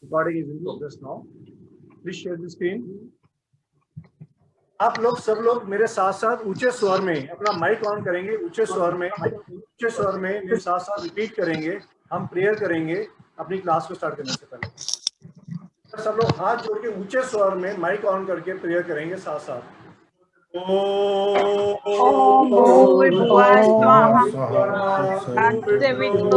Recording is in progress now. Please share the screen. आप लोग सब लोग मेरे साथ साथ ऊंचे स्वर में अपना माइक ऑन करेंगे, ऊंचे स्वर में मेरे साथ साथ रिपीट करेंगे। हम प्रेयर करेंगे अपनी क्लास को स्टार्ट करने से पहले। सब लोग हाथ जोड़ के ऊंचे स्वर में माइक ऑन करके प्रेयर करेंगे साथ साथ। ओम भूर्भुवः स्वः तत्सवितुर्वरेण्यं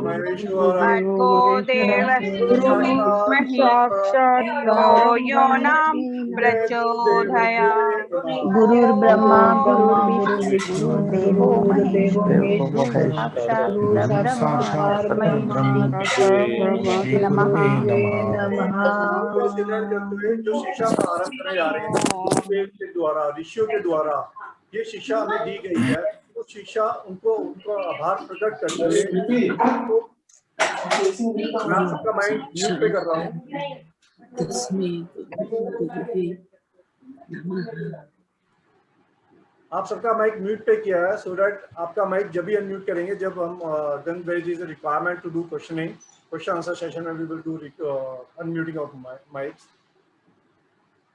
भर्गो देवस्य धीमहि धियो यो न प्रचोदयात्। गुरुर्ब्रह्मा गुरुर्विष्णु गुरुर्देवो महेश्वरः साक्षात् परब्रह्म तस्मै नमः। जो शिक्षा प्रारंभ करने जा रहे हैं के द्वारा, ऋषियों के द्वारा ये शिक्षा हमें दी गई है, वो शिक्षा उनको आभार प्रकट करते हुए मैं सबका माइंड म्यूट पे कर रहा हूँ। आप सबका माइक म्यूट पे किया है, सो दैट आपका माइक जब भी अनम्यूट करेंगे जब हम then there is a requirement to do question answer session में we will do unmuting of mikes.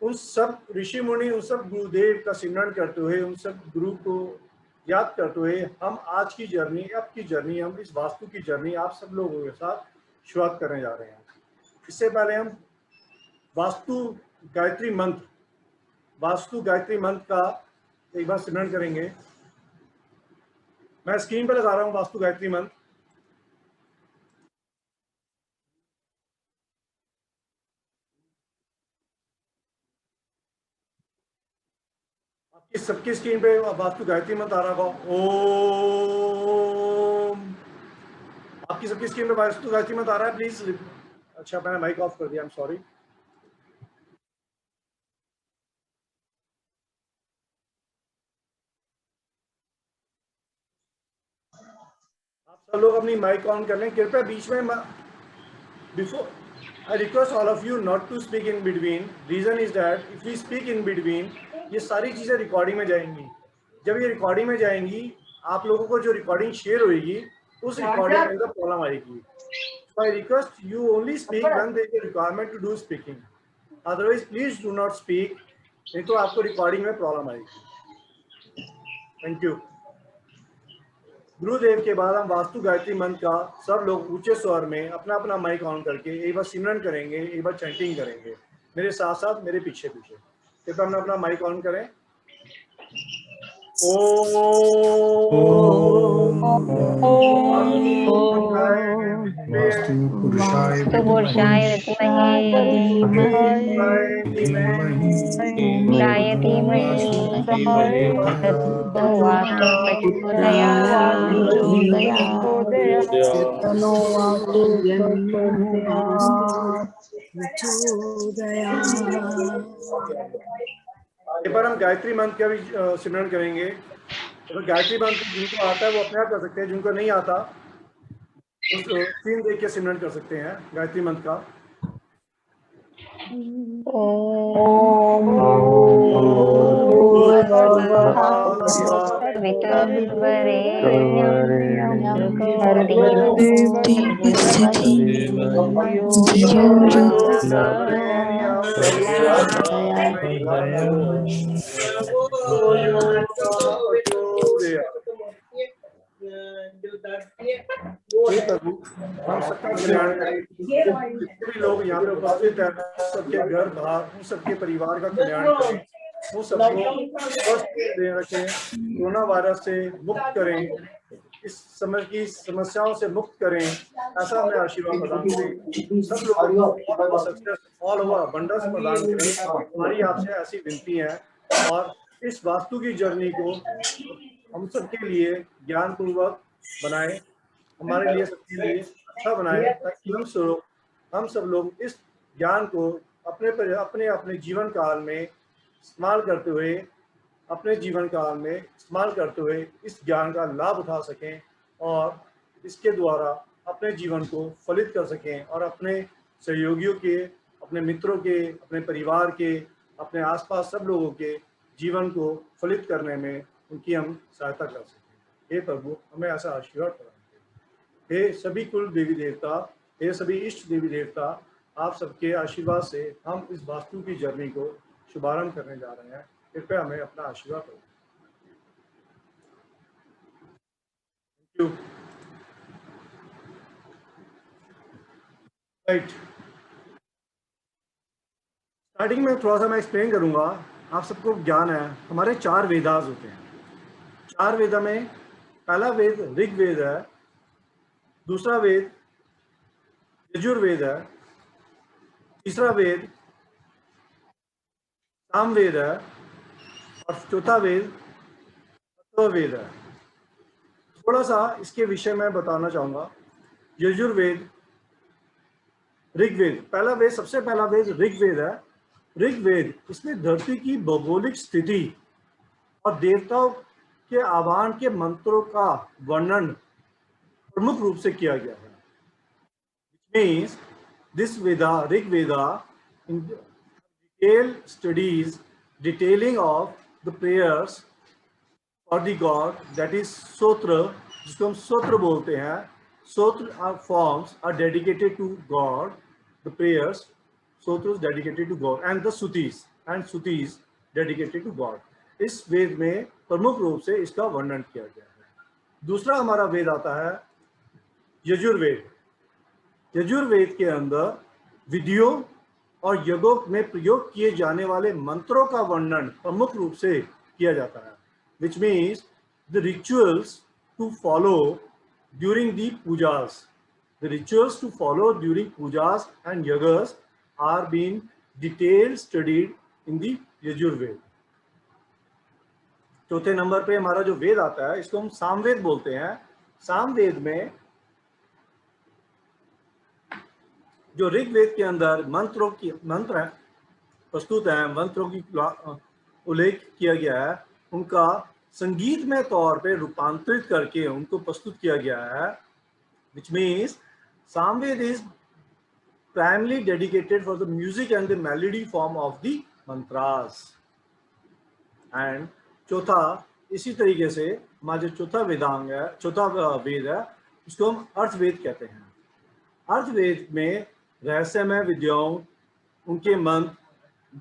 उन सब ऋषि मुनि, उन सब गुरुदेव का सिमरन करते हुए, उन सब गुरु को याद करते हुए हम आज की जर्नी, आपकी जर्नी, हम इस वास्तु की जर्नी आप सब लोगों के साथ शुरुआत करने जा रहे हैं। इससे पहले हम वास्तु गायत्री मंत्र का एक बार सिमरन करेंगे। मैं स्क्रीन पर लगा रहा हूँ वास्तु गायत्री मंत्र। आपकी सबकी स्क्रीन पे वास्तु गायत्री मंत्र आ रहा होगा। ओम। आपकी सबकी स्क्रीन पे वास्तु गायत्री मंत्र आ रहा है, प्लीज। अच्छा, मैंने माइक ऑफ कर दिया, आई एम सॉरी। आप सब लोग अपनी माइक ऑन कर लें कृपया। बीच में before I request all of you not to speak in between. Reason is that if we speak in between, ये सारी चीज़ें रिकॉर्डिंग में जाएंगी। जब ये रिकॉर्डिंग में जाएंगी, आप लोगों को जो रिकॉर्डिंग शेयर होगी, उस रिकॉर्डिंग के अंदर प्रॉब्लम आएगी। So I request you only speak when there is a requirement to do speaking. Otherwise, please do not speak. नहीं तो आपको रिकॉर्डिंग में प्रॉब्लम आएगी। Thank you. गुरुदेव के बाद हम वास्तु गायत्री मंत्र का सब लोग ऊंचे स्वर में अपना अपना माइक ऑन करके एक बार सिमरन करेंगे, एक बार चैंटिंग करेंगे मेरे साथ साथ, मेरे पीछे पीछे। कृपया अपना अपना माइक ऑन करें। ओम पुरुषाय एक बार हम गायत्री मंत्र का भी सिमरन करेंगे। तो गायत्री मंत्र जिनको आता है वो अपने आप कर सकते हैं, जिनको नहीं आता उस सीन देख के सिमरन कर सकते हैं गायत्री मंत्र का। हम सबका कल्याण करें। जितने भी लोग यहाँ पे उपस्थित हैं, सबके घर बाहर, सबके परिवार का कल्याण करें। वो सबको स्वस्थ रखें, कोरोना वायरस से मुक्त करें, इस समय की समस्याओं से मुक्त करें, ऐसा हमें आशीर्वाद प्रदान करें। सब लोगों को सक्सेस, ऑल ओवर अबंडेंस प्रदान करें। हमारी आपसे ऐसी विनती है। और इस वास्तु की जर्नी को हम सबके लिए ज्ञानपूर्वक बनाए, हमारे लिए, सबके लिए अच्छा बनाए, ताकि हम सब लोग इस ज्ञान को अपने जीवन काल में इस्तेमाल करते हुए, इस ज्ञान का लाभ उठा सकें और इसके द्वारा अपने जीवन को फलित कर सकें और अपने सहयोगियों के, अपने मित्रों के, अपने परिवार के, अपने आसपास सब लोगों के जीवन को फलित करने में उनकी हम सहायता कर सकें। हे प्रभु, हमें ऐसा आशीर्वाद प्रदान करें। हे सभी कुल देवी देवता, ये सभी इष्ट देवी देवता, आप सबके आशीर्वाद से हम इस वास्तु की जर्नी को शुभारंभ करने जा रहे हैं। कृपया हमें अपना आशीर्वाद करें। Thank you. राइट, स्टार्टिंग में थोड़ा सा मैं एक्सप्लेन करूंगा। आप सबको ज्ञान है, हमारे 4 वेदास होते हैं। 4 वेद में पहला वेद ऋग्वेद है, दूसरा वेद यजुर्वेद है, तीसरा वेद सामवेद है और चौथा वेद अथर्ववेद है। थोड़ा सा इसके विषय में बताना चाहूंगा। यजुर्वेद, ऋग्वेद, पहला वेद, सबसे पहला वेद ऋग्वेद है। ऋग्वेद, इसमें धरती की भौगोलिक स्थिति और देवताओं के आह्वान के मंत्रों का वर्णन प्रमुख रूप से किया गया है। Means this Veda, Rig Veda, in detail studies detailing of the prayers और the god, that is stotra, जिसको हम सोत्र बोलते हैं। Stotra forms are dedicated to god, the prayers, stotra dedicated to god, and the stutis dedicated to god. इस वेद में प्रमुख रूप से इसका वर्णन किया गया है। दूसरा हमारा वेद आता है यजुर्वेद। यजुर्वेद के अंदर विधियों और यज्ञों में प्रयोग किए जाने वाले मंत्रों का वर्णन प्रमुख रूप से किया जाता है, which means the rituals to follow during the pujas. The rituals to follow during pujas and yagas are being detailed studied in the Yajurveda. चौथे नंबर पे हमारा जो वेद आता है, इसको हम सामवेद बोलते हैं। सामवेद में जो ऋग्वेद के अंदर मंत्र प्रस्तुत हैं, मंत्रों की उल्लेख किया गया है, उनका संगीतमय तौर पे रूपांतरित करके उनको प्रस्तुत किया गया है, which means Samved is primarily dedicated for the music and the melody form of the mantras. And चौथा, इसी तरीके से हमारा जो चौथा वेदांग है, चौथा वेद है, उसको हम अर्थवेद कहते हैं। अर्थवेद में रहस्यमय विद्याओं, उनके मंत्र,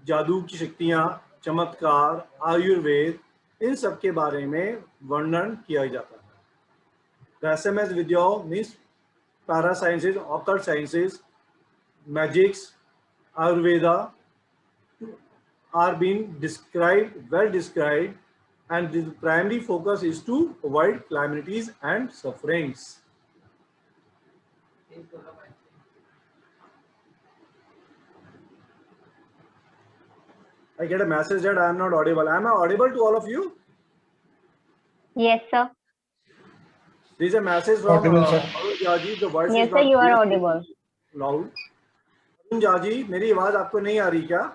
जादू की शक्तियाँ, चमत्कार, आयुर्वेद, इन सब के बारे में वर्णन किया जाता है। रहस्यमय विद्याओं means para sciences, occult sciences, magics, Ayurveda are being described, well described, and the primary focus is to avoid calamities and sufferings. I get a message that I am not audible. Am I audible to all of you? Yes, sir. There is a message from Arun Jaji. The voice Yes, is sir, not you are clear, audible. loud. Arun Jaji, मेरी आवाज आपको नहीं आ रही क्या?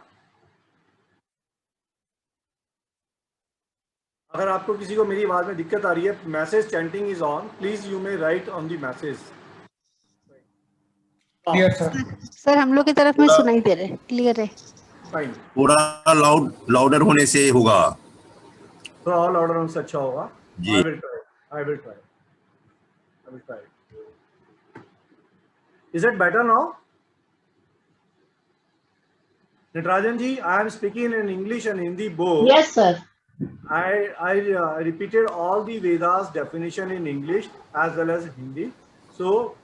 अगर आपको किसी को मेरी आवाज में दिक्कत आ रही है, message chanting is on, please you may right on the message. Clear sir. Sir हम लोग की तरफ में सुनाई दे रहे, क्लियर है। फाइन, पूरा लाउडर होने से होगा, थोड़ा और लाउडर होने से अच्छा होगा। जी। I will try. Is it better now? Natarajan ji, I am speaking in English and Hindi both. Yes, sir. I repeated all the Vedas definition in English as well as Hindi. So,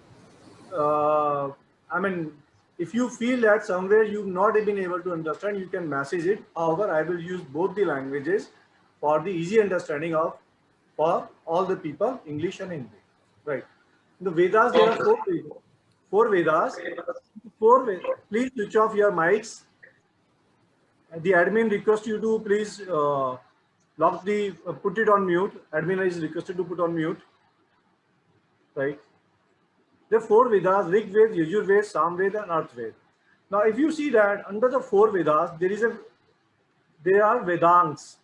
I mean, if you feel that somewhere you've not been able to understand, you can message it. However, I will use both the languages for the easy understanding of for all the people, English and Hindi. Right. In the Vedas, there are four Vedas. Please switch off your mics. The admin requests you to please put it on mute. Admin is requested to put on mute. Right. There are 4 Vedas: Rig Ved, Yajur Ved, Samved, and Arthved. Now, if you see that under the 4 Vedas, there are Vedangs.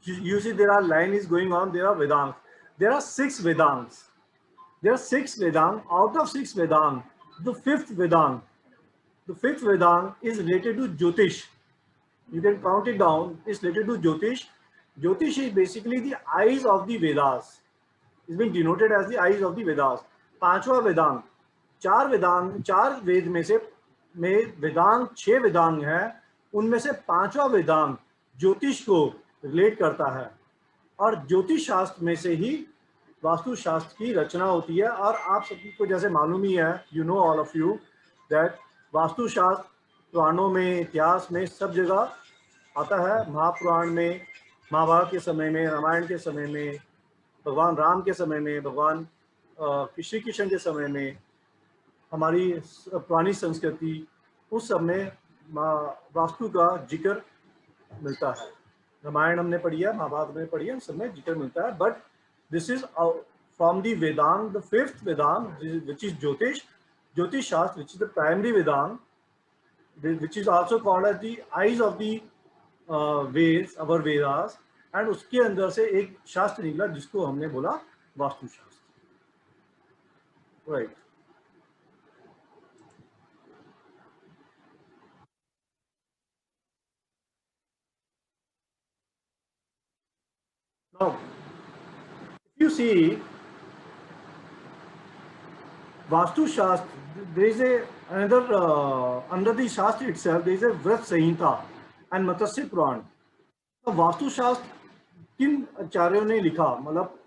You see there are line is going on. There are Vedangs. There are 6 Vedangs. There are 6 Vedang. Out of 6 Vedang, the 5th Vedang is related to Jyotish. You can count it down. It's related to Jyotish. Jyotish is basically the eyes of the Vedas. It's being denoted as the eyes of the Vedas. Panchwa Vedang. चार वेद में से वेदांग 6 वेदांग है, उनमें से 5वां वेदांग ज्योतिष को relate करता है, और ज्योतिष शास्त्र में से ही वास्तु शास्त्र की रचना होती है। और आप सभी को जैसे मालूम ही है, you know all of you that vastu शास्त्र पुराणों में, इतिहास में सब जगह आता है। महापुराण में, महाभारत के समय में, रामायण के समय में, भगवान राम के समय में, भगवान श्री कृष्ण के समय में, हमारी पुरानी संस्कृति, उस सब में वास्तु का जिक्र मिलता है। रामायण हमने पढ़ी है, महाभारत में पढ़ी है, उस सब में जिक्र मिलता है। But this is from the Vedang, the 5th Vedang, which is ज्योतिष शास्त्र, which is the primary Vedanga, which is also called as the eyes of the Vedas, our Vedas. And उसके अंदर से एक शास्त्र निकला जिसको हमने बोला वास्तु शास्त्र, right. Now, if you see Vastu Shastra, there is another under the Shastra itself, there is a Vrat Samhita and Matsya Puran. तो वास्तु शास्त्र किन आचार्यों ने लिखा, मतलब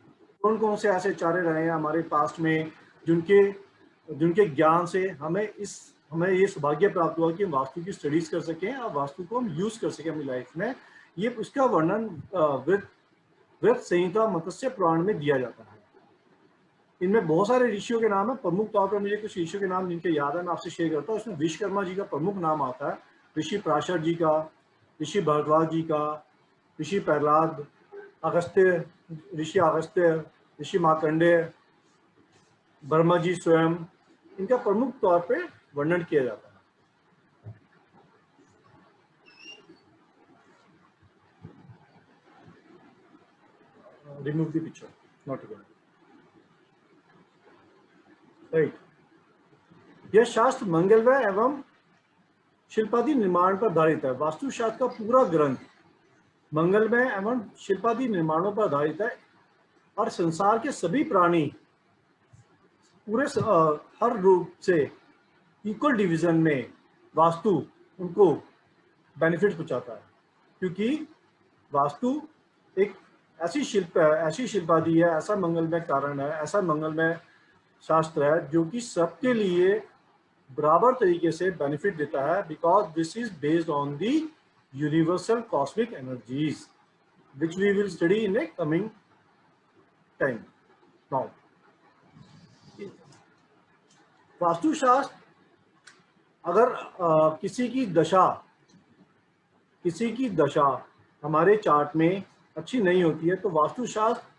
कौन कौन से ऐसे आचार्य रहे हैं हमारे पास्ट में जिनके ज्ञान से हमें ये सौभाग्य प्राप्त हुआ कि हम वास्तु की स्टडीज कर सकें और वास्तु को हम यूज कर सकें अपनी लाइफ में। ये उसका वर्णन वृत संहिता मत्स्य पुराण में दिया जाता है। इनमें बहुत सारे ऋषियों के नाम है। प्रमुख तौर पर मुझे कुछ ऋषियों के नाम जिनके याद है मैं आपसे शेयर करता हूँ। इसमें विश्वकर्मा जी का प्रमुख नाम आता है, ऋषि पराशर जी का, ऋषि भरद्वाज जी का, ऋषि प्रहलाद, ऋषि अगस्त्य, ऋषि मार्कंडेय, ब्रह्मा जी स्वयं, इनका प्रमुख तौर पे वर्णन किया जाता है। Remove the picture, not again, right. यह शास्त्र मंगलमय एवं शिल्पादि निर्माण पर आधारित है। वास्तुशास्त्र का पूरा ग्रंथ मंगलमय एवं शिल्पादि निर्माणों पर आधारित है और संसार के सभी प्राणी पूरे हर रूप से इक्वल डिवीजन में वास्तु उनको बेनिफिट पहुंचाता है, क्योंकि वास्तु एक ऐसी शिल्पादि है, ऐसा मंगलमय कारण है, ऐसा मंगलमय शास्त्र है जो कि सबके लिए बराबर तरीके से बेनिफिट देता है, because this is based on the universal cosmic energies which we will study in a coming time. Now Vastushastra अगर किसी की दशा हमारे चार्ट में अच्छी नहीं होती है तो वास्तुशास्त्र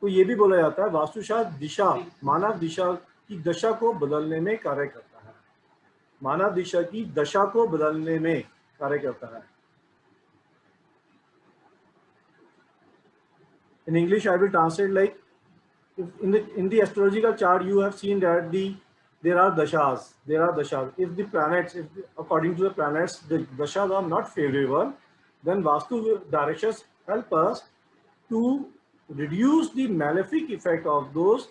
को ये भी बोला जाता है, वास्तुशास्त्र मानव दिशा की दशा को बदलने में कार्य करता है। मानव दिशा की दशा को बदलने में कार्य करता है। In English, I will translate like in the astrological chart, you have seen that there are dashas. If the planets, according to the planets, the dashas are not favorable, then Vastu directions help us to reduce the malefic effect of those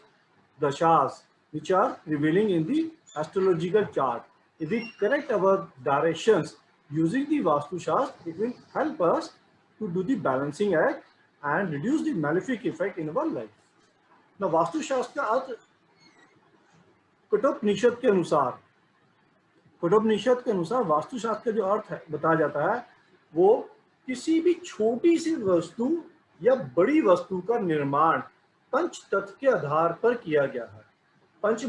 dashas which are prevailing in the astrological chart. If we correct our directions using the Vastu Shastra, it will help us to do the balancing act and reduce the malefic effect in our life. Now, Vastu Shastra का अर्थ कठोपनिषद के अनुसार वास्तु शास्त्र का जो अर्थ है बताया जाता है वो किसी भी छोटी सी वस्तु या बड़ी वस्तु का निर्माण पंच तत्व के आधार पर किया गया है। पंच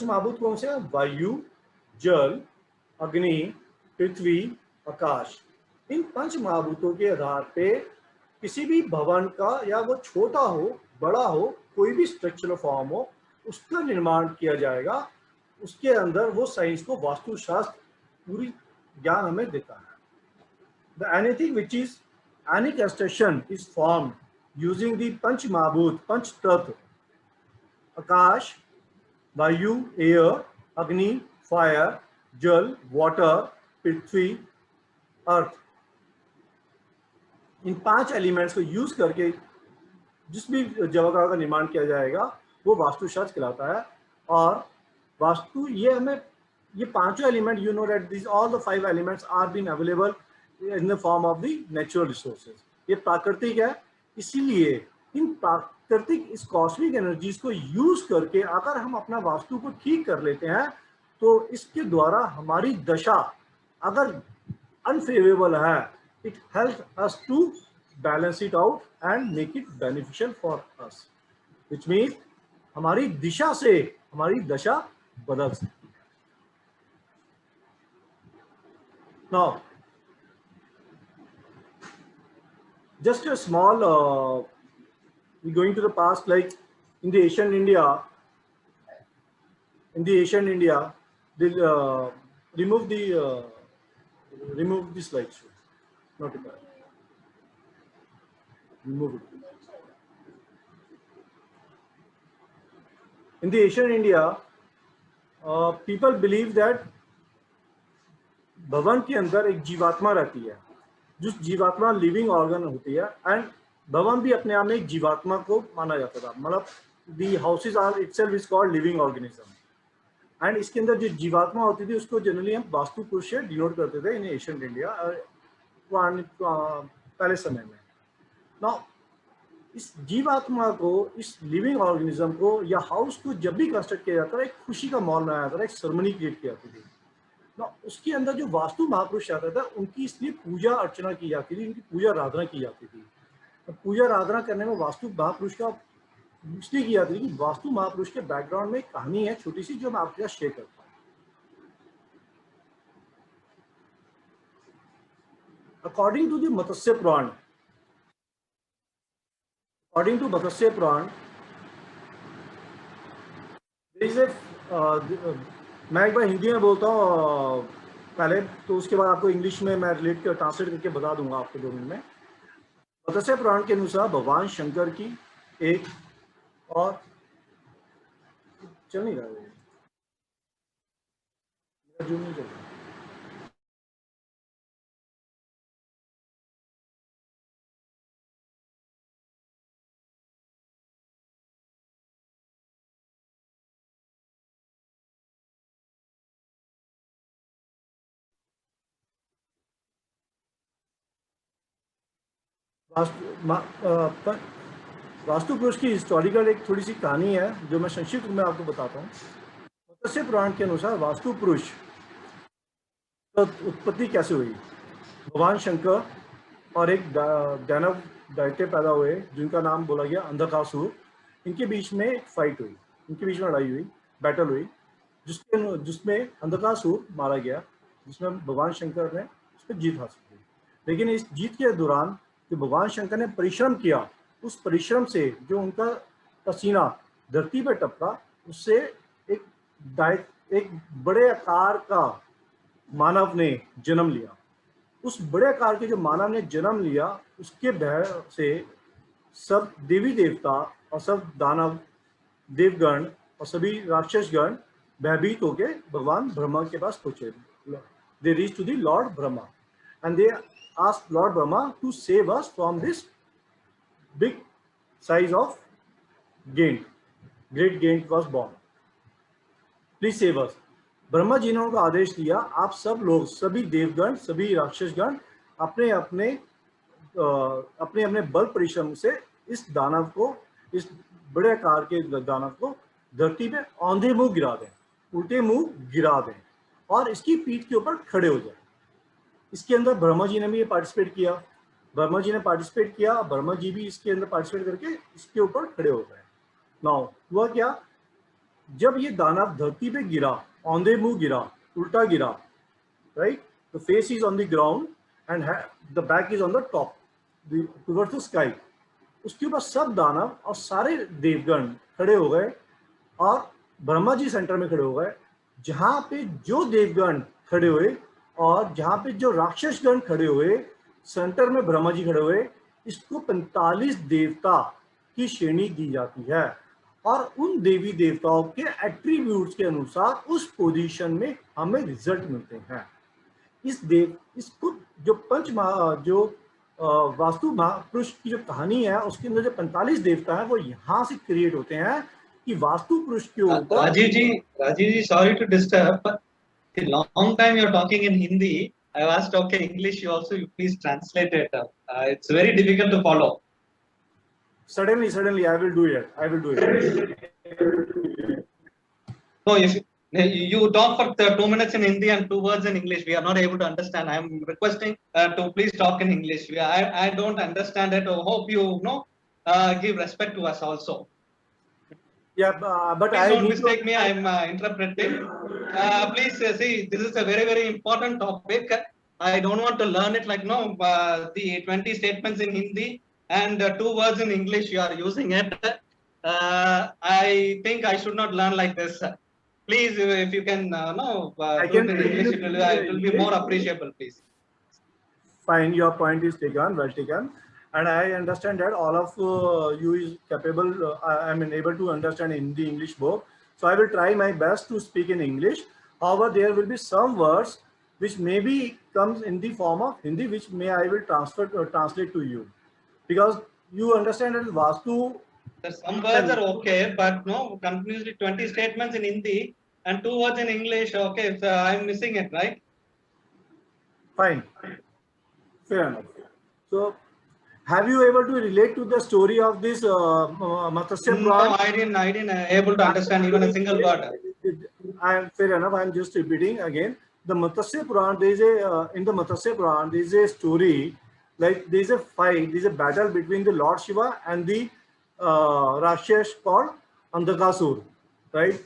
महाभूत कौन से हैं? वायु, जल, अग्नि, पृथ्वी, आकाश। इन पंच महाभूतों के आधार पे किसी भी भवन का, या वो छोटा हो बड़ा हो, कोई भी स्ट्रक्चरल फॉर्म हो, उसका निर्माण किया जाएगा। उसके अंदर वो साइंस को वास्तुशास्त्र पूरी ज्ञान हमें देता है। Anything which is any construction is formed using the पंच महाभूत, पंच तत्व, आकाश, वायु, एयर, अग्नि, फायर, जल, वाटर, पृथ्वी, अर्थ, इन 5 एलिमेंट्स को यूज करके जिस भी जगह का निर्माण किया जाएगा वो वास्तुशास्त्र कहलाता है। और वास्तु ये हमें ये पांचों element, you know that this all the 5 elements are been available in the form of the natural resources. ये प्राकृतिक है, इसीलिए इन प्राकृतिक इस कॉस्मिक एनर्जीज को यूज करके अगर हम अपना वास्तु को ठीक कर लेते हैं तो इसके द्वारा हमारी दशा अगर अनफेवरेबल है, it help us to balance it out and make it beneficial for us, which means हमारी दिशा से हमारी दशा बदल सकती है। Now just a small going to the past, like in the ancient India, they remove the slideshow, not a bad, remove it. In the ancient India, people believe that भवन के अंदर एक जीवात्मा रहती है, जो जीवात्मा लिविंग ऑर्गन होती है, एंड भवन भी अपने आप में एक जीवात्मा को माना जाता था, मतलब the houses are itself is called living organism. And इसके अंदर जो जीवात्मा होती थी उसको जनरली हम वास्तु पुरुष से डिनोट करते थे इन एशियन इंडिया पहले समय में। नाउ इस जीवात्मा को, इस लिविंग ऑर्गेनिज्म को या हाउस को जब भी कंस्ट्रक्ट किया जाता था, एक खुशी का माहौल बनाया जाता था, एक सेरेमनी क्रिएट की जाती थी। उसके अंदर जो वास्तु महापुरुष आता था उनकी इसलिए पूजा अर्चना की जाती थी, उनकी पूजा आराधना की जाती थी। तो पूजा आराधना करने में वास्तु महापुरुष का इसलिए की जाती थी कि वास्तु महापुरुष के बैकग्राउंड में एक कहानी है छोटी सी, जो मैं आपके साथ शेयर करता हूँ। अकॉर्डिंग टू द मत्स्य पुराण, मैं एक बार हिंदी में बोलता हूँ पहले, तो उसके बाद आपको इंग्लिश में मैं ट्रांसलेट करके बता दूंगा आपको 2 मिनट में। मत्स्य पुराण के अनुसार भगवान शंकर की एक और चल नहीं रहा है, जूम नहीं चल रहा। वास्तु पुरुष की हिस्टोरिकल एक थोड़ी सी कहानी है जो मैं संक्षिप्त में आपको बताता हूँ। मत्स्य पुराण के अनुसार वास्तु पुरुष तो उत्पत्ति कैसे हुई? भगवान शंकर और एक दानव दैत्य पैदा हुए जिनका नाम बोला गया अंधकासुर। इनके बीच में एक फाइट हुई, इनके बीच में लड़ाई हुई, बैटल हुई, जिसमें अंधकासुर मारा गया, जिसमें भगवान शंकर ने उस पर जीत हासिल की। लेकिन इस जीत के दौरान जो भगवान शंकर ने परिश्रम किया, उस परिश्रम से जो उनका पसीना धरती पर टपका, उससे एक बड़े आकार का मानव ने जन्म लिया। उस बड़े आकार के जो मानव ने जन्म लिया, उसके भय से सब देवी देवता और सब दानव देवगण और सभी राक्षसगण भयभीत होके भगवान ब्रह्मा के पास पहुंचे। They reach to the lord Brahma and they asked Lord Brahma to save us from this big size of giant. Great giant was born. Please save us. Brahma ji ने उनको आदेश दिया, आप सब लोग, सभी देवगण, सभी राक्षसगण अपने अपने बल परिश्रम से इस दानव को, इस बड़े आकार के दानव को धरती पे औंधे मुंह गिरा दें, उल्टे मुंह गिरा दें और इसकी पीठ के ऊपर खड़े हो जाए। इसके अंदर ब्रह्मा जी ने भी ये पार्टिसिपेट किया, ब्रह्मा जी भी इसके अंदर पार्टिसिपेट करके इसके ऊपर खड़े हो गए। नाउ हुआ क्या, जब ये दानव धरती पे गिरा, औंधे मुंह गिरा, उल्टा गिरा, right, the face is on the ground and the back is on the top towards the sky. उसके ऊपर सब दानव और सारे देवगण खड़े हो गए और ब्रह्मा जी सेंटर में खड़े हो गए। जहां पे जो देवगण खड़े हुए और जहां पे जो राक्षसगण खड़े हुए, सेंटर में ब्रह्मा जी खड़े हुए। इसको 45 देवता की श्रेणी दी जाती है और उन देवी देवताओं के एट्रीब्यूट्स के अनुसार उस पोजीशन में हमें रिजल्ट मिलते हैं। इसको जो वास्तु महापुरुष की जो कहानी है, उसके अंदर जो 45 देवता हैं वो यहाँ से क्रिएट होते हैं कि वास्तु पुरुष के ऊपर। Rajiv ji, sorry to disturb, but the long time you're talking in Hindi, I asked, okay, English, you also, you please translate it. It's very difficult to follow. Suddenly, I will do it. No, if you talk for 2 minutes in Hindi and 2 words in English, we are not able to understand. I am requesting to please talk in English. I don't understand it. I hope you know give respect to us also. Yeah, but Please I don't need mistake to. me. I am interpreting. Please see, this is a very, very important topic. I don't want to learn it like no, the 20 statements in Hindi and 2 words in English. You are using it. I think I should not learn like this. Please, if you can I do it can in English, it will be more English. appreciable. Please. Fine, your point is taken, well taken, and I understand that all of you is capable. I mean, able to understand Hindi English both. So I will try my best to speak in English. However, there will be some words which maybe comes in the form of Hindi, which may I will translate to you, because you understand that Vastu. Some words are okay, but no, continuously 20 statements in Hindi and 2 words in English. Okay, so I'm missing it, right? Fine, fair enough. So, have you able to relate to the story of this Matsya No, Puran? I didn't able to understand even a single word. I am fair enough. I am just repeating again. The Matsya Puran, there is a in the Matsya Puran, there is a story, like there is a fight, there is a battle between the Lord Shiva and the Rakshas called Andakasur, right?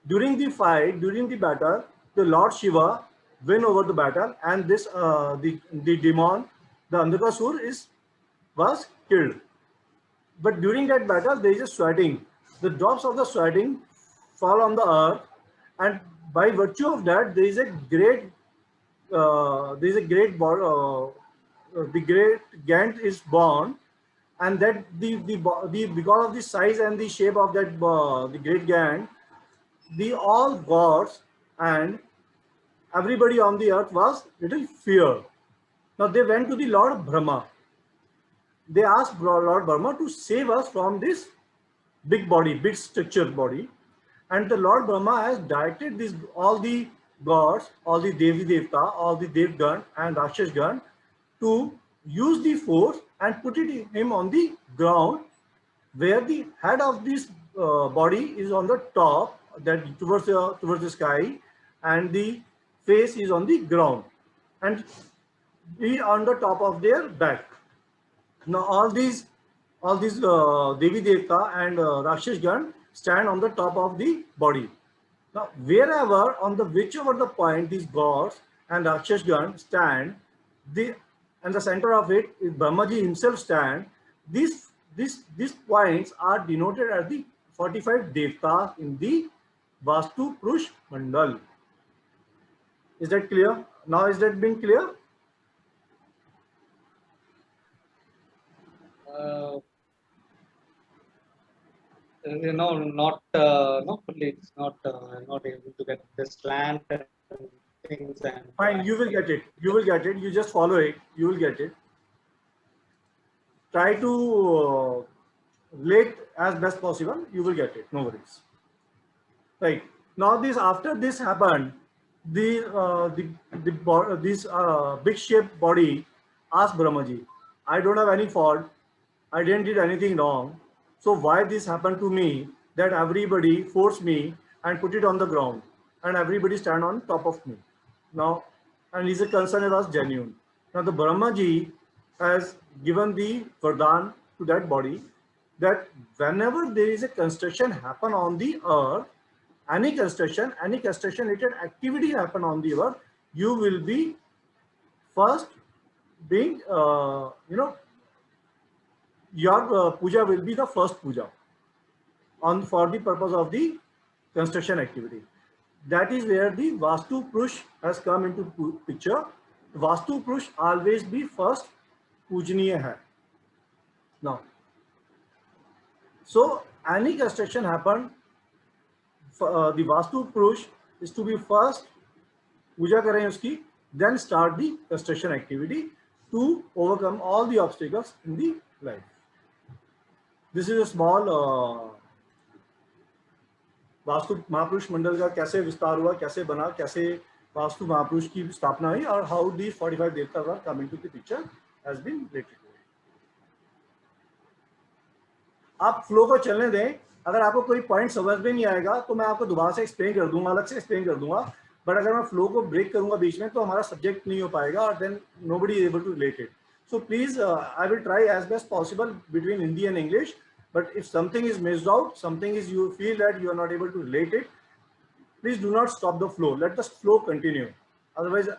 During the fight, during the battle, the Lord Shiva win over the battle, and this the demon, the Andakasur, was killed. But during that battle, there is a sweating. The drops of the sweating fall on the earth, and by virtue of that, the great Gant is born, and that the because of the size and the shape of that the great Gant, the all gods and everybody on the earth was little fear. Now they went to the Lord Brahma. They asked Lord Brahma to save us from this big body, big structured body. And the Lord Brahma has directed this all the gods, all the Devi Devta, all the Devgan and Rakshasgan to use the force and put him on the ground, where the head of this body is on the top, that towards the sky, and the face is on the ground, and be on the top of their back. Now all these Devi Devta and Rakshasgan stand on the top of the body. Now wherever on the whichever the point these gods and Rakshasgan stand, the and the center of it is Brahmaji himself stand. These points are denoted as the 45 Devtas in the Vastu Purush Mandal. Is that clear? Now is that been clear? Not no fully. It's not not able to get the slant and things and. Fine, you will get it. You will get it. You just follow it. You will get it. Try to relate as best possible. You will get it. No worries. Right now, after this happened, this big shaped body asked Brahmaji, "I don't have any fault. I didn't did anything wrong. So why this happened to me? That everybody forced me and put it on the ground, and everybody stand on top of me." Now, and his concern was genuine. Now the Brahmaji has given the vardhan to that body, that whenever there is a construction happen on the earth, any construction related activity happen on the earth, you will be first being your puja will be the first puja on for the purpose of the construction activity. That is where the Vastu Purush has come into picture. Vastu Purush always be first pujaniya hai. Now, so any construction happen, the Vastu Purush is to be first puja करें उसकी, then start the construction activity to overcome all the obstacles in the life. This is a small vastu महापुरुष मंडल का कैसे विस्तार हुआ, कैसे बना, कैसे वास्तु महापुरुष की स्थापना हुई, और how the 45 devatas are coming to the picture has been related. आप फ्लो को चलने दें। अगर आपको कोई पॉइंट समझ में नहीं आएगा तो मैं आपको दोबारा से एक्सप्लेन कर दूंगा, अलग से एक्सप्लेन कर दूंगा, बट अगर मैं फ्लो को ब्रेक करूंगा बीच में तो हमारा सब्जेक्ट नहीं हो पाएगा, और then nobody is able to relate it. So please, I will try as best possible between Hindi and English. But if something is missed out, something is you feel that you are not able to relate it, please do not stop the flow. Let the flow continue. Otherwise,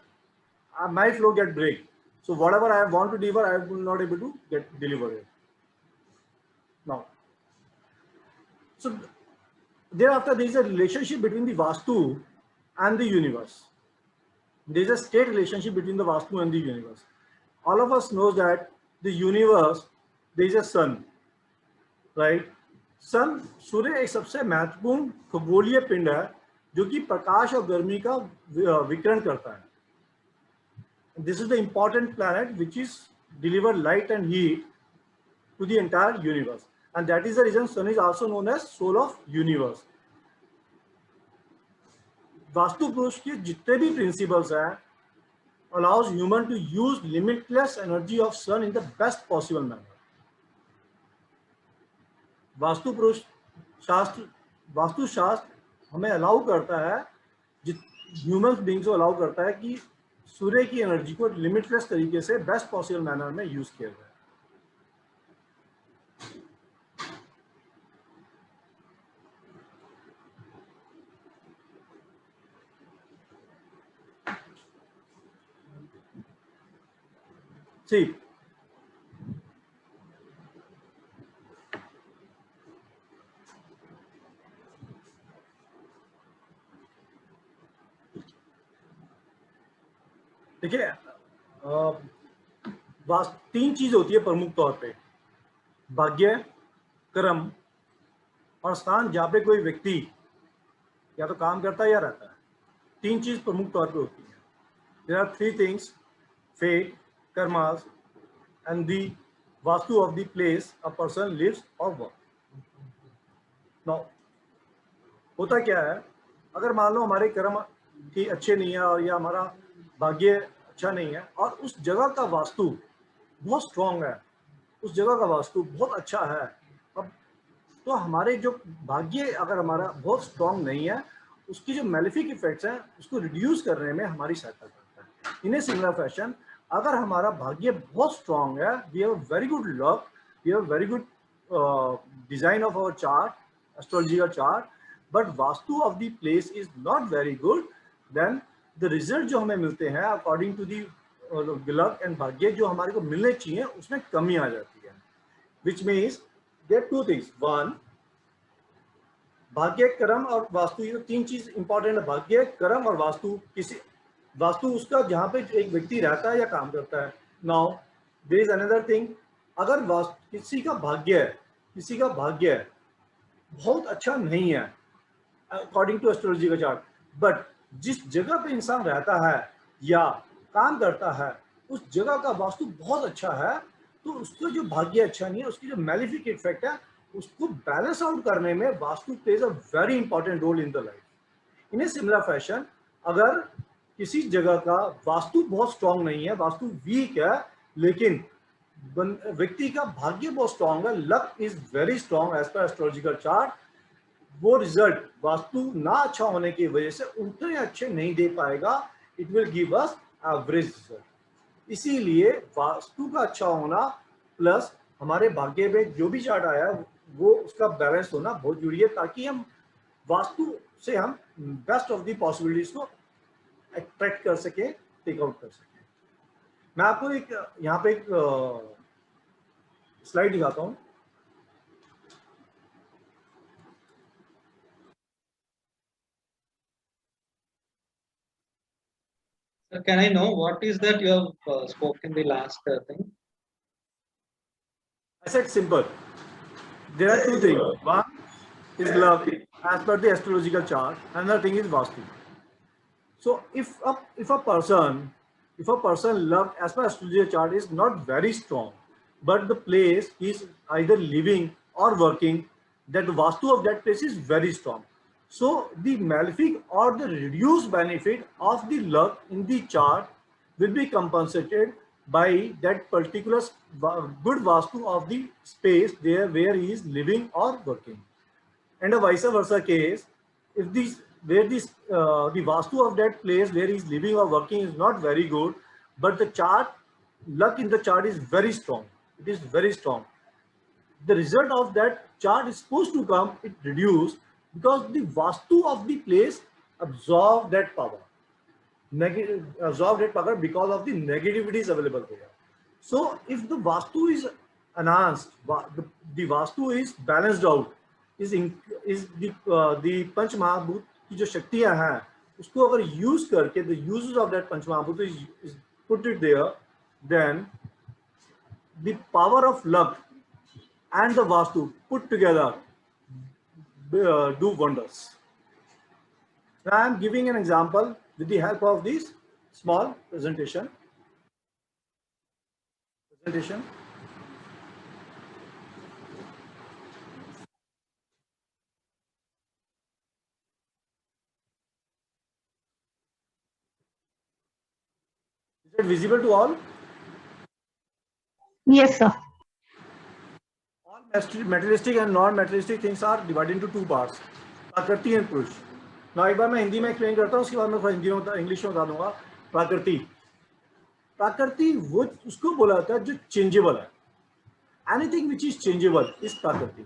my flow get break. So whatever I want to deliver, I will not able to get deliver it. Now, so thereafter there is a relationship between the Vastu and the universe. There is a state relationship between the Vastu and the universe. All of us knows that the universe, there is a sun, right? सन सूर्य एक सबसे महत्वपूर्ण खगोलीय पिंड है जो कि प्रकाश और गर्मी का विकिरण करता है। This is the important planet which is deliver light and heat to the entire universe, and that is the reason sun is also known as soul of universe. Vastu Purusha के जितने भी प्रिंसिपल्स हैं allows human to use limitless energy of sun in the best possible manner. Vastu शास्त्र हमें allow करता है, human beings को allow करता है कि सूर्य की एनर्जी को लिमिटलेस तरीके से बेस्ट पॉसिबल मैनर में यूज किया जाए। See, देखिए, तीन चीज होती है प्रमुख तौर पे, भाग्य, कर्म और स्थान जहाँ पे कोई व्यक्ति या तो काम करता है या रहता है। तीन चीज प्रमुख तौर पे होती है। There are three things, fate, karmas, and the vastu of the place a person lives or works. Now, होता क्या है, अगर मान लो हमारे कर्म की अच्छे नहीं है और या हमारा भाग्य अच्छा नहीं है और उस जगह का वास्तु बहुत स्ट्रांग है, उस जगह का वास्तु बहुत अच्छा है, अब तो हमारे जो भाग्य अगर हमारा बहुत स्ट्रांग नहीं है, उसकी जो मैलिफिक इफेक्ट्स हैं उसको रिड्यूस करने में हमारी सहायता करता है। इन ए सिमिलर फैशन, अगर हमारा भाग्य बहुत स्ट्रांग है, we have very good luck, we have very good design of our chart, astrology का chart, but vastu of the place is not very good, then the result जो हमें मिलते हैं according to the luck and भाग्य जो हमारे को मिलने चाहिए उसमें कमी आ जाती है। Which means there two things, one, भाग्य, कर्म और वास्तु, ये तीन चीज इंपॉर्टेंट है। भाग्य, कर्म और वास्तु, किसी वास्तु उसका जहाँ पे एक व्यक्ति रहता है या काम करता है। Now there is another thing, अगर किसी का भाग्य बहुत अच्छा नहीं है अकॉर्डिंग टू एस्ट्रोलॉजी का चार्ट, बट जिस जगह पे इंसान रहता है या काम करता है उस जगह का वास्तु बहुत अच्छा है, तो उसका जो भाग्य अच्छा नहीं है, उसकी जो मैलिफिक इफेक्ट है उसको बैलेंस आउट करने में Vastu plays a very important role in the life. In a similar fashion, अगर किसी जगह का वास्तु बहुत स्ट्रांग नहीं है, वास्तु वीक है, लेकिन व्यक्ति का भाग्य बहुत स्ट्रांग है, luck is very strong as per astrological chart, वो रिजल्ट वास्तु ना अच्छा होने की वजह से उतने अच्छे नहीं दे पाएगा, it will give us average result. इसीलिए वास्तु का अच्छा होना प्लस हमारे भाग्य में जो भी चार्ट आया वो उसका बैलेंस होना बहुत जरूरी है, ताकि हम वास्तु से हम बेस्ट ऑफ द पॉसिबिलिटीज को एक्सट्रैक्ट कर सके, टेक आउट कर सके। मैं आपको एक यहाँ पे एक स्लाइड दिखाता हूँ। Sir, can I know what is that you have spoken the last thing? I said simple. There are two things. One is love as per the astrological chart. Another thing is vastu. So if a person love as per astrological chart is not very strong, but the place is either living or working, that the vastu of that place is very strong. So the malefic or the reduced benefit of the luck in the chart will be compensated by that particular good vastu of the space there where he is living or working. And a vice versa case, if this where this the vastu of that place where he is living or working is not very good, but the chart luck in the chart is very strong. It is very strong. The result of that chart is supposed to come, it reduced because the vastu of the place absorb that power. Absorb that power because of the negativity is available there. So if the vastu is enhanced, the vastu is balanced out, is the पंच महाभूत की जो शक्तियां हैं उसको अगर use करके the uses of that पंच महाभूत is put it there, then the power of luck and the vastu put together do wonders. Now I am giving an example with the help of this small presentation. Is it visible to all? Yes, sir. All materialistic and non-materialistic things are divided into two parts, prakriti and purush. Now एक बार मैं हिंदी में explain करता हूँ, उसके बाद मैं हिंदी में English में बता दूंगा. प्राकृति वो उसको बोला जाता है जो चेंजेबल है. Anything which is changeable is prakriti.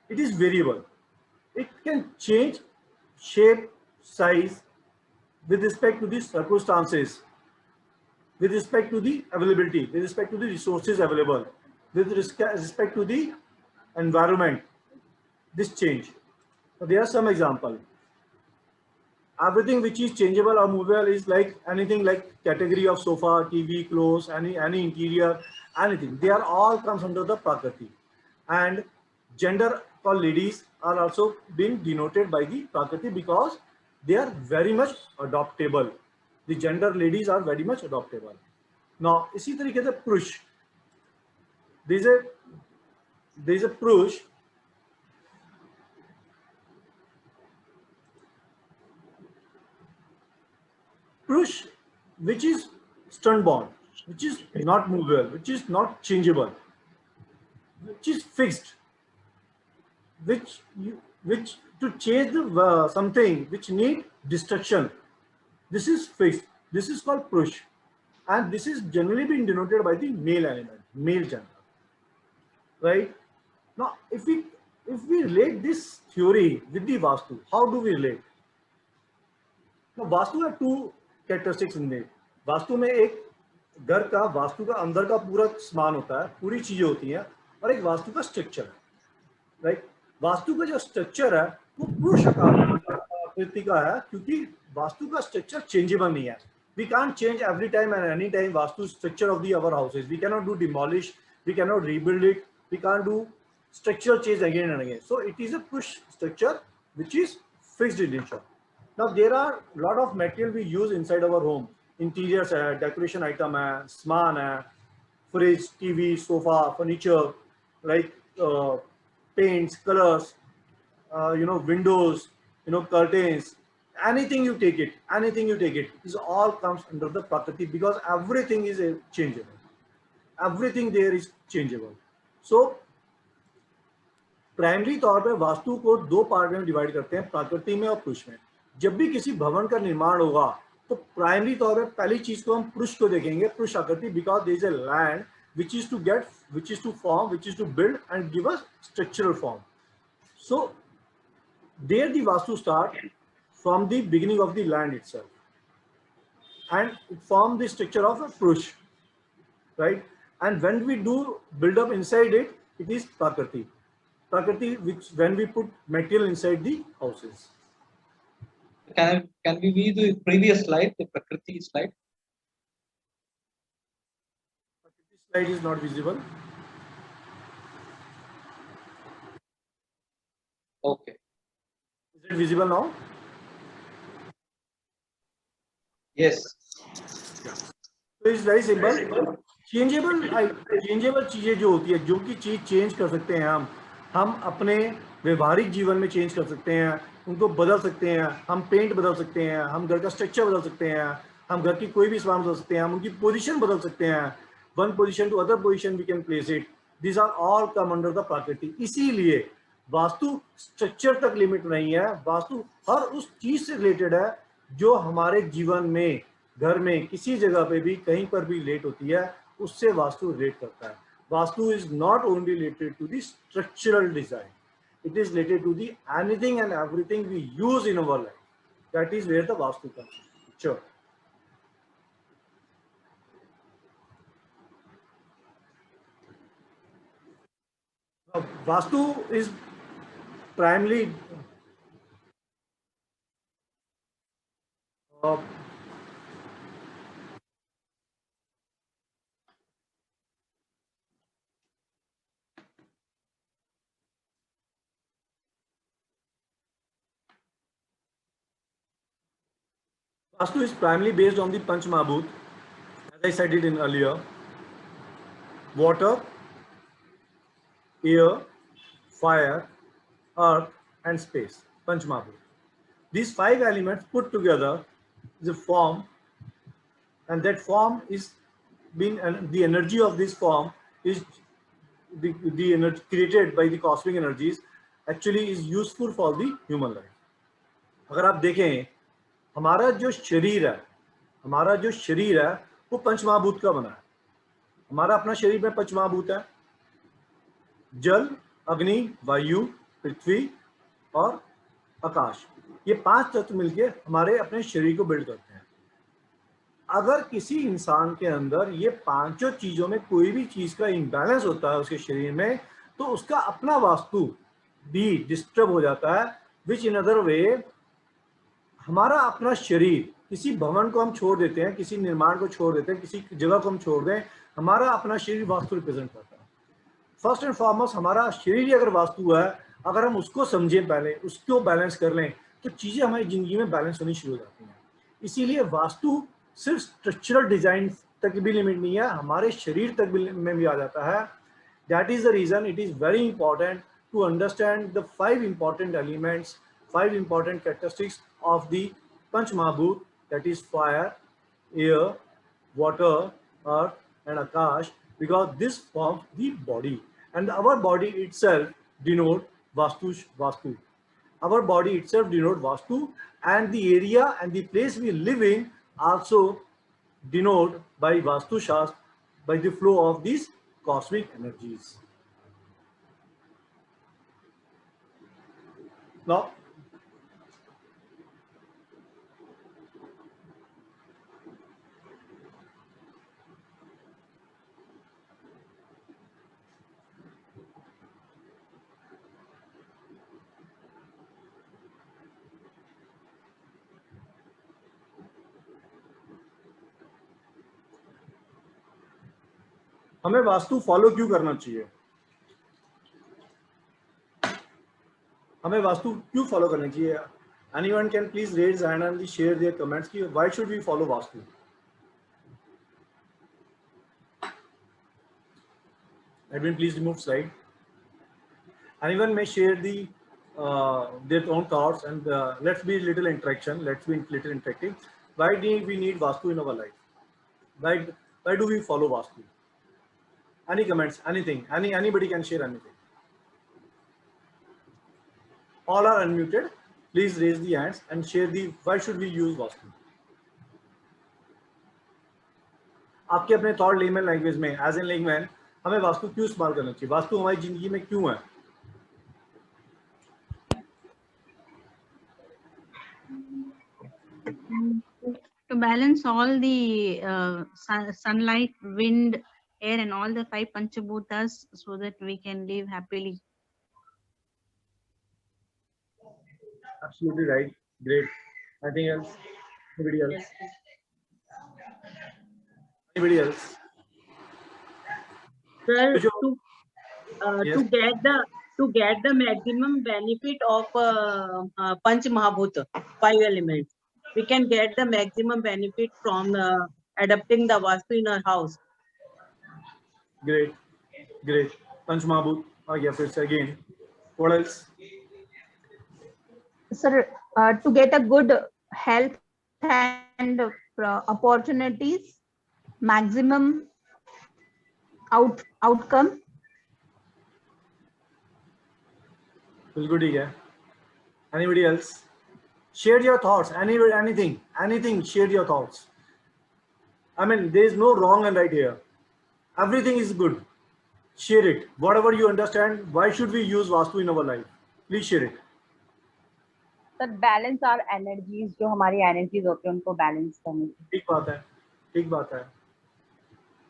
It is variable. It can change shape, size with respect to the circumstances, with respect to the availability, with respect to the resources available, with respect to the environment. This change. So there are some examples. Everything which is changeable or movable is like anything like category of sofa, TV, clothes, any interior, anything. They are all comes under the prakriti. And gender for ladies are also being denoted by the prakriti because they are very much adoptable. The gender ladies are very much adoptable. Now, इसी तरीके से पुरुष. There is a purush. Purush, which is stern-born, which is not movable, which is not changeable, which is fixed, which to change the something which need destruction. This is fixed. This is called purush, and this is generally being denoted by the male element, male gender. Right? Now, if we relate this theory with the Vastu, how do we relate? Now, Vastu have two characteristics in it. Vastu में एक घर का वास्तु का अंदर का पूरा सामान होता है, पूरी चीजें होती हैं, और एक वास्तु का स्ट्रक्चर है. राइट? वास्तु का जो स्ट्रक्चर है वो पुरुष आकृति का है क्योंकि वास्तु का स्ट्रक्चर चेंजेबल नहीं है. We can't change every time and any time vastu structure of our houses. We cannot do demolish, we cannot rebuild it, we can't do structural change again and again. So it is a push structure which is fixed in nature. Now there are a lot of material we use inside our home. Interiors है, decoration item है, सामान है, fridge, TV, sofa, furniture, like paints, colors, windows, curtains. Anything you take it, this all comes under the prakriti because everything is changeable. Everything there is changeable. So primary तौर पे वास्तु को दो part में divide करते हैं, प्रकृति में और पुरुष में. जब भी किसी भवन का निर्माण होगा तो प्राइमरी तौर पे पहली चीज को हम पुरुष को देखेंगे, पुरुष आकृति, because there is a land which is to get, which is to form, which is to build and give us structural form. So there the Vastu start from the beginning of the land itself and it form the structure of a Purush, right? And when we do build up inside it, it is Prakriti. Prakriti, which when we put material inside the houses. Can we view the previous slide, the Prakriti slide? Slide is not visible. Okay. Is it visible now? Yes. So it's very simple. Changeable चीजें जो होती है, जो कि चीज change कर सकते हैं हम अपने व्यवहारिक जीवन में चेंज कर सकते हैं, उनको बदल सकते हैं। हम पेंट बदल सकते हैं, हम घर का स्ट्रक्चर बदल सकते हैं, हम घर की कोई भी सामान बदल सकते हैं, हम उनकी पोजीशन बदल सकते हैं। One position to other position we can place it. This are all come under the prakriti. इसीलिए वास्तु स्ट्रक्चर तक लिमिट नहीं है, वास्तु हर उस चीज से रिलेटेड है जो हमारे जीवन में, घर में, किसी जगह पे भी, कहीं पर भी रिलेट होती है, उससे वास्तु रिलेट करता है। Vastu is not only related to the structural design, it is related to the anything and everything we use in our life. That is where the Vastu comes. Sure. Vastu is primarily Vastu is primarily based on the Panch Mahabhut, as I said it in earlier: water, air, fire, earth, and space. Panch Mahabhut. These 5 elements put together is a form, and that form is being, and the energy of this form is the energy created by the cosmic energies actually is useful for the human life. अगर आप देखें, हमारा जो शरीर है, हमारा जो शरीर है वो पंचमहाभूत का बना है। हमारा अपना शरीर में पंचमहाभूत है: जल, अग्नि, वायु, पृथ्वी और आकाश। ये 5 तत्व मिलके हमारे अपने शरीर को बिल्ड करते हैं। अगर किसी इंसान के अंदर ये 5 चीजों में कोई भी चीज का इम्बैलेंस होता है उसके शरीर में, तो उसका अपना वास्तु भी डिस्टर्ब हो जाता है। विच इन अदर वे, हमारा अपना शरीर, किसी भवन को हम छोड़ देते हैं, किसी निर्माण को छोड़ देते हैं, किसी जगह को हम छोड़ दें, हमारा अपना शरीर वास्तु रिप्रेजेंट करता है। फर्स्ट एंड फॉरमोस्ट हमारा शरीर ही अगर वास्तु है, अगर हम उसको समझें, पहले उसको बैलेंस कर लें, तो चीजें हमारी जिंदगी में बैलेंस होनी शुरू हो जाती हैं। इसीलिए वास्तु सिर्फ स्ट्रक्चरल डिजाइन तक भी लिमिट नहीं है, हमारे शरीर तक में भी आ जाता है। That is the reason it is very important to understand the 5 important elements, 5 important characteristics of the panch mahabhut, that is fire, air, water, earth, and akash, because this forms the body, and our body itself denote vastu. Our body itself denote vastu, and the area and the place we live in also denote by vastu shastra, by the flow of these cosmic energies. Now हमें vastu follow क्यों करना चाहिए? हमें वास्तु क्यों follow करना चाहिए? Anyone can please raise hand and share their comments कि why should we follow vastu? Edwin, please remove slide. Anyone may share their own thoughts, and let's be little interaction. Let's be little interactive. Why do we need Vastu in our life? Why do we follow Vastu? Any comments? Anything? Anybody can share anything. All are unmuted. Please raise the hands and share the why should we use Vastu. आपके अपने thought layman language में, as an layman, हमें वास्तु क्यों इस्तेमाल करना चाहिए? वास्तु हमारी जिंदगी में क्यों है? To balance all the sunlight, wind, air, and all the 5 Panchabhutas, so that we can live happily. Absolutely right. Great. Anything else? Anybody else? Anybody else? Sir, Yes. to get the maximum benefit of Panch Mahabhuta, 5 elements, we can get the maximum benefit from adapting the Vastu in our house. Great. Panch Mahabhut. Yeah, फिर से again. What else? Sir, to get a good health and opportunities, maximum outcome. बिल्कुल ठीक है. Anybody else? Share your thoughts. Anything. Share your thoughts. I mean, there is no wrong and right here. Everything is good. Share it. Whatever you understand. Why should we use Vastu in our life? Please share it. Sir balance और energies, जो हमारी energies होती है उनको balance करने की. ठीक बात है. ठीक बात है.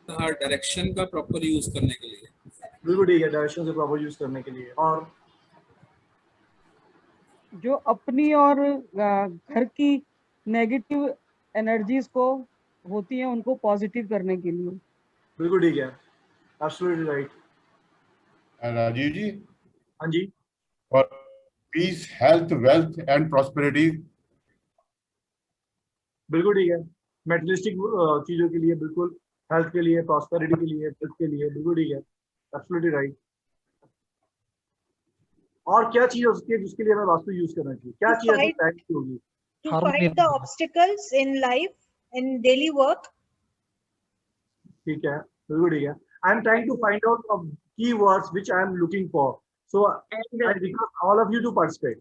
हर डायरेक्शन का प्रॉपर यूज करने के लिए. बिल्कुल ठीक है. डायरेक्शन से प्रॉपर यूज करने के लिए. और जो अपनी और घर की नेगेटिव एनर्जीज को होती हैं उनको पॉजिटिव करने के लिए. बिल्कुल ठीक है. Absolutely right. राजीव जी. हाँ जी. और peace, health, wealth and prosperity. बिल्कुल ठीक है. मेटेरियलिस्टिक चीजों के लिए, बिल्कुल. हेल्थ के लिए, प्रॉस्पेरिटी के लिए, वेल्थ के लिए. बिल्कुल ठीक है. Absolutely right. और क्या चीज हो सकती है जिसके लिए हमें वास्तु यूज करना चाहिए? क्या चीज ऐसी होगी? To fight the obstacles in life, in daily work. ठीक है. बिल्कुल ठीक है. I am trying to find out of keywords which I am looking for. So I request all of you to participate.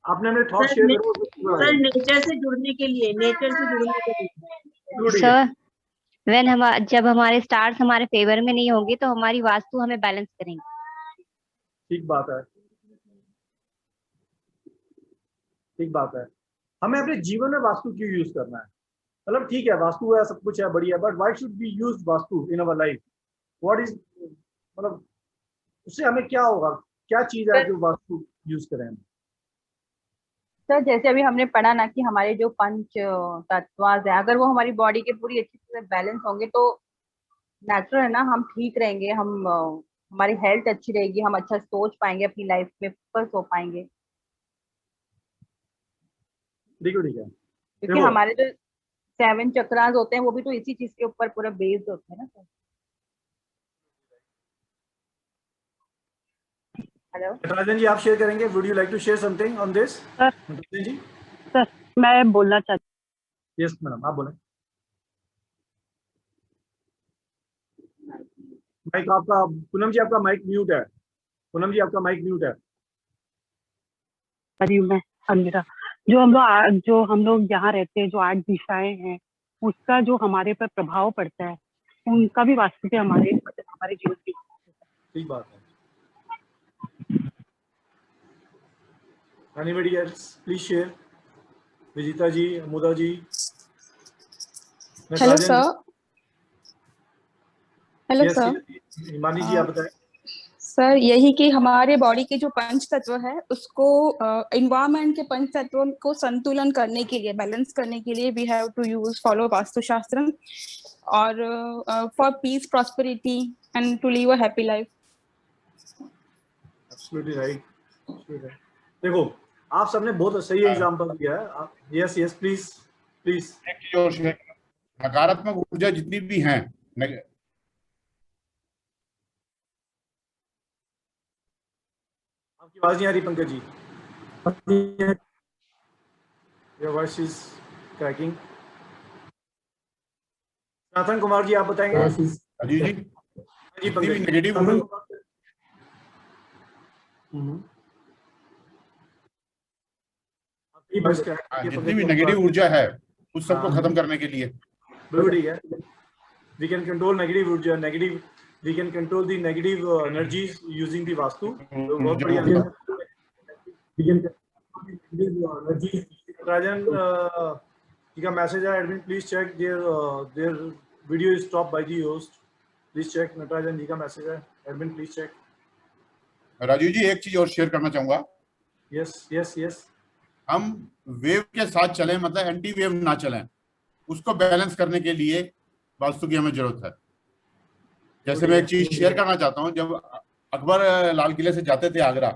आपने अपने थॉट शेयर करो. Sir nature से जुड़ने के लिए, सर जब हमारे स्टार्स हमारे फेवर में नहीं होंगे तो हमारी वास्तु हमें बैलेंस करेंगे. ठीक बात है. ठीक बात है. हमें अपने जीवन में वास्तु क्यों यूज करना है? मतलब ठीक है, वास्तु है, सब कुछ है, बढ़िया, but why should be use vastu in our life? What is, मतलब उससे हमें क्या होगा? क्या चीज है जो वास्तु यूज करें? सर जैसे अभी हमने पढ़ा ना कि हमारे जो पंच तत्व है, अगर वो हमारी बॉडी के पूरी अच्छी तरह बैलेंस होंगे तो नेचुरल है ना, हम ठीक रहेंगे, हम हमारी हेल्थ अच्छी रहेगी, हम अच्छा सोच पाएंगे, अपनी लाइफ में फोकस हो पाएंगे. ठीक है. क्योंकि हमारे जो 7 चक्रास होते हैं वो भी तो इसी चीज के ऊपर पूरा बेस्ड होते हैं ना सर. हेलो नटराजन जी, आप शेयर करेंगे? Would you like to share something on this? Natarajan ji. Sir मैं बोलना चाहती हूँ. यस मैडम, आप बोलें. माइक आपका, पूनम जी आपका माइक म्यूट है. पूनम जी आपका माइक म्यूट है. मैं अंदर जो हम लोग यहाँ रहते हैं, जो 8 दिशाएं हैं, उसका जो हमारे पर प्रभाव पड़ता है, उनका भी वास्तव में हमारे जीवन की. ठीक बात है. Anybody else? Please share. Vijita ji, Amuda ji. Hello sir. Hello sir. Himani ji, आप बताएं. सर यही कि हमारे बॉडी के जो पंच तत्व है उसको एनवायरनमेंट के पंच तत्वों को संतुलन करने के लिए, बैलेंस करने के लिए we have to use follow vastushastra और for peace, prosperity and to live a happy life. Absolutely right. देखो, आप सबने बहुत सही एग्जांपल दिया है. Yes please. नकारात्मक ऊर्जा जितनी भी हैं, आपकी आवाज नहीं आ रही Pankaj ji. Your voice is cracking. Nathan Kumar ji, आप बताएंगे? अजीत जी. जी पंकज. नेगेटिव जितनी भी नेगेटिव ऊर्जा है उस सबको खत्म करने के लिए. बिल्कुल ठीक है. वी कैन कंट्रोल नेगेटिव ऊर्जा, we can control the negative energies using the vastu. बहुत बढ़िया. we can control the negative energies. Rajan जी का मैसेज है, admin please check their video is stopped by the host. Please check. Natarajan ji का message है, admin please check. Rajeev ji, एक चीज और share करना चाहूंगा. यस. हम वेव के साथ चलें, मतलब एंटी वेव ना चलें. उसको बैलेंस करने के लिए वास्तु की हमें जरूरत है. जैसे मैं एक चीज शेयर करना चाहता हूँ. जब अकबर लाल किले से जाते थे आगरा,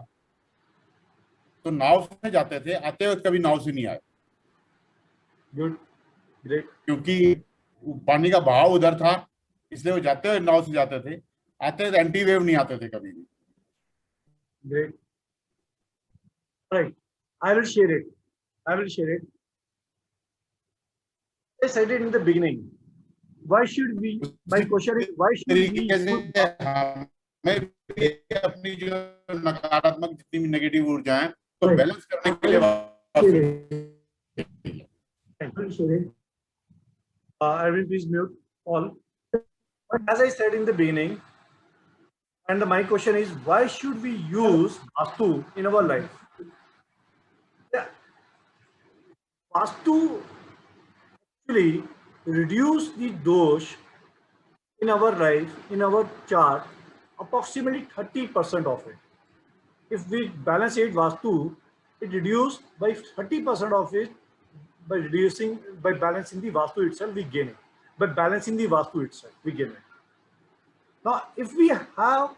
तो नाव से जाते थे, आते वक्त कभी नाव से नहीं आए. Good, great. क्योंकि पानी का बहाव उधर था, इसलिए वो जाते हुए नाव से जाते थे, आते एंटी वेव नहीं आते थे कभी भी. Great. Right. I will share it. I will share it. I said it in the beginning. Why should we? My question is, why should we तरीके से use? हमें भी अपनी जो नकारात्मक जितनी भी नेगेटिव ऊर्जा है तो बैलेंस करने के लिए I will please mute all. But as I said in the beginning, and my question is, why should we use Vaastu in our life? Yeah. Vaastu actually reduce the dosh in our life, in our chart, approximately 30% of it. If we balance it Vaastu, it reduced by 30% of it by balancing the Vaastu itself, we gain it. By balancing the Vaastu itself, we gain it. Now, if we have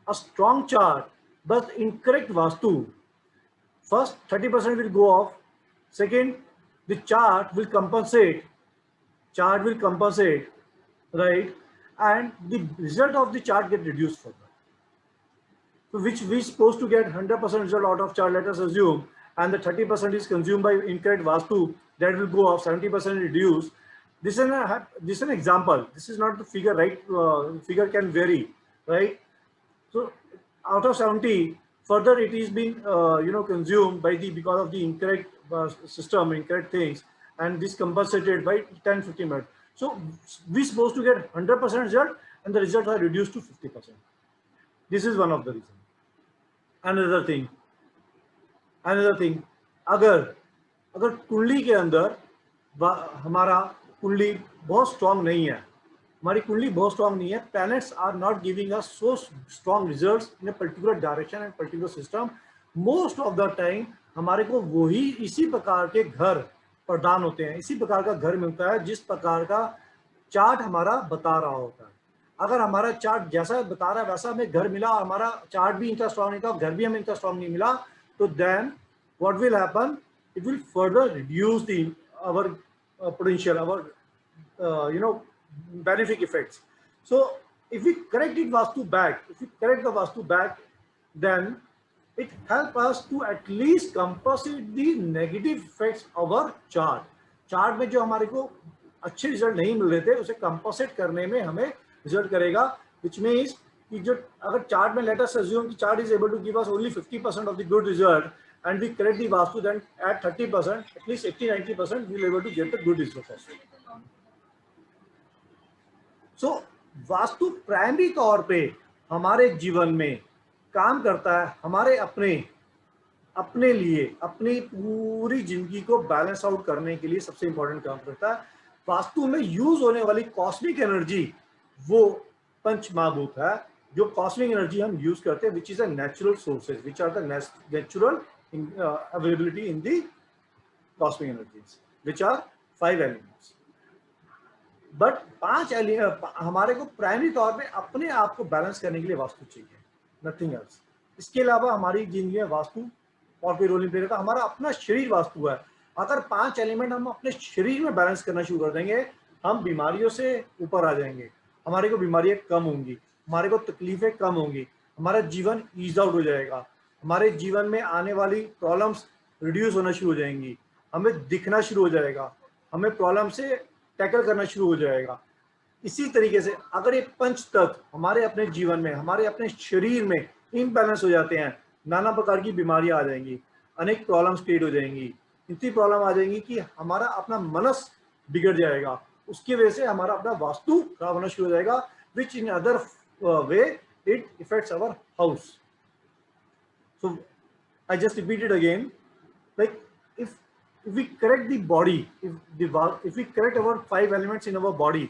a strong chart but incorrect Vaastu, first 30% will go off. Second, the chart will compensate. Right? And the result of the chart get reduced further. So which we supposed to get 100% result out of chart, let us assume, and the 30% is consumed by incorrect Vaastu, that will go off, 70% reduced. This is an example. This is not the figure, right? Figure can vary, right? So out of 70, further it is being consumed by because of the incorrect system, incorrect things, and this compensated by 10-15 minutes. So we supposed to get 100% result, and the results are reduced to 50%. This is one of the reasons. Another thing, अगर कुंडली के अंदर हमारा कुंडली बहुत strong नहीं है, हमारी कुंडली बहुत स्ट्रांग नहीं है, planets are not giving us so strong results in a particular direction and particular system, most of the time हमारे को वही इसी प्रकार के घर प्रदान होते हैं, इसी प्रकार का घर मिलता है जिस प्रकार का चार्ट हमारा बता रहा होता है. अगर हमारा चार्ट जैसा बता रहा है वैसा हमें घर मिला, हमारा चार्ट भी इतना स्ट्रांग नहीं था, घर भी हमें इतना स्ट्रांग नहीं मिला, तो then what will happen? It will further reduce our potential, our benefic effects. So if we correct the Vaastu back, then it helps us to at least compensate the negative effects of our chart. Chart में जो हमारे को अच्छे result नहीं मिल रहे थे उसे composite करने में हमें रिजल्ट करेगा, which means कि जो अगर चार्ट में let us assume कि chart is able to give us only 50% of the good result and we correct the Vaastu, then at 30%, at least 80-90% we will able to get the good result also. So vastu primary तौर पे हमारे जीवन में काम करता है, हमारे अपने लिए अपनी पूरी जिंदगी को बैलेंस आउट करने के लिए सबसे इंपॉर्टेंट काम करता है. वास्तु में यूज होने वाली कॉस्मिक एनर्जी वो पंच महाभूत है, जो कॉस्मिक एनर्जी हम यूज करते हैं, which is a natural sources, which are the natural availability in the cosmic energies, which are 5 elements. But 5 हमारे को प्राइमरी तौर पे अपने आप को बैलेंस करने के लिए वास्तु चाहिए, नथिंग एल्स. इसके अलावा हमारी जिंदगी में वास्तु और कोई रोल नहीं प्ले करता. हमारा अपना शरीर वास्तु है. अगर 5 एलिमेंट हम अपने शरीर में बैलेंस करना शुरू कर देंगे, हम बीमारियों से ऊपर आ जाएंगे, हमारे को बीमारियां कम होंगी, हमारे को तकलीफें कम होंगी, हमारा जीवन ईज आउट हो जाएगा, हमारे जीवन में आने वाली प्रॉब्लम्स रिड्यूस होना शुरू हो जाएंगी, हमें दिखना शुरू हो जाएगा, हमें प्रॉब्लम से टैकल करना शुरू हो जाएगा. इसी तरीके से अगर ये पंच तत्व हमारे अपने जीवन में, हमारे अपने शरीर में इम्बैलेंस हो जाते हैं, नाना प्रकार की बीमारियां आ जाएंगी, अनेक प्रॉब्लम्स क्रिएट हो जाएंगी. इतनी प्रॉब्लम आ जाएंगी कि हमारा अपना मनस बिगड़ जाएगा, उसकी वजह से हमारा अपना वास्तु खराब होना शुरू हो जाएगा, which in other way it affects our house. So I just repeat it again, like if we correct the body, if we correct our 5 elements in our body,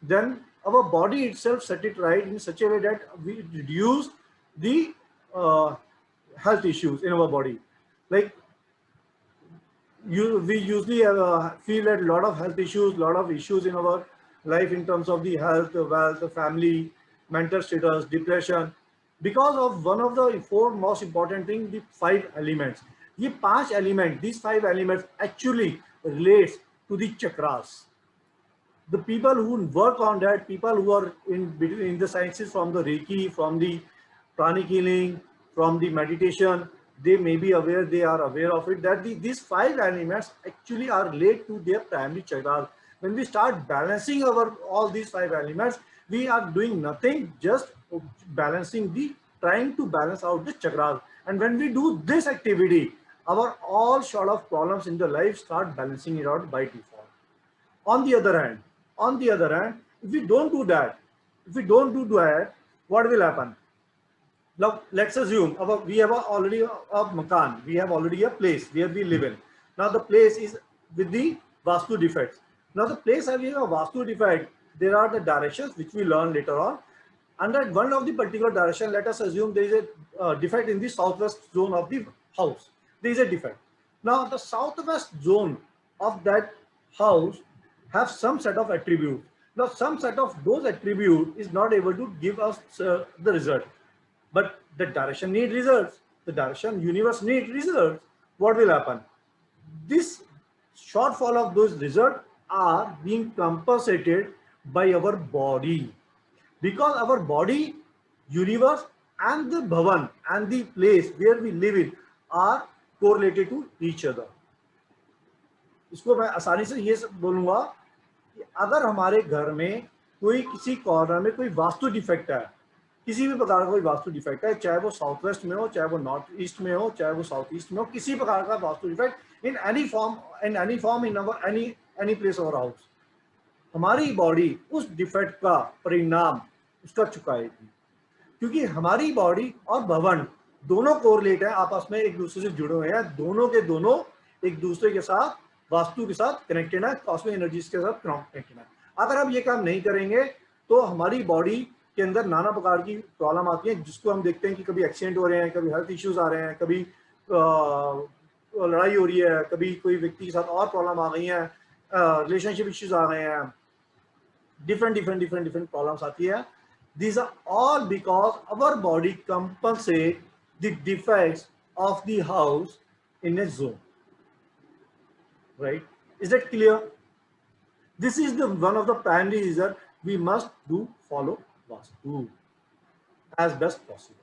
then our body itself set it right in such a way that we reduce the health issues in our body. Like we usually feel that a lot of health issues, lot of issues in our life in terms of the health, wealth, family, mental status, depression, because of one of the 4 most important things, the 5 elements. ये 5 element, these 5 elements actually relates to the chakras. The people who work on that, people who are in the sciences, from the Reiki, from the pranic healing, from the meditation, they may be aware, they are aware of it, that these 5 elements actually are related to their primary chakras. When we start balancing all these 5 elements, we are doing nothing, just trying to balance out the chakras. And when we do this activity, our all sort of problems in the life start balancing it out by default. On the other hand, if we don't do that, what will happen? Now, let's assume we have already a makan, we have already a place where we live in. Now, the place is with the Vastu defects. Now, the place having a Vastu defect, there are the directions which we learn later on. Under one of the particular direction, let us assume there is a defect in the southwest zone of the house. There is a defect. Now, the southwest zone of that house have some set of attributes. Now, some set of those attributes is not able to give us the result. But the direction need results. The direction universe need results. What will happen? This shortfall of those results are being compensated by our body. Because our body, universe and the bhavan and the place where we live in are correlated to each other. इसको मैं आसानी से ये बोलूँगा कि अगर हमारे घर में कोई किसी कॉर्नर में कोई वास्तु डिफेक्ट है, किसी भी प्रकार का कोई वास्तु डिफेक्ट है, चाहे वो साउथ वेस्ट में हो, चाहे वो नॉर्थ ईस्ट में हो, चाहे वो साउथ ईस्ट में हो, किसी प्रकार का vastu defect in any form in our any place of house, हमारी बॉडी उस डिफेक्ट का परिणाम उसका चुकाएगी, क्योंकि हमारी बॉडी और भवन दोनों कोरिलेट है, आपस में एक दूसरे से जुड़े हुए हैं, दोनों के दोनों एक दूसरे के साथ वास्तु के साथ कनेक्टेड है, कॉस्मिक एनर्जीज के साथ कनेक्टेड है। अगर हम ये काम नहीं करेंगे तो हमारी बॉडी के अंदर नाना प्रकार की प्रॉब्लम आती है, जिसको हम देखते हैं कि कभी एक्सीडेंट हो रहे हैं, कभी हेल्थ इश्यूज आ रहे हैं, कभी लड़ाई हो रही है, कभी कोई व्यक्ति के साथ और प्रॉब्लम आ गई है, रिलेशनशिप इश्यूज आ गए हैं, डिफरेंट प्रॉब्लम्स आती है। These are all because our body compensate the defects of the house in a zone. Right? Is that clear? This is the one of the primary reasons we must follow Vastu as best possible.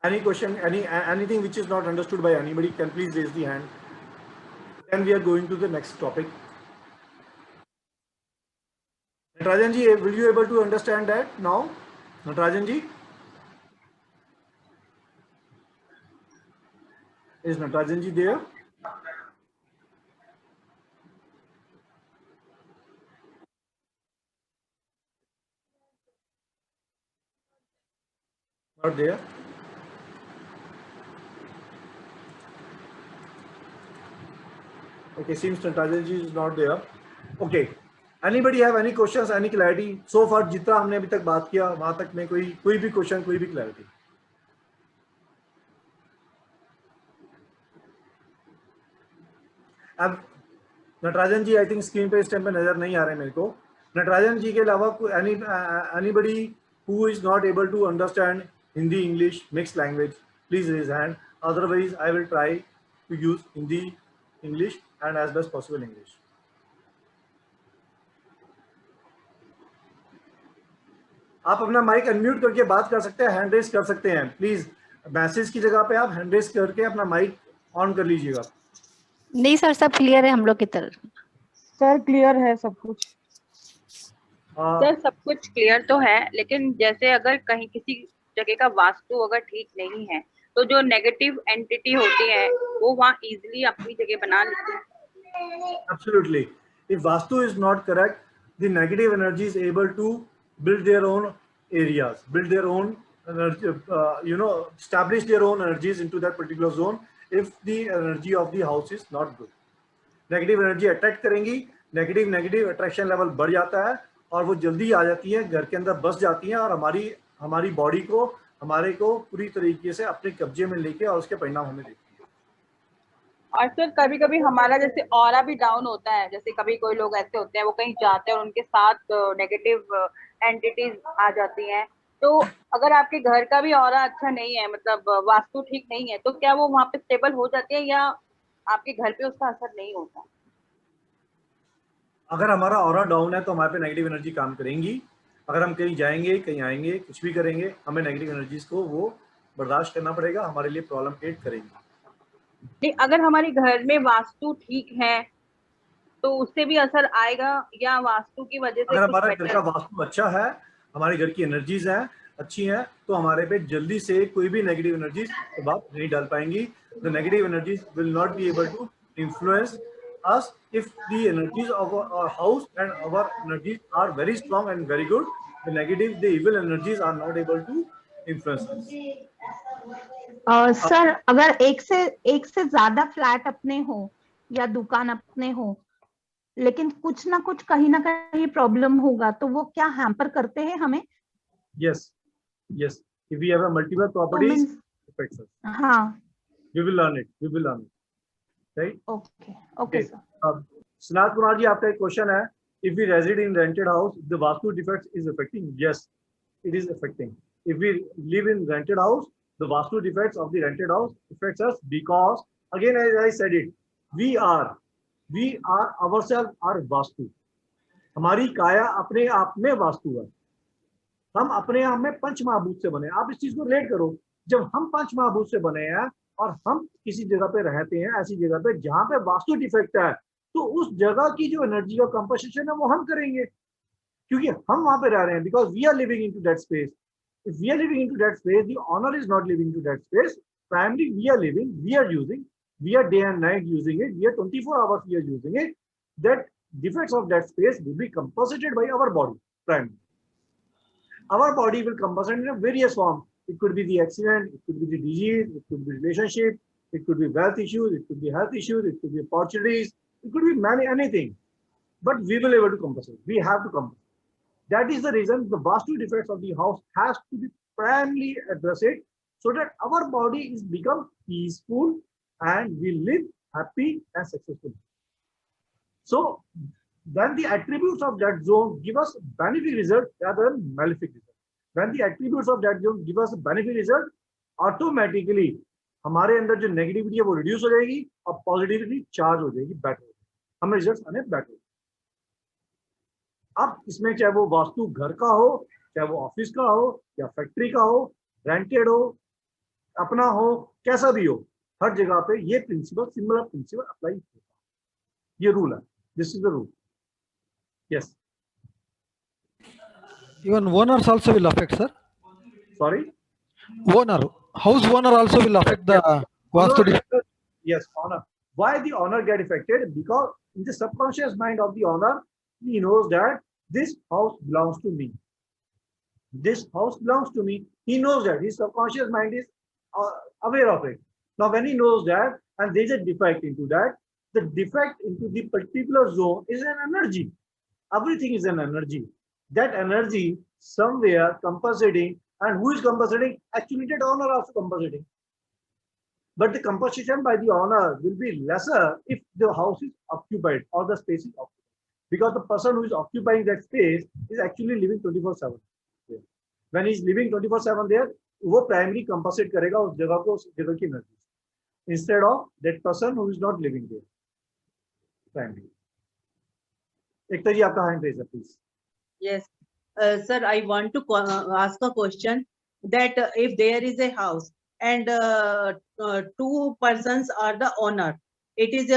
Any question, anything which is not understood by anybody, can please raise the hand. Then we are going to the next topic. Natarajan ji, will you able to understand that now? Natarajan ji? Is Natarajan ji there? Not there. Okay, seems Natarajan ji is not there. Okay. Anybody have any questions, any clarity? So far, जितना हमने अभी तक बात किया, वहां तक में कोई भी क्वेश्चन, कोई भी क्लैरिटी? अब नटराजन जी, आई थिंक स्क्रीन पे इस टाइम पे नजर नहीं आ रहे मेरे को। नटराजन जी के अलावा anybody who is not able to understand Hindi, English, mixed language, please raise hand. Otherwise, I will try to use Hindi, English, and as best possible English. आप अपना माइक अनम्यूट करके बात कर सकते हैं, हैंड रेस कर सकते हैं। प्लीज मैसेज की जगह पे आप हैंड रेस करके अपना माइक ऑन कर लीजिएगा। नहीं सर, सब क्लियर है हम लोग की तरफ। सर क्लियर है सब कुछ। सर सब कुछ क्लियर तो है, लेकिन जैसे अगर कहीं किसी जगह का वास्तु अगर ठीक नहीं है तो जो नेगेटिव एंटिटी होती है वो वहाँ इजीली अपनी जगह बना लेती है। Absolutely. If Vastu is not correct, the negative energy is able to build their own areas, build their own energy, establish their own energies into that particular zone. If the energy of the house is not good, negative energy attract करेंगी, negative attraction level बढ़ जाता है और वो जल्दी आ जाती है, घर के अंदर बस जाती है और हमारी बॉडी को, हमारे को पूरी तरीके से अपने कब्जे में लेके और उसके परिणाम हमें देती है। और सर कभी कभी हमारा जैसे ऑरा भी डाउन होता है, जैसे कभी कोई लोग ऐसे होते हैं वो कहीं जाते हैं और उनके साथ नेगेटिव एंटिटीज आ जाती हैं, तो अगर आपके घर का भी ऑरा अच्छा नहीं है, मतलब वास्तु ठीक नहीं है, तो क्या वो वहाँ पे स्टेबल हो जाती है या आपके घर पे उसका असर नहीं होता? अगर हमारा ऑरा डाउन है तो हमारे पे नेगेटिव एनर्जी काम करेंगी। अगर हम कहीं जाएंगे, कहीं आएंगे, कुछ भी करेंगे, हमें नेगेटिव एनर्जीज को वो बर्दाश्त करना पड़ेगा, हमारे लिए प्रॉब्लम क्रिएट करेंगे। नहीं, अगर हमारे घर में वास्तु ठीक है तो उससे भी असर आएगा, या वास्तु की वजह से अगर कुछ हमारे घर बेटर? का वास्तु अच्छा है, हमारे घर की एनर्जीज हैं अच्छी हैं, तो हमारे पे जल्दी से कोई भी नेगेटिव एनर्जीज प्रभाव नहीं डाल पाएंगी। The negative energies will not be able to influence us if the energies of our house and our energies are very strong and very good. The negative, the evil energies are not able to influence us. Sir, अगर एक से ज्यादा flat अपने हो या दुकान अपने हो, लेकिन कुछ ना कुछ कहीं ना कहीं प्रॉब्लम होगा, तो वो क्या हैम्पर करते हैं हमें? Yes, yes. If we have a multiple properties, affects us. हाँ, We will learn it. We will learn it. Right? Okay, sir. Sinath Kumar ji, आपका एक क्वेश्चन है, if we reside in rented house, the vastu defects is affecting? Yes, it is affecting. If we live in rented house, the vastu defects of the rented house affects us because, again, as I said it, we are ourselves are vastu. हमारी काया अपने आप में वास्तु है। हम अपने आप में पंच महाभूत से बने। आप इस चीज को रिलेट करो, जब हम पंच महाभूत से बने हैं और हम किसी जगह पे रहते हैं, ऐसी जगह पे जहां पे वास्तु डिफेक्ट है, तो उस जगह की जो एनर्जी का कंपोजिशन है वो हम करेंगे, क्योंकि हम वहां पे रह रहे हैं, because we are living into that space. If we are living into that space, the owner is not living into that space, primary we are living, we are using, we are day and night using it, we are 24 hours we are using it, that defects of that space will be compensated by our body. Primarily, our body will compensate in various forms. It could be the accident, it could be the disease, it could be relationship, it could be wealth issues, it could be health issues, it could be opportunities, it could be anything. But we will be able to compensate. We have to compensate. That is the reason the vastu defects of the house has to be primarily addressed, so that our body is become peaceful and we live happy and successful. So then the attributes of that zone give us benefic result rather than malefic result. When the attributes of that zone give us benefic result, automatically हमारे अंदर जो negativity है वो reduce हो जाएगी और positivity charge हो जाएगी, बेटर हो जाएगी, हमें रिजल्ट आने बेटर। अब इसमें चाहे वो वास्तु घर का हो, चाहे वो ऑफिस का हो या फैक्ट्री का हो, रेंटेड हो, अपना हो, कैसा भी हो, हर जगह पे ये प्रिंसिपल, सिमिलर प्रिंसिपल अप्लाई होगा। ये रूल है। This is the rule. Yes. Even owners also will affect, sir. Sorry? Owner, house owner also will affect the vastu defect. Yes, owner. Why the owner get affected? Because in the subconscious mind of the owner, he knows that this house belongs to me. This house belongs to me. He knows that. His subconscious mind is aware of it. Now, when he knows that, and there is a defect into that, the defect into the particular zone is an energy. Everything is an energy. That energy somewhere compensating, and who is compensating? Actually, the owner also compensating. But the compensation by the owner will be lesser if the house is occupied or the space is occupied, because the person who is occupying that space is actually living 24/7. When he is living 24/7 there, वो primary compensate करेगा उस जगह को, उस जगह की energy, instead of that person who is not living there. Primary. Ekta ji, aapka hand raise, please. Yes, sir, I want to ask a question that if there is a house and two persons are the owner, it is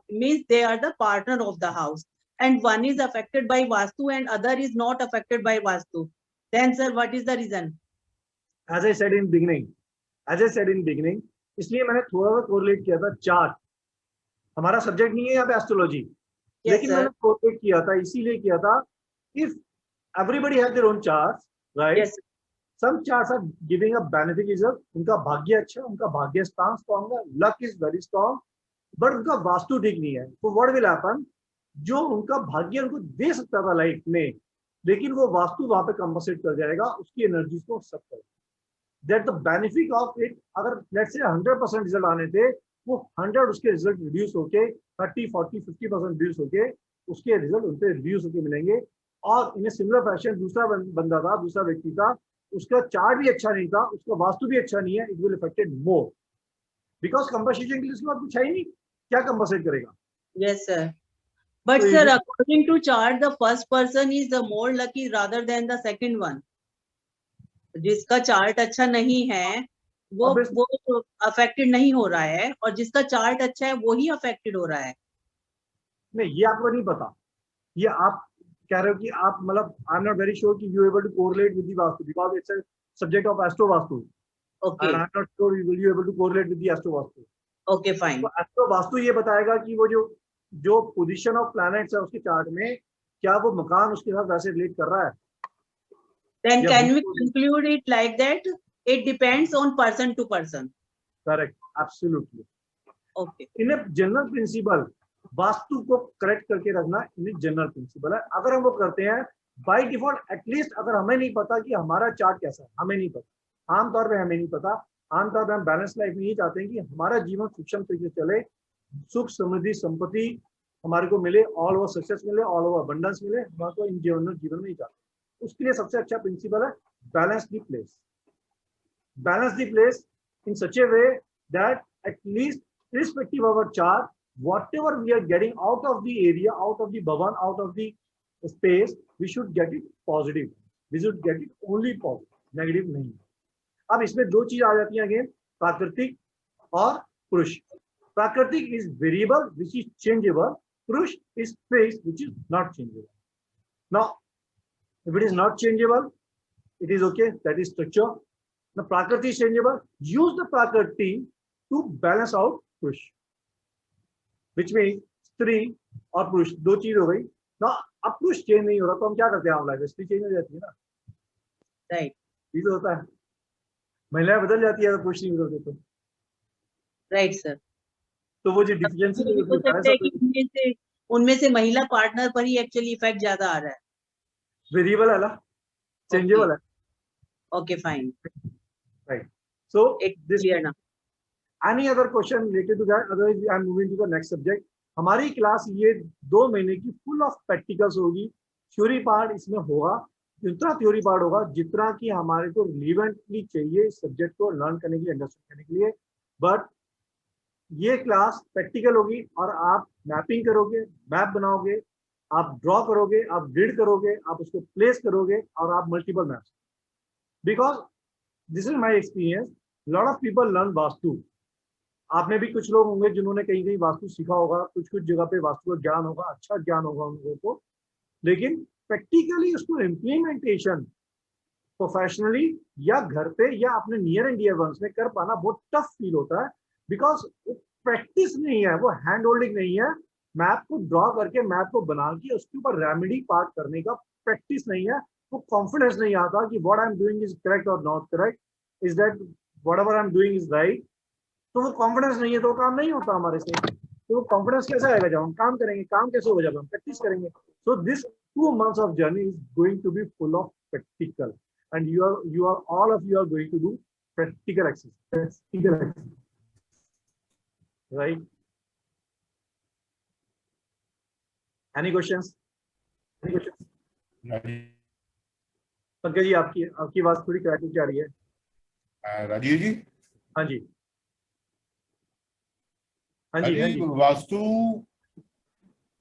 means they are the partner of the house, and one is affected by vastu and other is not affected by vastu. Then, sir, what is the reason? As I said in beginning, इसलिए मैंने थोड़ा सा correlate किया था chart. हमारा subject नहीं है यहाँ पे एस्ट्रोलॉजी, लेकिन मैंने कोरिलेट किया था, इसीलिए किया था, if everybody has their own charts, right? Yes. Some charts are giving a benefic result. उनका भाग्य अच्छा, उनका भाग्य स्थान स्ट्रॉन्ग है, luck is very strong, but उनका वास्तु ठीक नहीं है। तो what will happen? जो उनका भाग्य उनको दे सकता था लाइफ में, लेकिन वो वास्तु वहां पे कंपनसेट कर जाएगा, उसकी एनर्जी को सब कर। That the benefit of it, अगर let's say 100% रिजल्ट आने थे, वो 100 उसके रिजल्ट रिड्यूस होके 30, 40, 50% रिड्यूस होके उसके रिजल्ट उनपे रिड्यूस होके मिलेंगे। और इन सिमिलर फैशन दूसरा बंदा था, दूसरा व्यक्ति था, उसका चार्ट भी अच्छा नहीं था, उसका वास्तु भी अच्छा नहीं है, it will affected more, because compensation के लिए उसके बाद कुछ है ही नहीं, क्या कंपनसेट करेगा? Yes sir, But sir, according to chart, the first person is the more lucky rather than the second one. जिसका चार्ट अच्छा नहीं है वो अफेक्टेड नहीं हो रहा है, और जिसका चार्ट अच्छा है वो ही अफेक्टेड हो रहा है। नहीं, ये आपको नहीं पता। ये आप कह रहे हो कि आप मतलब I am not very sure कि you able to correlate with the vastu because it's a subject of astro vastu. Okay, and I am not sure you will able to correlate with the astro vastu. Okay fine. तो astro vastu ये बताएगा कि वो जो position of planets है उसके chart में, क्या वो मकान उसके साथ वैसे रिलेट कर रहा है। Then can we conclude it like that? It depends on person to person. Correct, absolutely. Okay. In a general principle, vastu को करेक्ट करके रखना इन जनरल प्रिंसिपल है। अगर हम वो करते हैं बाय डिफॉल्ट, एटलीस्ट अगर हमें नहीं पता कि हमारा चार्ट कैसा है, हमें नहीं पता, आमतौर पे हमें नहीं पता, आमतौर पे हम बैलेंस लाइफ में ये चाहते हैं कि हमारा जीवन सूक्ष्म तरीके से चले, सुख समृद्धि संपत्ति हमारे को मिले, ऑल ओवर सक्सेस मिले, ऑल ओवर अबंडेंस मिले, हमारे को इन जीवन में ही चाहते हैं। उसके लिए सबसे अच्छा प्रिंसिपल है balance the place. Balance the place in such A way that at least irrespective of our chart, whatever we are getting out of the area, out of the bhavan, out of the space, we should get it positive. We should get it only positive, negative नहीं। अब इसमें दो चीज आ जाती हैं again, प्राकृतिक और पुरुष। प्राकृतिक is variable which is changeable, पुरुष is fixed which is not changeable. Now if it is not changeable, it is okay, that is structure. The prakriti is changeable, use the prakriti to balance out पुरुष, which means स्त्री और पुरुष दो चीज हो गई ना। अब पुरुष चेंज नहीं हो रहा तो हम क्या करते हैं, हम लाइफ स्त्री चेंज हो जाती है ना, राइट। ये तो होता है, महिलाएं बदल जाती है तो पुरुष नहीं बदलते तो, राइट सर। तो वो जो डिफिशिएंसी उनमें से महिला पार्टनर पर ही एक्चुअली इफेक्ट ज्यादा आ रहा है। वेरिएबल है ना, चेंजेबल है। Okay fine, right. So this clear ना। Any other question related to that? Otherwise, I am moving to the next subject. हमारी क्लास ये 2 महीने की फुल ऑफ प्रैक्टिकल्स होगी। थ्योरी पार्ट इसमें होगा, जितना थ्योरी पार्ट होगा जितना कि हमारे को रिलेवेंटली चाहिए इस सब्जेक्ट को लर्न करने के लिए, अंडरस्टैंड करने के लिए। बट ये क्लास प्रैक्टिकल होगी और आप मैपिंग करोगे, मैप बनाओगे, आप ड्रॉ करोगे, आप ग्रिड करोगे, आप उसको प्लेस करोगे और आप multiple maps, because this is my experience. Lot of people learn vastu. आप में भी कुछ लोग होंगे जिन्होंने कहीं कहीं वास्तु सीखा होगा, कुछ जगह पे वास्तु का ज्ञान होगा, अच्छा ज्ञान होगा उन लोगों को, लेकिन प्रैक्टिकली उसको इम्प्लीमेंटेशन प्रोफेशनली या घर पे या अपने नियर एंड डियर वंस में कर पाना बहुत टफ फील होता है, बिकॉज प्रैक्टिस नहीं है, वो हैंड होल्डिंग नहीं है। मैप को ड्रॉ करके, मैप को बना के उसके ऊपर रेमेडी पार्ट करने का प्रैक्टिस नहीं है, वो कॉन्फिडेंस नहीं आता कि what I am doing is correct और not correct, is that whatever I am doing is right. तो वो कॉन्फिडेंस नहीं है तो वो काम नहीं होता हमारे से। तो वो कॉन्फिडेंस कैसे आएगा जब हम काम करेंगे, काम कैसे होगा जब हम प्रैक्टिस करेंगे। So this 2 months of journey is going to be full of practical, and all of you are going to do practical exercise, right? Any questions? Pankaj ji, आपकी आवाज थोड़ी क्रैक आ रही है। राजीव जी, हाँ जी, हाँ जी।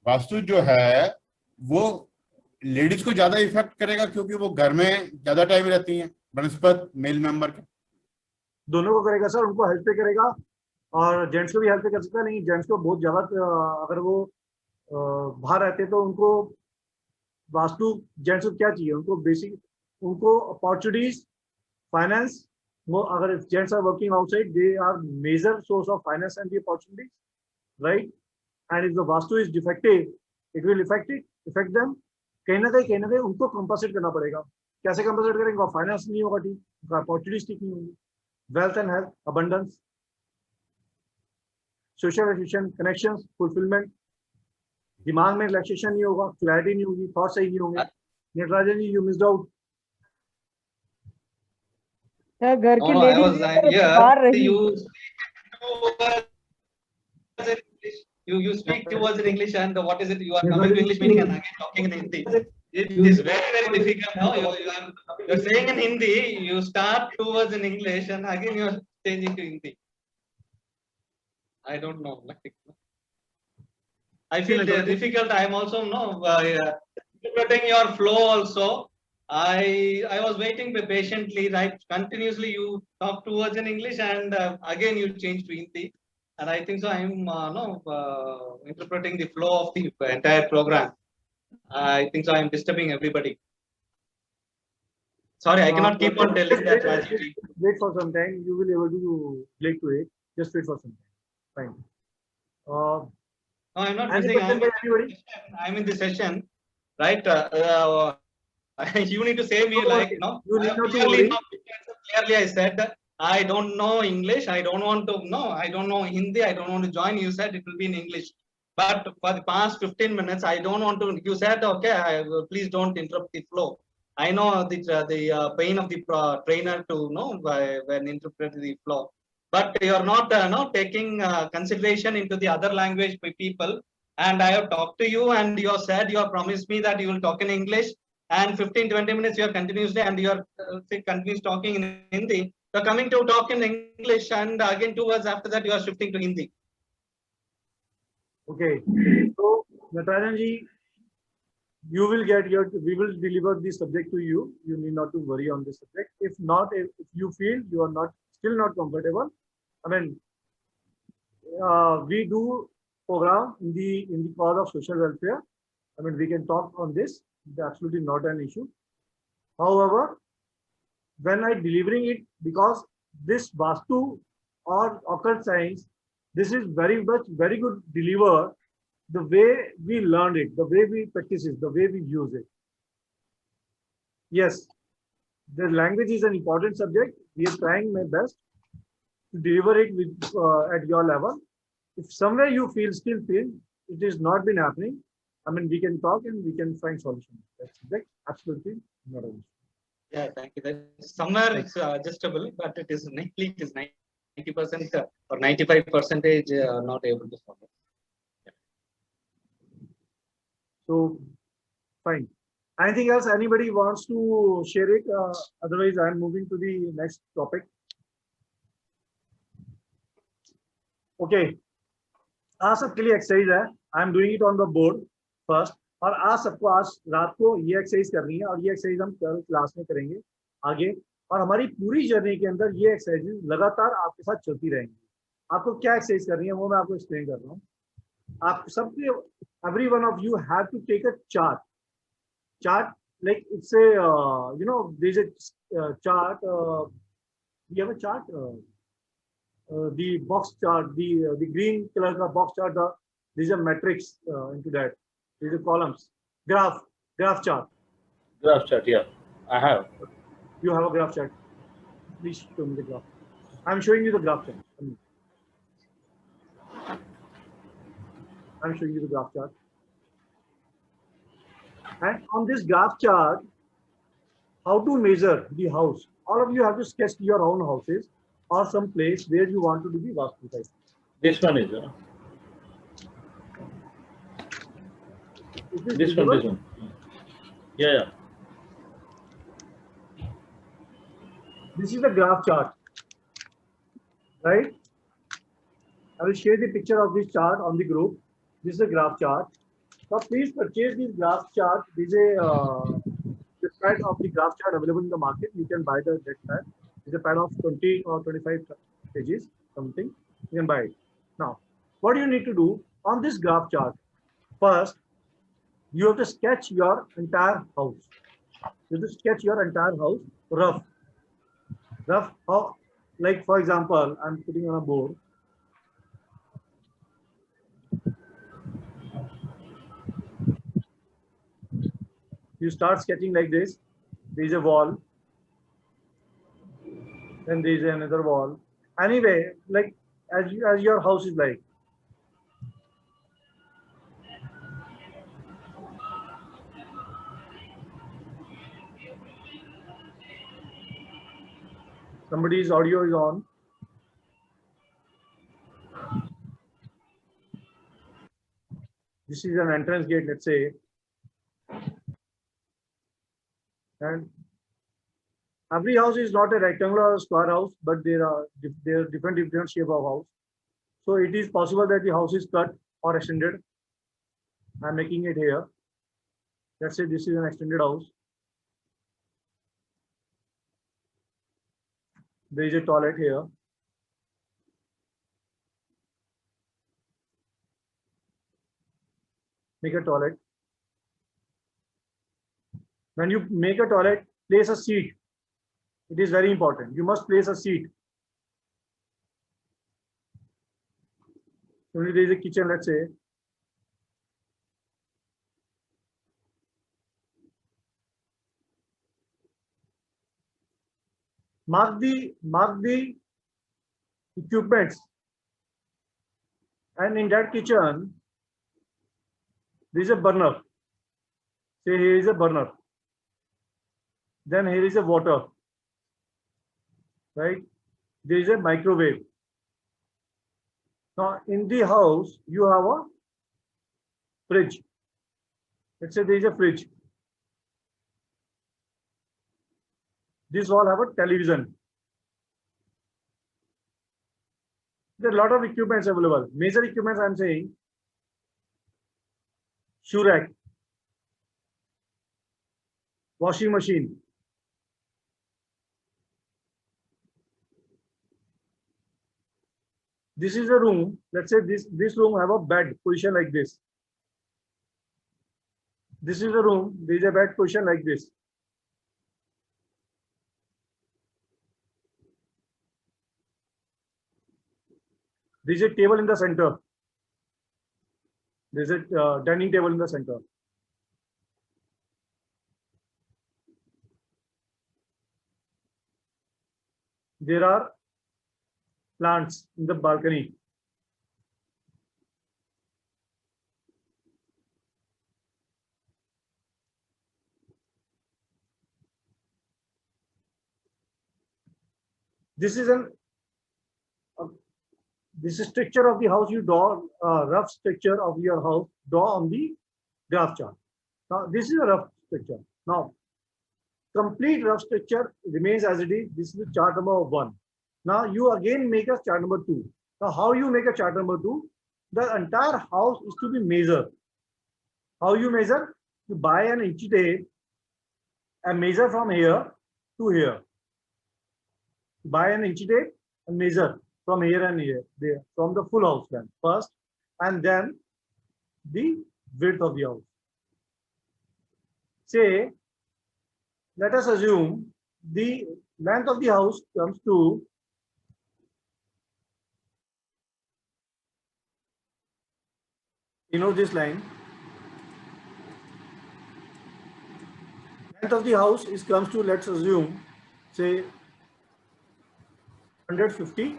वास्तु जो है वो लेडीज को ज्यादा इफेक्ट करेगा क्योंकि वो घर में ज्यादा टाइम रहती हैं बनस्पत मेल मेंबर के। दोनों को करेगा सर, उनको हेल्प पे करेगा और जेंट्स को भी हेल्प पे कर सकता है। नहीं, जेंट्स को बहुत ज्यादा, अगर वो बाहर रहते तो उनको वास्तु, जेंट्स को क्या चाहिए, उनको बेसिक, उनको अपॉर्चुनिटीज, फाइनेंस। वो अगर gents are working outside, they are major source of finance and the opportunities, right? And if the Vastu is defective, it will effect them. कहीं ना कहीं उनको कंपनसेट करना पड़ेगा। कैसे कंपनसेट करेंगे? फाइनेंस नहीं होगा ठीक, अपॉर्चुनिटीज ठीक नहीं होंगी, wealth and health, abundance, social relation, connections, fulfilment, दिमाग में रिलैक्सेशन नहीं होगा, क्लैरिटी नहीं होगी, थॉट सही नहीं होंगे। नटराजन जी, यू मिस्ड आउट। घर की लेडीज बाहर रही। You speak towards in English and what is it? You are coming to English meaning and again talking in Hindi. It is very difficult. No, you're saying in Hindi. You start towards in English and again you're changing to Hindi. I don't know. I feel difficult. I am also interpreting your flow also. I was waiting patiently, right? Continuously you talk 2 words in English and again you change to Hindi. And I think so I am interpreting the flow of the entire program. I think so I am disturbing everybody. Sorry, I cannot keep on telling that. Wait for some time. You will be able to relate to it. Just wait for some time. Fine. No, I'm not missing. I'm in the session, right? You need to say me like, no. You need not to worry. Clearly, I said that I don't know English. I don't want to. No, I don't know Hindi. I don't want to join. You said it will be in English. But for the past 15 minutes, I don't want to. You said, okay, please don't interrupt the flow. I know the pain of the trainer to know when interpret the flow. But you are not taking consideration into the other language people. And I have talked to you, and you have said you have promised me that you will talk in English. And 15-20 minutes you are continuously, and you are continuously talking in Hindi. You are coming to talk in English, and again 2 words after that you are shifting to Hindi. Okay. So Natarajan, you will get we will deliver the subject to you. You need not to worry on this subject. If not, if you feel you are still not comfortable, I mean, we do program in the cause of social welfare. I mean, we can talk on this. It's absolutely not an issue. However, when I delivering it, because this Vaastu or occult science, this is very good deliver the way we learned it, the way we practice it, the way we use it. Yes, the language is an important subject. We are trying my best to deliver it with at your level. If somewhere you still feel it is not been happening, I mean, we can talk and we can find solutions. That's absolutely not an issue. Yeah, thank you. Somewhere it's adjustable, but it is 90% or 95% not able to follow. Yeah. So, fine. Anything else anybody wants to share it? Otherwise, I'm moving to the next topic. Okay. आज सबके लिए exercise है. आई am doing it on the board first. और आज सबको आज रात को ये एक्सरसाइज करनी है और ये एक्सरसाइज हम कल क्लास में करेंगे आगे. और हमारी पूरी जर्नी के अंदर ये एक्सरसाइज लगातार आपके साथ चलती रहेंगी. आपको क्या एक्सरसाइज करनी है वो मैं आपको एक्सप्लेन कर रहा हूँ. आप सबके every one of you have to take a chart like it's a there's a chart. We have a chart. The box chart, the green color box chart. There's a matrix into that. There's a columns. Graph chart. Graph chart, yeah. I have. You have a graph chart. Please show me the graph. I'm showing you the graph chart. I'm showing you the graph chart. And on this graph chart, how to measure the house. All of you have to sketch your own houses or some place where you want to do the Vaastu site. This one is this one. Yeah. This is the graph chart, right? I will share the picture of this chart on the group. This is a graph chart. So please purchase this graph chart. This is a pad of the graph chart available in the market. You can buy that pad. It's a pad of 20 or 25 pages, something. You can buy it. Now, what do you need to do on this graph chart? First, you have to sketch your entire house. You have to sketch your entire house rough. How, like for example, I'm putting on a board. You start sketching like this. There is a wall. Then there is another wall. Anyway, like as your house is like. Somebody's audio is on. This is an entrance gate, let's say. And every house is not a rectangular or square house, but there are different shape of house. So it is possible that the house is cut or extended. I'm making it here. Let's say this is an extended house. There is a toilet here. Make a toilet. When you make a toilet, place a seat. It is very important. You must place a seat. So there is a kitchen, let's say. Mark the equipments. And in that kitchen, there is a burner. Say here is a burner. Then here is a water. Right? There is a microwave. Now in the house, you have a fridge. Let's say there is a fridge. This all have a television. There are a lot of equipments available. Major equipments I'm saying, shoe rack, washing machine, this is a room. Let's say this room have a bed position like this. This is a room. There is a bed position like this. There is a table in the center. There is a dining table in the center. There are plants in the balcony. This is this is structure of the house. You draw rough structure of your house. Draw on the graph chart. Now this is a rough structure. Now complete rough structure remains as it is. This is the chart number 1. Now you again make a chart number 2. Now how you make a chart number 2? The entire house is to be measured. How you measure? You buy an inch tape and measure from here to here. Buy an inch tape and measure from here and here, there, from the full house plan first, and then the width of the house. Say, let us assume the length of the house comes to this line. Length of the house comes to, let's assume, say 150.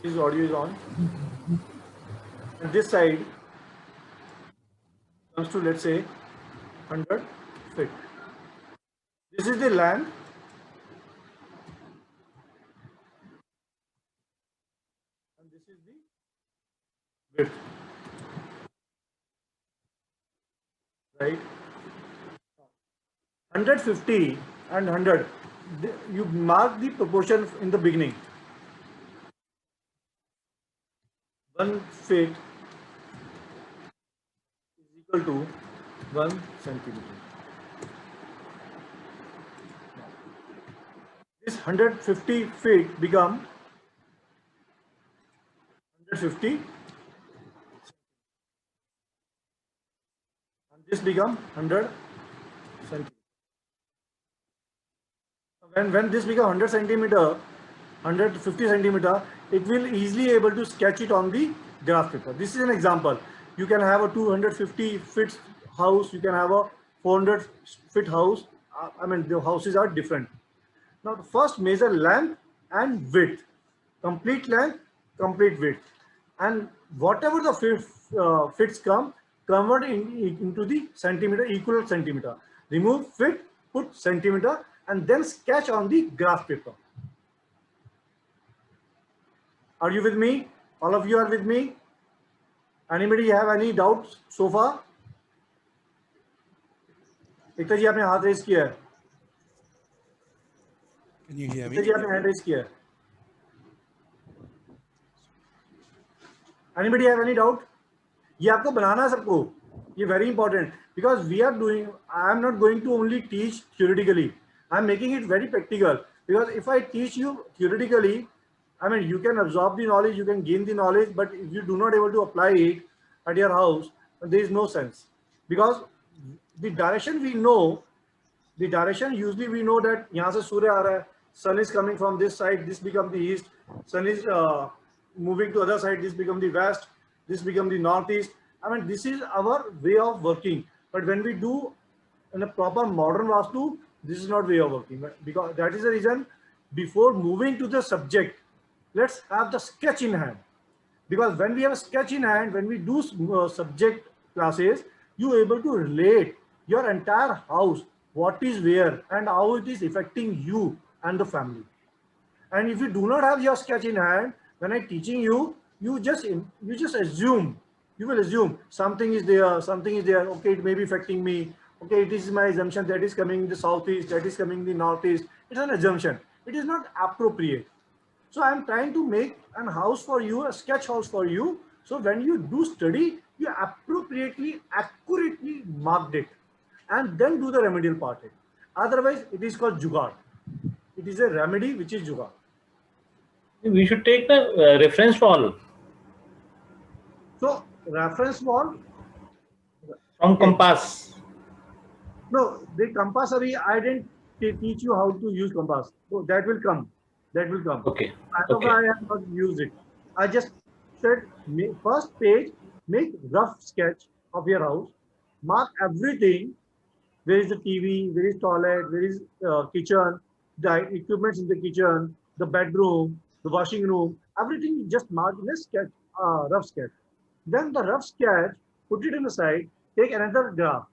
This audio is on. And this side comes to, let's say, 100 feet. This is the length. And this is the width. Right? 150 and 100. You mark the proportion in the beginning. 1 feet is equal to 1 centimeter. This 150 feet become 150, and this become 100 centimeter. When this become 100 centimeter, 150 centimeter, it will easily able to sketch it on the graph paper. This is an example. You can have a 250 feet house, you can have a 400 feet house. I mean, the houses are different. Now, the first measure length and width, complete length, complete width, and whatever the fits come, convert into the centimeter, equal centimeter. Remove feet, put centimeter, and then sketch on the graph paper. Are you with me? All of you are with me? Anybody have any doubts so far? एकता जी आपने हाथ raise किया है. Can you hear me? एकता जी आपने hand raise किया है. Anybody have any doubt? ये आपको बनाना सबको, ये very important, because we are doing, I am not going to only teach theoretically, I am making it very practical, because if I teach you theoretically, I mean, you can absorb the knowledge, you can gain the knowledge, but if you do not able to apply it at your house, there is no sense, because the direction we know, the direction usually we know that यहाँ से सूर्य आ रहा है, sun is coming from this side, this become the east, sun is moving to other side, this become the west, this become the northeast. I mean, this is our way of working. But when we do in a proper modern Vastu, this is not way of working. Because that is the reason, before moving to the subject, let's have the sketch in hand. Because when we have a sketch in hand, when we do subject classes, you are able to relate your entire house, what is where and how it is affecting you and the family. And if you do not have your sketch in hand, when I'm teaching you, you just assume, you will assume something is there, okay, it may be affecting me, okay, it is my assumption that is coming in the southeast, that is coming in the northeast. It's an assumption, it is not appropriate. So I'm trying to make a house for you, a sketch house for you, so when you do study, you appropriately, accurately marked it and then do the remedial part. Otherwise it is called jugaad. It is a remedy which is jugaad. We should take the reference wall. So reference wall from compass. No, the compass, I didn't teach you how to use compass. So that will come. That will come. Okay. I have not used it. I just said first page, make rough sketch of your house, mark everything. Where is the TV? Where is toilet? Where is kitchen? The equipments in the kitchen, the bedroom, the washing room, everything you just mark in a sketch, rough sketch. Then the rough sketch, put it in the side, take another graph.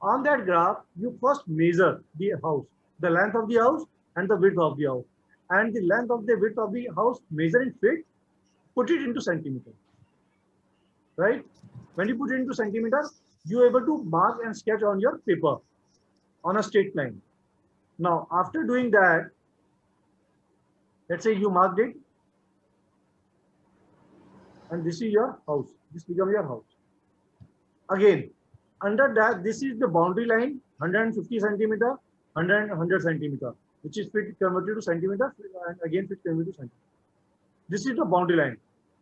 On that graph, you first measure the house, the length of the house and the width of the house. And the length of the width of the house, measure in feet, put it into centimeter. Right? When you put it into centimeter, you are able to mark and sketch on your paper on a straight line. Now, after doing that, let's say you marked it, and this is your house. This becomes your house. Again, under that, this is the boundary line, 150 centimeter, 100 centimeter, which is feet converted to centimeter, and again feet converted to centimeter. This is the boundary line.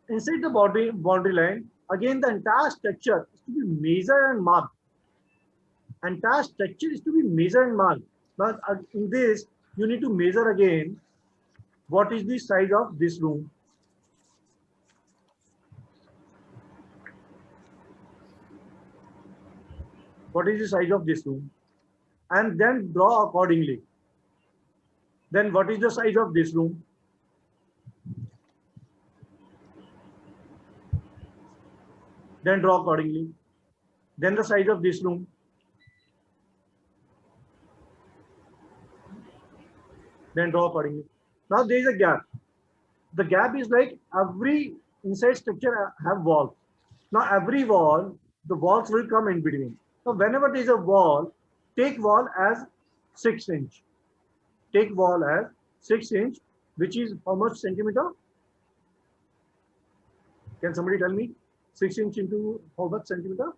Inside the boundary line, again the entire structure is to be measured and marked. Entire structure is to be measured and marked. But in this, you need to measure again what is the size of this room. What is the size of this room? And then draw accordingly. Then what is the size of this room? Then draw accordingly. Then the size of this room. Then draw accordingly. Now there is a gap. The gap is like every inside structure have walls. Now every wall, the walls will come in between. So whenever there is a wall, take wall as 6 inch. Take wall as 6 inch, which is how much centimeter? Can somebody tell me? 6 inch into how much centimeter?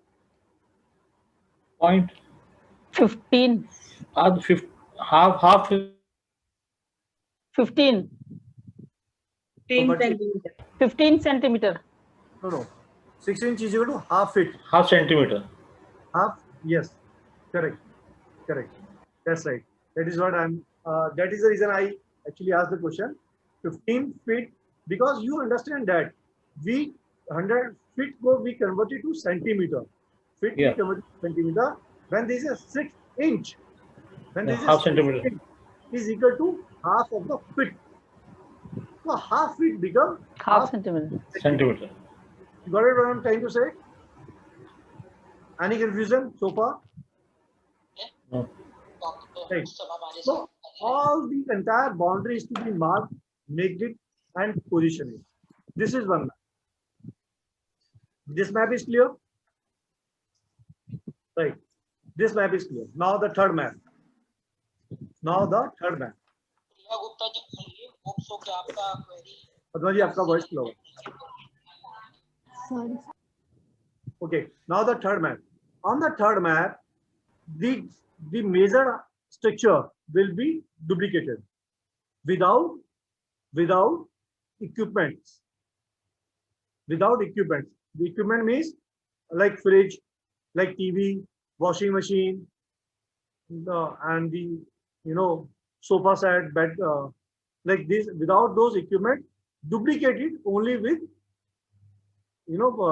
15. Half. 15. 15 centimeter. No. 6 inch is equal to half feet. Half centimeter. Half, yes, correct. That's right. That is what I'm. That is the reason I actually asked the question. 15 feet, because you understand that we 100 feet we converted to centimeter. Feet we converted to centimeter. When there is a 6 inch, when there is half a centimeter is equal to half of the feet. So half feet become half centimeter. You got it what I'm trying to say? Any confusion so far? No. Right. So all the entire boundary is to be marked, make it and position it. This is one map. This map is clear? Right. This map is clear. Now the third map. Padma ji, आपका voice slow. Sorry. Okay, now the third map. On the third map, the measured structure will be duplicated without equipments. Without equipments. The equipment means like fridge, like TV, washing machine, and the sofa set, bed, like this. Without those equipment, duplicate it only with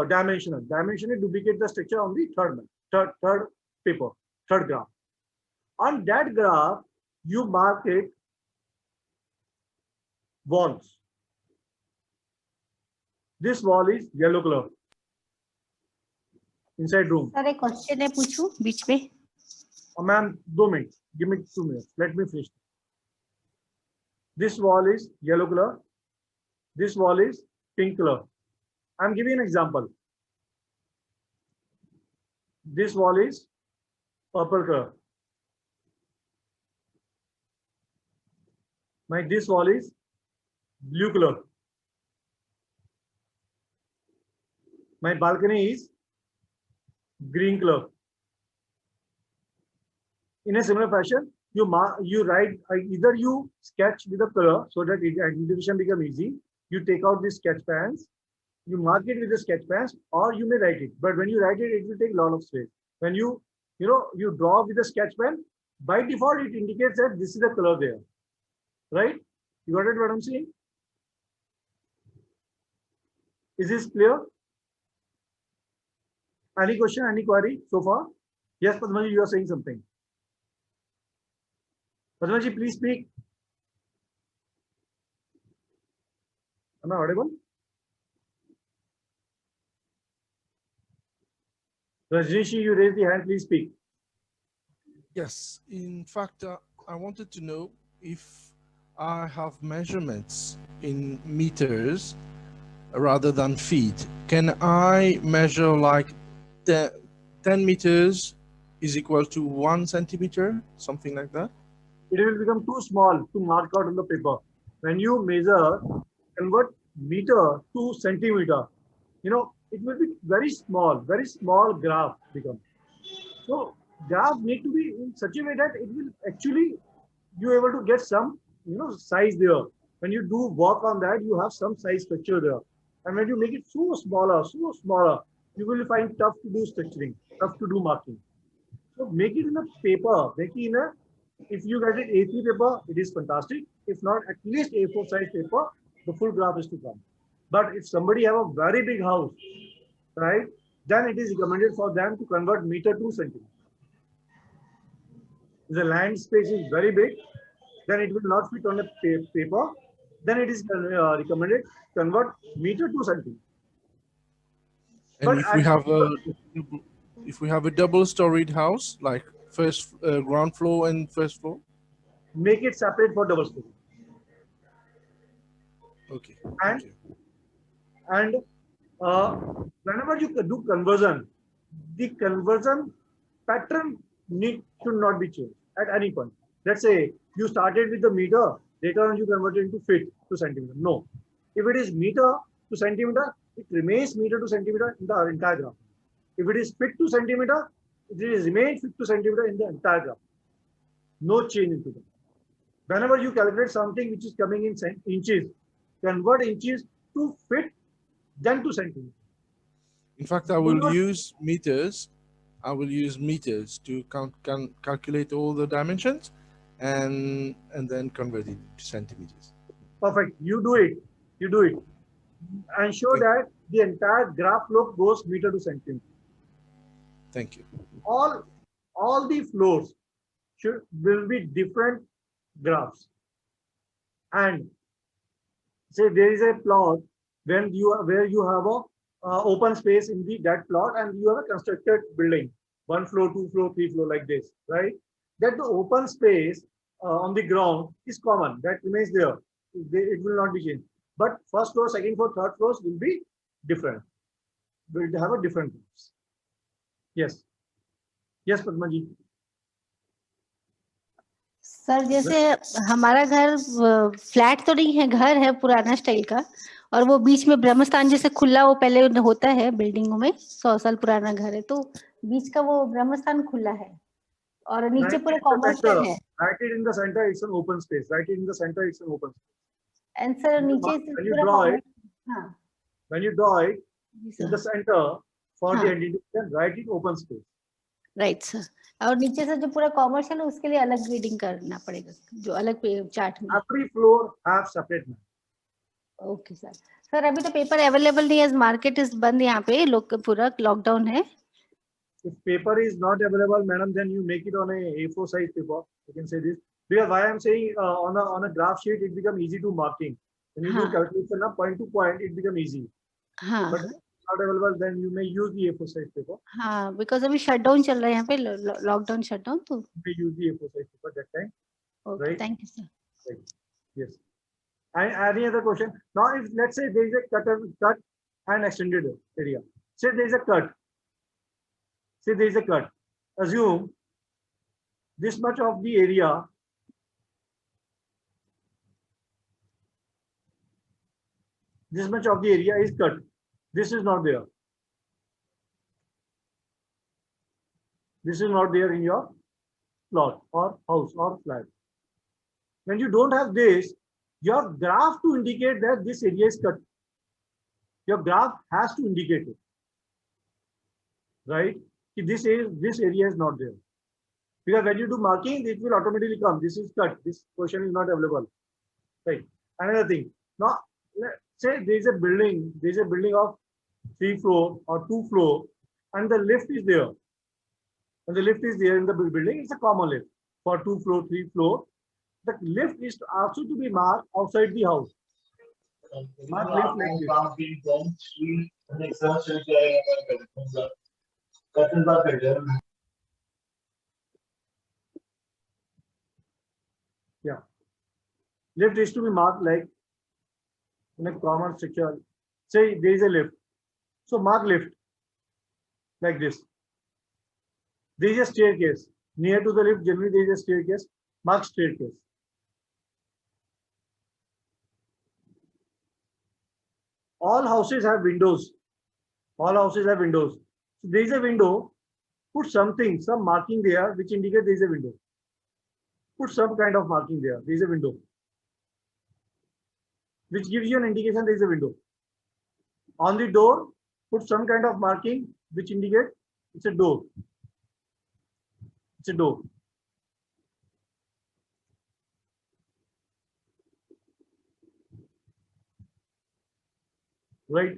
dimensional. Dimensionally duplicate the structure on the third paper, third graph. On that graph, you mark it walls. This wall is yellow color. Inside room. Sir एक question है पूछूं बीच में? Ma'am, 2 minutes. Give me 2 minutes. Let me finish. This wall is yellow color. This wall is pink color. I'm giving an example. This wall is purple color. This wall is blue color. My balcony is green color. In a similar fashion, you write, either you sketch with a color so that identification become easy. You take out the sketch pens, you mark it with the sketch pens, or you may write it. But when you write it, it will take a lot of space. When you draw with the sketch pen, by default it indicates that this is the color there, right? You got it what I'm saying? Is this clear? Any question, any query so far? Yes, Padmaji, you are saying something. Padmaji, please speak. Am I audible? Rajnishi, you raised the hand, please speak. Yes, in fact, I wanted to know if I have measurements in meters rather than feet. Can I measure like 10 meters is equal to 1 centimeter, something like that? It will become too small to mark out on the paper. When you measure, convert meter to centimeter, it will be very small graph become. So graph need to be in such a way that it will actually, you able to get some, size there. When you do work on that, you have some size structure there. And when you make it so smaller, you will find tough to do structuring, tough to do marking. So make it in a paper, if you get it A3 paper, it is fantastic. If not, at least A4 size paper, the full graph is to come. But if somebody have a very big house, right, then it is recommended for them to convert meter to centimeter. If the land space is very big, then it will not fit on a paper. Then it is recommended convert meter to centimeter. And if we have a double-storied house, like first ground floor and first floor, make it separate for double story. Okay. And whenever you do conversion, the conversion pattern should not be changed at any point. Let's say you started with the meter, later on you converted into feet to centimeter. No. If it is meter to centimeter, it remains meter to centimeter in the entire graph. If it is feet to centimeter, it remains feet to centimeter in the entire graph. No change into that. Whenever you calculate something which is coming in inches, convert inches to feet, then to centimeter. In fact, I will use meters. I will use meters to calculate all the dimensions and then convert it to centimeters. Perfect. You do it. Ensure that the entire graph look goes meter to centimeter. Thank you. All the floors will be different graphs. And say there is a plot where you have a open space in that plot, and you have a constructed building, 1 floor, 2 floor, 3 floor, like this, right? That the open space on the ground is common. That remains there. It will not be changed. But first floor, second floor, third floors will be different. Will have a different graphs. Yes. Yes, Padma ji. Sir जैसे हमारा घर flat तो नहीं है, घर है पुराना style का, और वो बीच में ब्रह्मस्थान जैसे खुला वो पहले होता है बिल्डिंगों में, 100 साल पुराना घर है तो बीच का वो ब्रह्मस्थान खुला है और नीचे पूरा कॉमर्शियल है. Write it in the center, it's an open space. Write it in the center, it's an open space. And sir नीचे When you पूरा draw it, हाँ. when you draw it in the center for the हाँ. indication, write it open space. Right sir. और नीचे से जो पूरा commercial है उसके लिए अलग रीडिंग करना पड़ेगा जो अलग चार्ट में. Every floor have separate map. Okay sir. Sir अभी तो पेपर अवेलेबल नहीं है, मार्केट इज बंद यहाँ पे, लोग पूरा लॉकडाउन है. If paper is not available, madam, then you make it on a A4 size paper. You can say this. Because why I'm saying on a graph sheet, it become easy to marking. When you do calculation, point to point, it become easy. But if it's not available, then you may use the A4 size paper. हाँ, because अभी shutdown चल रहा है यहाँ पे, lockdown shutdown, तो you may use the A4 size paper that time. Okay, right? thank you, sir. Right. Yes. And any other question? Now, if let's say there is a cut and extended area. Say there is a cut. Say there is a cut. Assume this much of the area. This much of the area is cut. This is not there. This is not there in your plot or house or flat. When you don't have this, your graph to indicate that this area is cut. Your graph has to indicate it. Right? This area is not there. Because when you do marking, it will automatically come. This is cut. This portion is not available. Right. Another thing. Now, let's say there is a building. There is a building of 3 floors or 2 floors, and the lift is there. And the lift is there in the building. It's a common lift for 2 floors, 3 floors. The lift is also to be marked outside the house. Mark lift like this. Yeah. Lift is to be marked like in a common structure. Say there is a lift. So mark lift like this. There is a staircase. Near to the lift, generally there is a staircase. Mark staircase. All houses have windows. All houses have windows. So there is a window. Put something, some marking there which indicate there is a window. Put some kind of marking there. There is a window, which gives you an indication there is a window. On the door, put some kind of marking which indicate it's a door. It's a door. Right?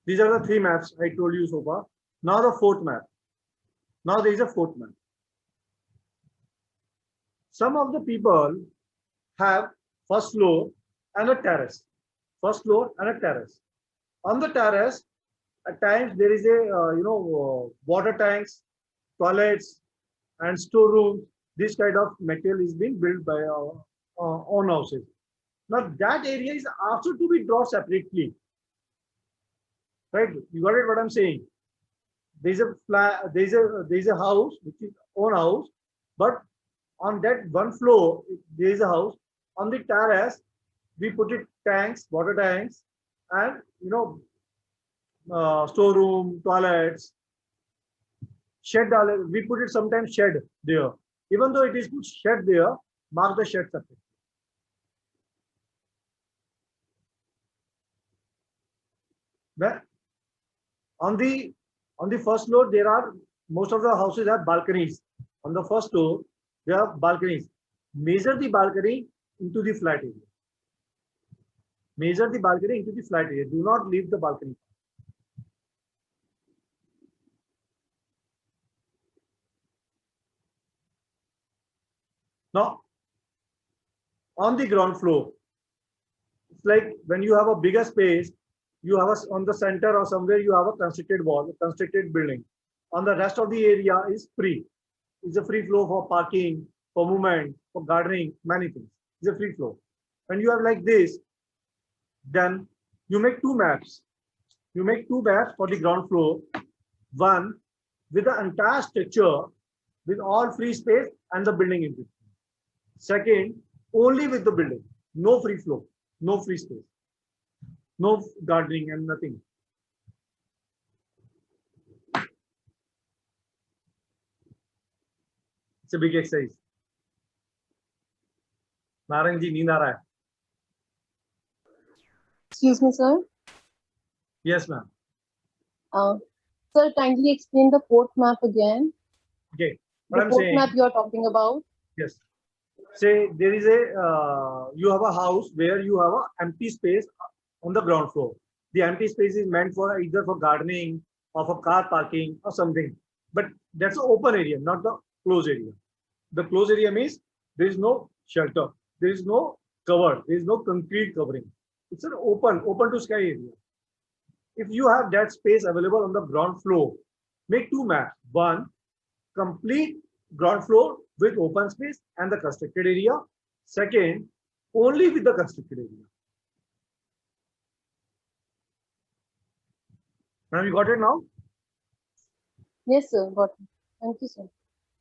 These are the 3 maps I told you so far. Now the 4th map. Now there is a 4th map. Some of the people have first floor and a terrace. First floor and a terrace. On the terrace, at times there is a water tanks, toilets, and storerooms. This kind of material is being built by our own houses. Now that area is also to be drawn separately. Right? You got it? What I'm saying? There is a flat. There is a house which is own house, but on that one floor there is a house. On the terrace, we put it tanks, water tanks, and storeroom, toilets, shed. We put it sometimes shed there. Even though it is put shed there, mark the shed separate. Then on the first floor, there are most of the houses have balconies. On the first floor, there are balconies. Measure the balcony into the flat area. Measure the balcony into the flat area. Do not leave the balcony. Now, on the ground floor, it's like when you have a bigger space, you have on the center or somewhere you have a constructed wall, a constructed building. On the rest of the area is free. It's a free flow for parking, for movement, for gardening, many things. It's a free flow. When you have like this, then you make 2 maps. You make 2 maps for the ground floor. One with the entire structure with all free space and the building in between. Second, only with the building, no free flow, no free space, no gardening and nothing. It's a big exercise. Narang ji नींद आ रहा है? Excuse me, sir. Yes, ma'am. Sir, kindly explain the fourth map again. Okay. What The I'm fourth saying. map you are talking about. Yes. Say there is a you have a house where you have an empty space on the ground floor. The empty space is meant for either for gardening or for car parking or something. But that's an open area, not the closed area. The closed area means there is no shelter, there is no cover, there is no concrete covering. It's an open to sky area. If you have that space available on the ground floor, make two maps. One, complete ground floor with open space and the constructed area. Second, only with the constructed area. Now you got it now? Yes, sir. Got it. Thank you, sir.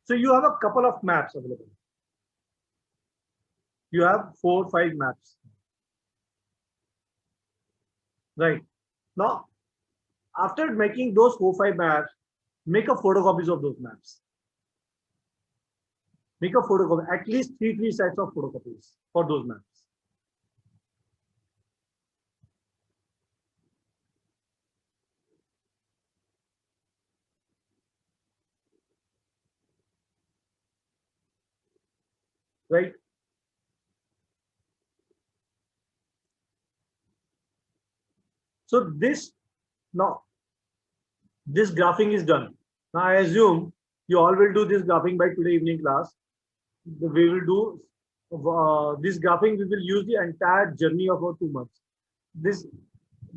So you have a couple of maps available. You have 4 or 5 maps. Right. Now, after making those 4 or 5 maps, make a photocopies of those maps. Make a photocopy, at least 3 sets of photocopies for those maps. Right? So this graphing is done. Now I assume you all will do this graphing by today evening class. We will do this graphing. We will use the entire journey of our 2 months. This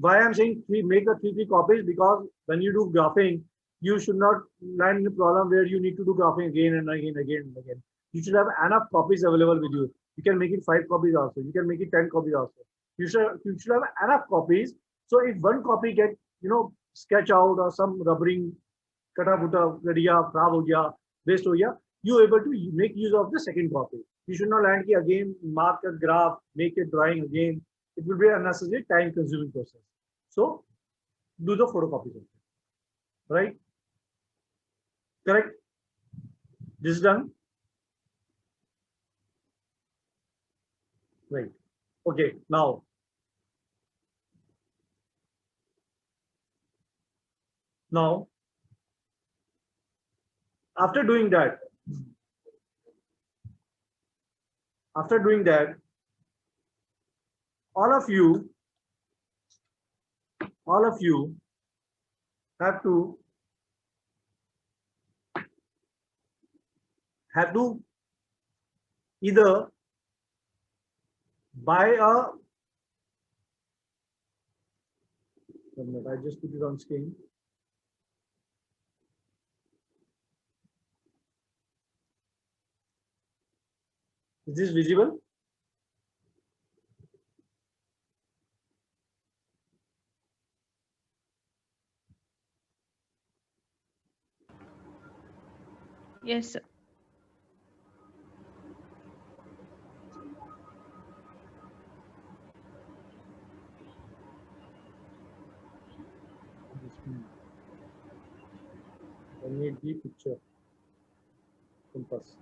why I'm saying make a 3 copies, because when you do graphing, you should not land in a problem where you need to do graphing again and again. You should have enough copies available with you. You can make it 5 copies also. You can make it 10 copies also. You should have enough copies. So if one copy get sketch out or some rubbering, kata buta, kharaab ho gaya, waste ho gaya, you are able to make use of the second copy. You should not land again, mark a graph, make a drawing again. It will be an unnecessary time-consuming process. So do the photocopies of it. Right? Correct? This is done. Right. Okay. Now, after doing that, all of you have to either buy a, I just put it on screen. Is this visible? Yes, sir. I need the picture compass.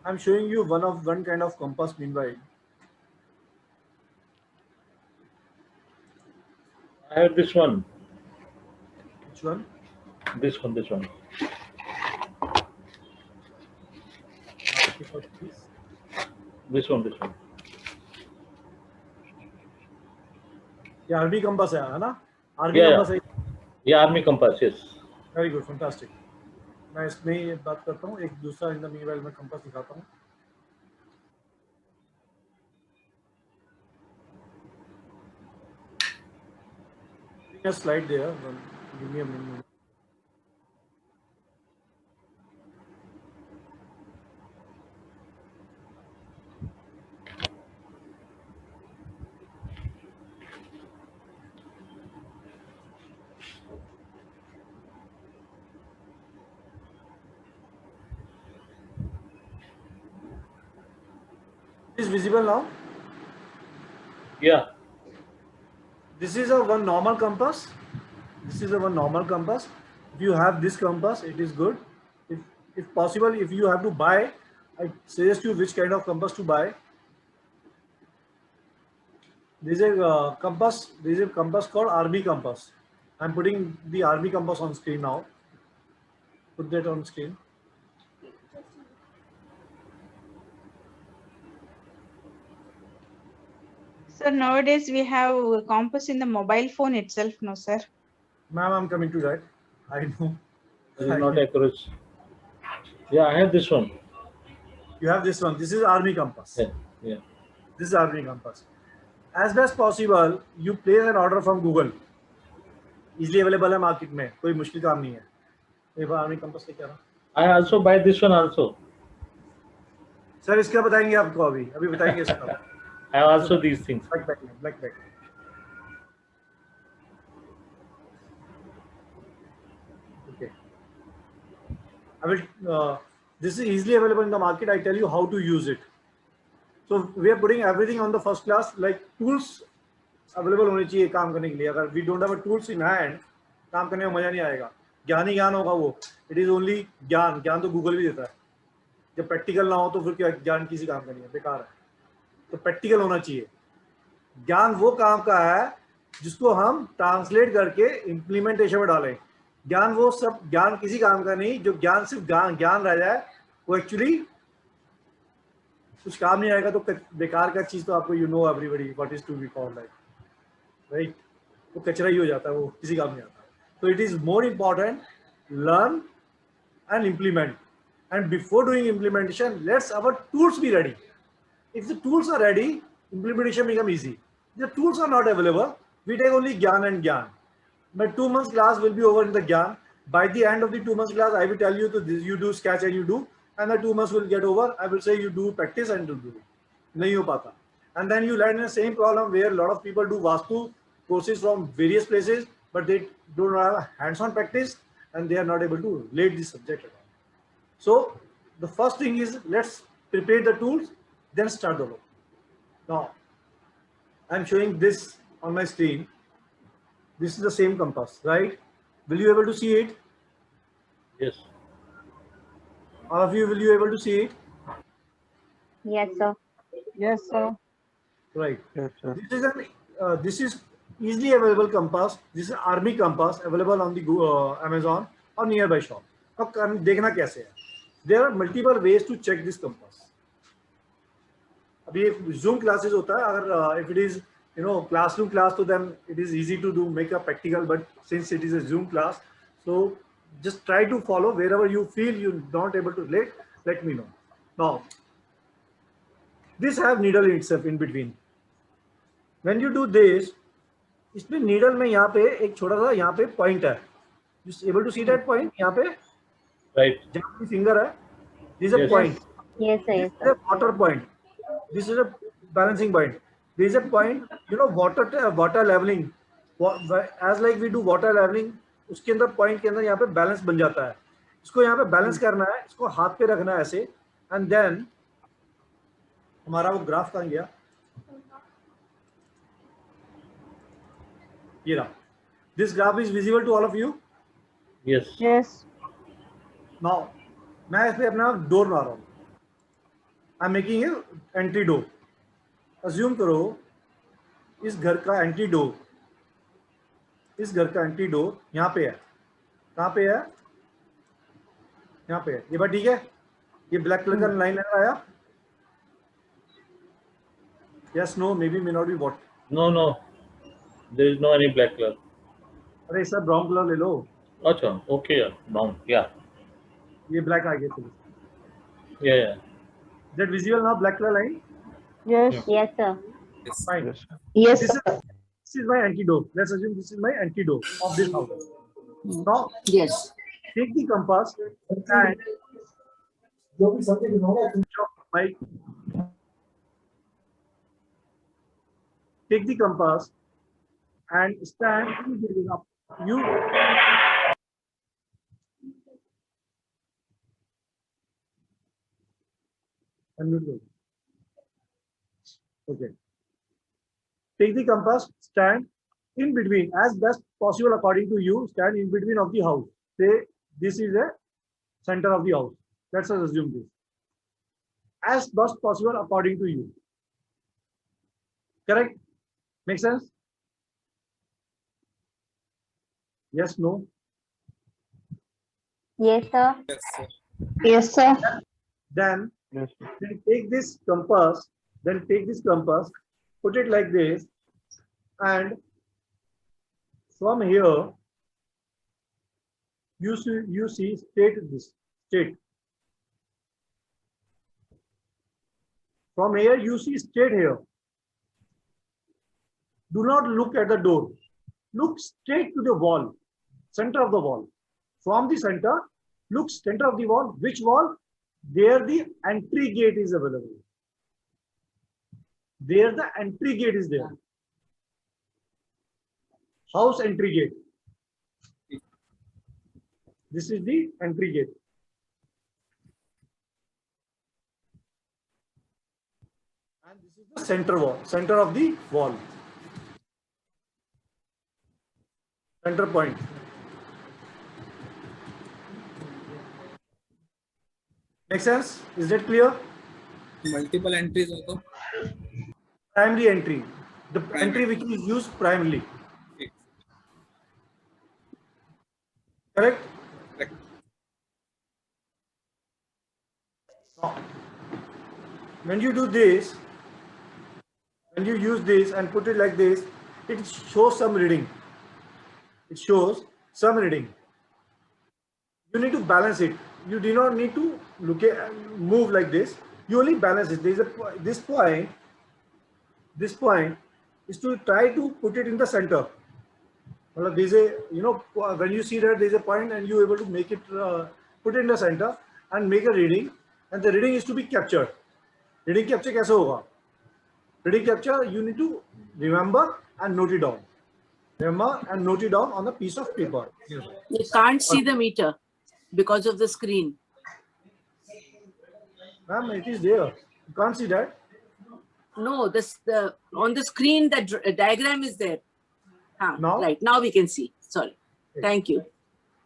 I'm showing you one kind of compass meanwhile. I have this one. Which one? This one. This one. Yeah, army compass है ना? Army compass है. Yeah, army compass. Yes. Very good, fantastic. मैं इसमें बात करता हूँ, एक दूसरा इन द मीनवाइल मैं कंपास दिखाता हूँ. A slide there. Give me a minute. Is visible now? Yeah. This is a one normal compass. This is a one normal compass. If you have this compass, it is good. If possible, if you have to buy, I suggest you which kind of compass to buy. There is a compass. There is a compass called RB compass. I'm putting the RB compass on screen now. Put that on screen. Sir, nowadays we have compass in the mobile phone itself, no, sir? Ma'am, I'm coming to that. I know. It is not accurate. Yeah, I have this one. You have this one. This is army compass. Yeah. Yeah. This is army compass. As best possible, you place an order from Google. Easily available है market में. कोई मुश्किल काम नहीं है. ये army compass लेके आ रहा. I also buy this one also. Sir इसका बताएंगे आपको अभी बताएंगे इसका. I have also these things. Black back. Okay. I will. This is easily available in the market. I tell you how to use it. So we are putting everything on the first class, like tools available होने चाहिए काम करने के लिए. अगर we don't have a tools in hand, काम करने में मजा नहीं आएगा. ज्ञान ही ज्ञान होगा वो. It is only ज्ञान तो गूगल भी देता है. जब प्रैक्टिकल ना हो तो फिर क्या ज्ञान किसी काम का नहीं है, बेकार है. तो प्रैक्टिकल होना चाहिए. ज्ञान वो काम का है जिसको हम ट्रांसलेट करके इम्प्लीमेंटेशन में डालें. ज्ञान वो सब ज्ञान किसी काम का नहीं. जो ज्ञान सिर्फ ज्ञान रह जाए वो एक्चुअली कुछ काम नहीं आएगा. तो बेकार का चीज तो आपको you know everybody what is to be called like, right. वो कचरा ही हो जाता है, वो किसी काम नहीं आता. तो it is more important learn and implement. And before doing implementation let's our tools be ready. If the tools are ready, implementation become easy. If the tools are not available, we take only Gyan and Gyan. My 2 months class will be over in the Gyan. By the end of the 2 months class, I will tell you to this, you do sketch and you do, and the 2 months will get over. I will say you do practice and you do. Nahi ho pata. And then you land in the same problem where a lot of people do Vaastu courses from various places, but they don't have hands-on practice and they are not able to relate the subject at all. So the first thing is let's prepare the tools. Then start the work. Now, I'm showing this on my screen. This is the same compass, right? Will you able to see it? Yes. All of you, will you able to see it? Yes, sir. Yes, sir. Right. Yes, sir. This is easily available compass. This is army compass available on the Amazon or nearby shop. अब देखना कैसे है? There are multiple ways to check this compass. अभी एक Zoom classes होता है. अगर if it is classroom class, तो then it is easy to do make a practical. But since it is a Zoom class, so just try to follow wherever you feel you're not able to relate. Let me know. Now, this have needle itself in between. When you do this, इसमें needle में यहाँ पे एक छोटा सा यहाँ पे point है. You able to see that point? यहाँ पे right. जहाँ पे finger है. This is a point. Yes, sir. Yes, This is a water point. This is a balancing point. There is a point, water leveling. As like we do water leveling, उसके अंदर point के अंदर यहाँ पे balance बन जाता है. इसको यहाँ पे balance करना है, इसको हाथ पे रखना है ऐसे, and then हमारा वो ग्राफ कहाँ गया? ये रहा. This graph is visible to all of you? Yes. Yes. Now, मैं इस पे अपना डोर बना रहा हूँ. I'm making a entry door. Assume करो इस घर का एंट्री डोर, इस घर का एंट्री डोर यहाँ पे है. कहाँ पे है? यहाँ पे है. ये बात ठीक है? ये ब्लैक कलर का लाइन आया? Yes, no, maybe, may not be what? No. There is no any black color. अरे सर ब्राउन कलर ले लो. अच्छा, okay, brown, yeah. ये ब्लैक आ गया चलो. Yeah. Is that visible now? Black color line? Yes. Yes, sir. Fine. Yes, This sir. is my entry door. Let's assume this is my entry door of this house. Now, Yes. take the compass and Mike, take the compass and stand immediately up. You okay. Take the compass, stand in between as best possible according to you. Stand in between of the house. Say this is a center of the house. Let's assume this. As best possible according to you. Correct? Make sense? Yes, no? Yes, sir. Yes, sir. Yes, sir. Then take this compass, put it like this, and from here, you see state. From here, you see straight here. Do not look at the door. Look straight to the wall, center of the wall. From the center, look center of the wall. Which wall? There the entry gate is available. There the entry gate is there. House entry gate. This is the entry gate. And this is the center of the wall. Center point. Make sense? Is that clear? Multiple entries also. Primary entry. The entry which is used primarily. Correct? Correct. When you do this, when you use this and put it like this, it shows some reading. It shows some reading. You need to balance it. You do not need to move like this. You only balance it. There is this point is to try to put it in the center. Well, there's a, when you see that there's a point and you're able to make it, put it in the center and make a reading, and the reading is to be captured. Reading capture kaise hoga? Reading capture, you need to remember and note it down. Remember and note it down on a piece of paper. You can't see the meter because of the screen. Ma'am, it is there. You can't see that. No, on the screen the diagram is there. Now? Right, now we can see. Sorry. Thank you.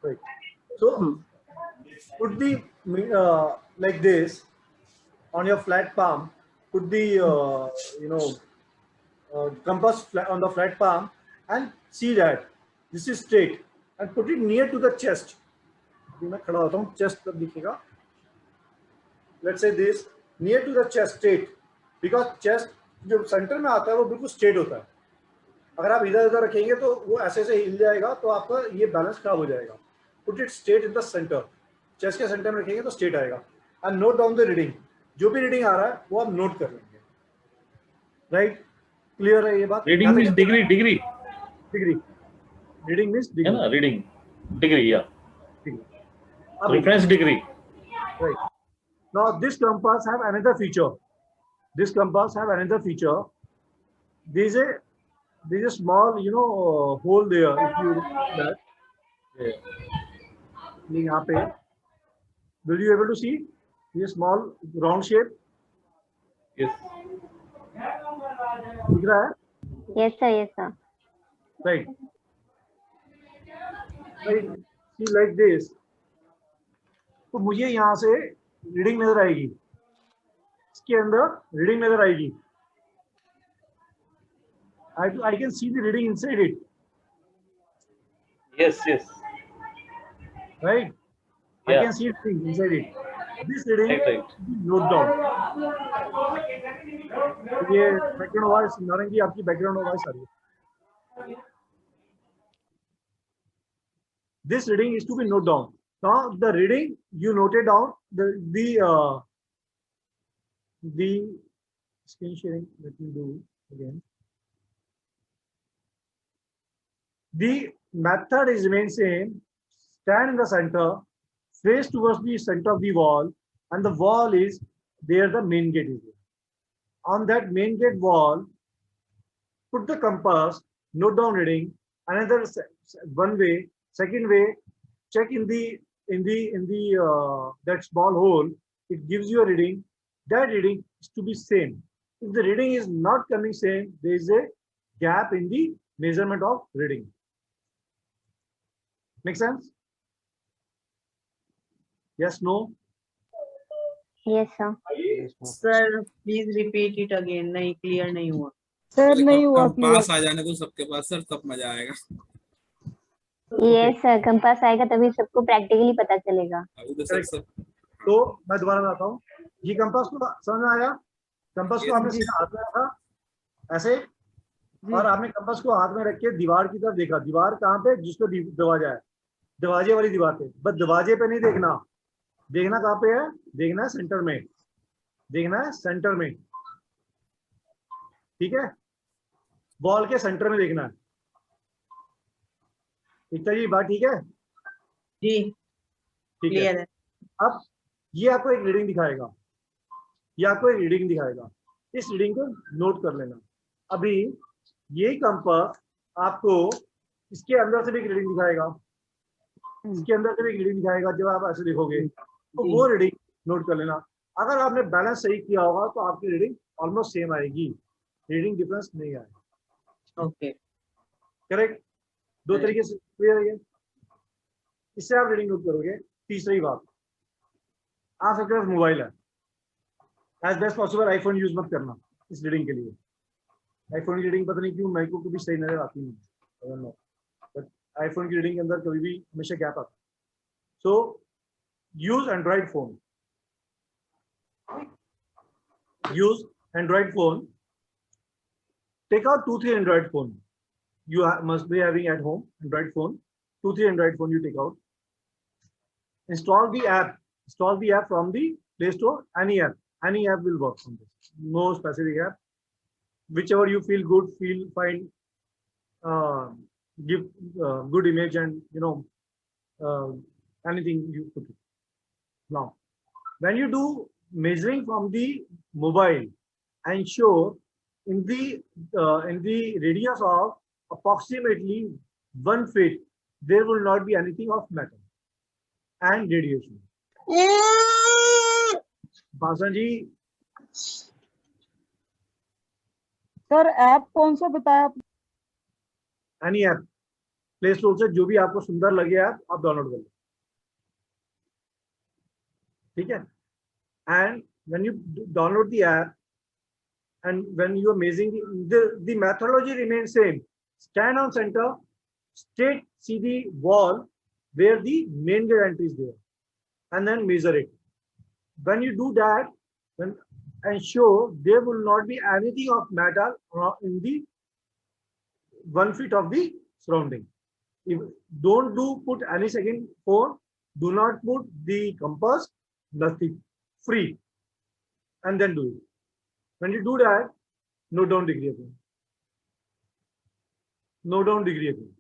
Right. So, put the, like this, on your flat palm, put the, compass on the flat palm and see that this is straight and put it near to the chest. Chest. Let's say this, near to the chest, straight, because chest जो center में आता है वो बिल्कुल straight होता है. अगर आप इधर उधर रखेंगे तो वो ऐसे से हिल जाएगा तो आपका ये बैलेंस खराब हो जाएगा. Put it straight in the center. Chest के center में रखेंगे तो straight आएगा. And note down the reading. जो भी reading आ रहा है वो आप note कर लेंगे. Right? Clear है ये बात? Reading means degree. Degree. Reading means degree. है ना? Reading. Degree, yeah. Degree. Reference degree. Right. Now this compass have another feature. This compass have another feature. There's a small, hole there. If you look at that, यहाँ पे, will you able to see this small round shape? Yes. दिख रहा है? Yes, sir. Yes, sir. Right. Right. See like this. तो मुझे यहाँ से reading नजर आएगी. इसके अंदर रीडिंग नजर आएगी. I can see the reading inside it. Yes. Right? Yeah. I can see it inside it. This reading Right. note down. ये background आवाज नारंगी आपकी background आवाज आ रही है. This reading is to be noted down. Now the reading you noted down the screen sharing. Let me do again. The method is remain same. stand in the center, face towards the center of the wall, and the wall is there, the main gate is there. On that main gate wall, put the compass, note down reading. Another one way, second way, check in the that small hole. It gives you a reading. That reading is to be same. If the reading is not coming same, there is a gap in the measurement of reading. Make sense? Yes, no? Yes, sir. Sir, please repeat it again. नहीं clear नहीं हुआ. Sir नहीं हुआ compass आ जाने दो सबके पास sir, तब मजा आएगा. यस सर, कंपास आएगा तभी सबको प्रैक्टिकली पता चलेगा. अभी तो सब तो मैं दोबारा बताता हूँ. ये कंपास को समझ में आया? कंपास को आपने सीधा हाथ में रखा ऐसे, और आपने कंपास को हाथ में रख के दीवार की तरफ देखा. दीवार कहाँ पे? जिसको दरवाजा है, दरवाजे वाली दीवार पे. बस दरवाजे पे नहीं देखना. देखना कहाँ पे है? देखना है सेंटर में. देखना है सेंटर में. ठीक है? बॉल के सेंटर में देखना है. इतना जी बात ठीक है? जी ठीक है. अब ये आपको एक रीडिंग दिखाएगा. ये आपको एक रीडिंग दिखाएगा. इस रीडिंग को नोट कर लेना. अभी ये कंपास आपको इसके अंदर से भी एक रीडिंग दिखाएगा. इसके अंदर से भी एक रीडिंग दिखाएगा. जब आप ऐसे देखोगे तो वो रीडिंग नोट कर लेना. अगर आपने बैलेंस सही किया होगा तो आपकी रीडिंग ऑलमोस्ट सेम आएगी. रीडिंग डिफरेंस नहीं आएगा. Okay, correct. दो तरीके से क्लियर है. इससे आप रीडिंग नोट करोगे. तीसरी बात, आप सबके पास मोबाइल है. As best possible iPhone use मत करना इस रीडिंग के लिए. आईफोन की रीडिंग पता नहीं क्यों मेरे को कभी सही नजर आती नहीं, बट आईफोन की रीडिंग के अंदर कभी भी हमेशा गैप आता. सो use Android phone. Use Android phone. Take out 2-3 Android phone. You must be having at home Android phone. 2-3 Android phone you take out. Install the app. Install the app from the Play Store. Any app. Any app will work on this. No specific app. Whichever you feel good, feel fine. Give good image and anything you put it. Now, when you do measuring from the mobile, ensure in the radius of approximately 1 feet, there will not be anything of metal and radiation. भाषण जी. Sir app कौन सा बताया आप? Any app play store से जो भी आपको सुंदर लगे ऐप आप डाउनलोड कर लो. ठीक है. And when you download the app and when you are measuring the methodology remains same. Stand on center, straight see the wall where the main gate entry is there, and then measure it. When you do that, then ensure there will not be anything of metal in the 1 feet of the surrounding. If don't put any second phone, do not put the compass, nothing, free, and then do it. When you do that, note down degree again. Note down degree again.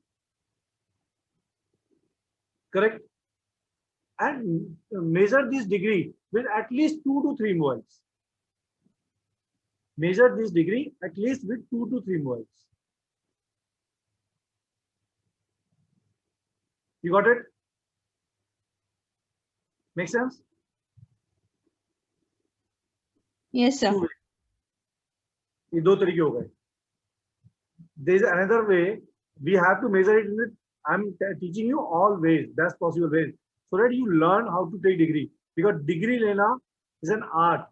Correct? And measure this degree with at least 2 to 3 moles. Measure this degree at least with 2 to 3 moles. You got it? Make sense? Yes, sir. ये दो तरीके हो गए. There is another way. We have to measure it with. I'm teaching you all ways, best possible ways, so that you learn how to take degree. Because degree lena is an art.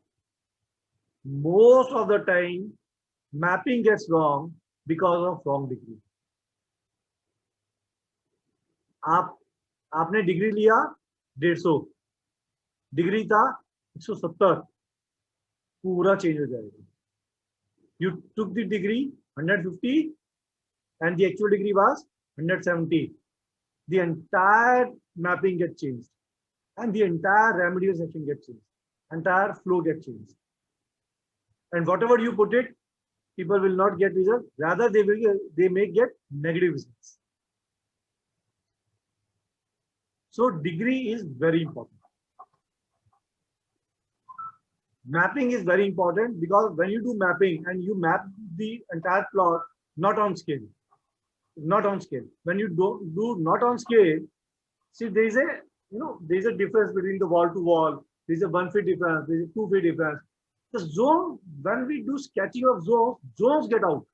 Most of the time, mapping gets wrong because of wrong degree. आपने degree लिया 150, degree था 170, पूरा change हो जाएगा. You took the degree 150 and the actual degree was 170. The entire mapping gets changed and the entire remedial section gets changed. Entire flow gets changed. And whatever you put it, people will not get results. Rather, they may get negative results. So degree is very important. Mapping is very important because when you do mapping and you map the entire plot, not on scale, When you do not on scale, see there is a there is a difference between the wall to wall. There is a 1 feet difference. There is a 2 feet difference. The zone, when we do sketching of zones get out.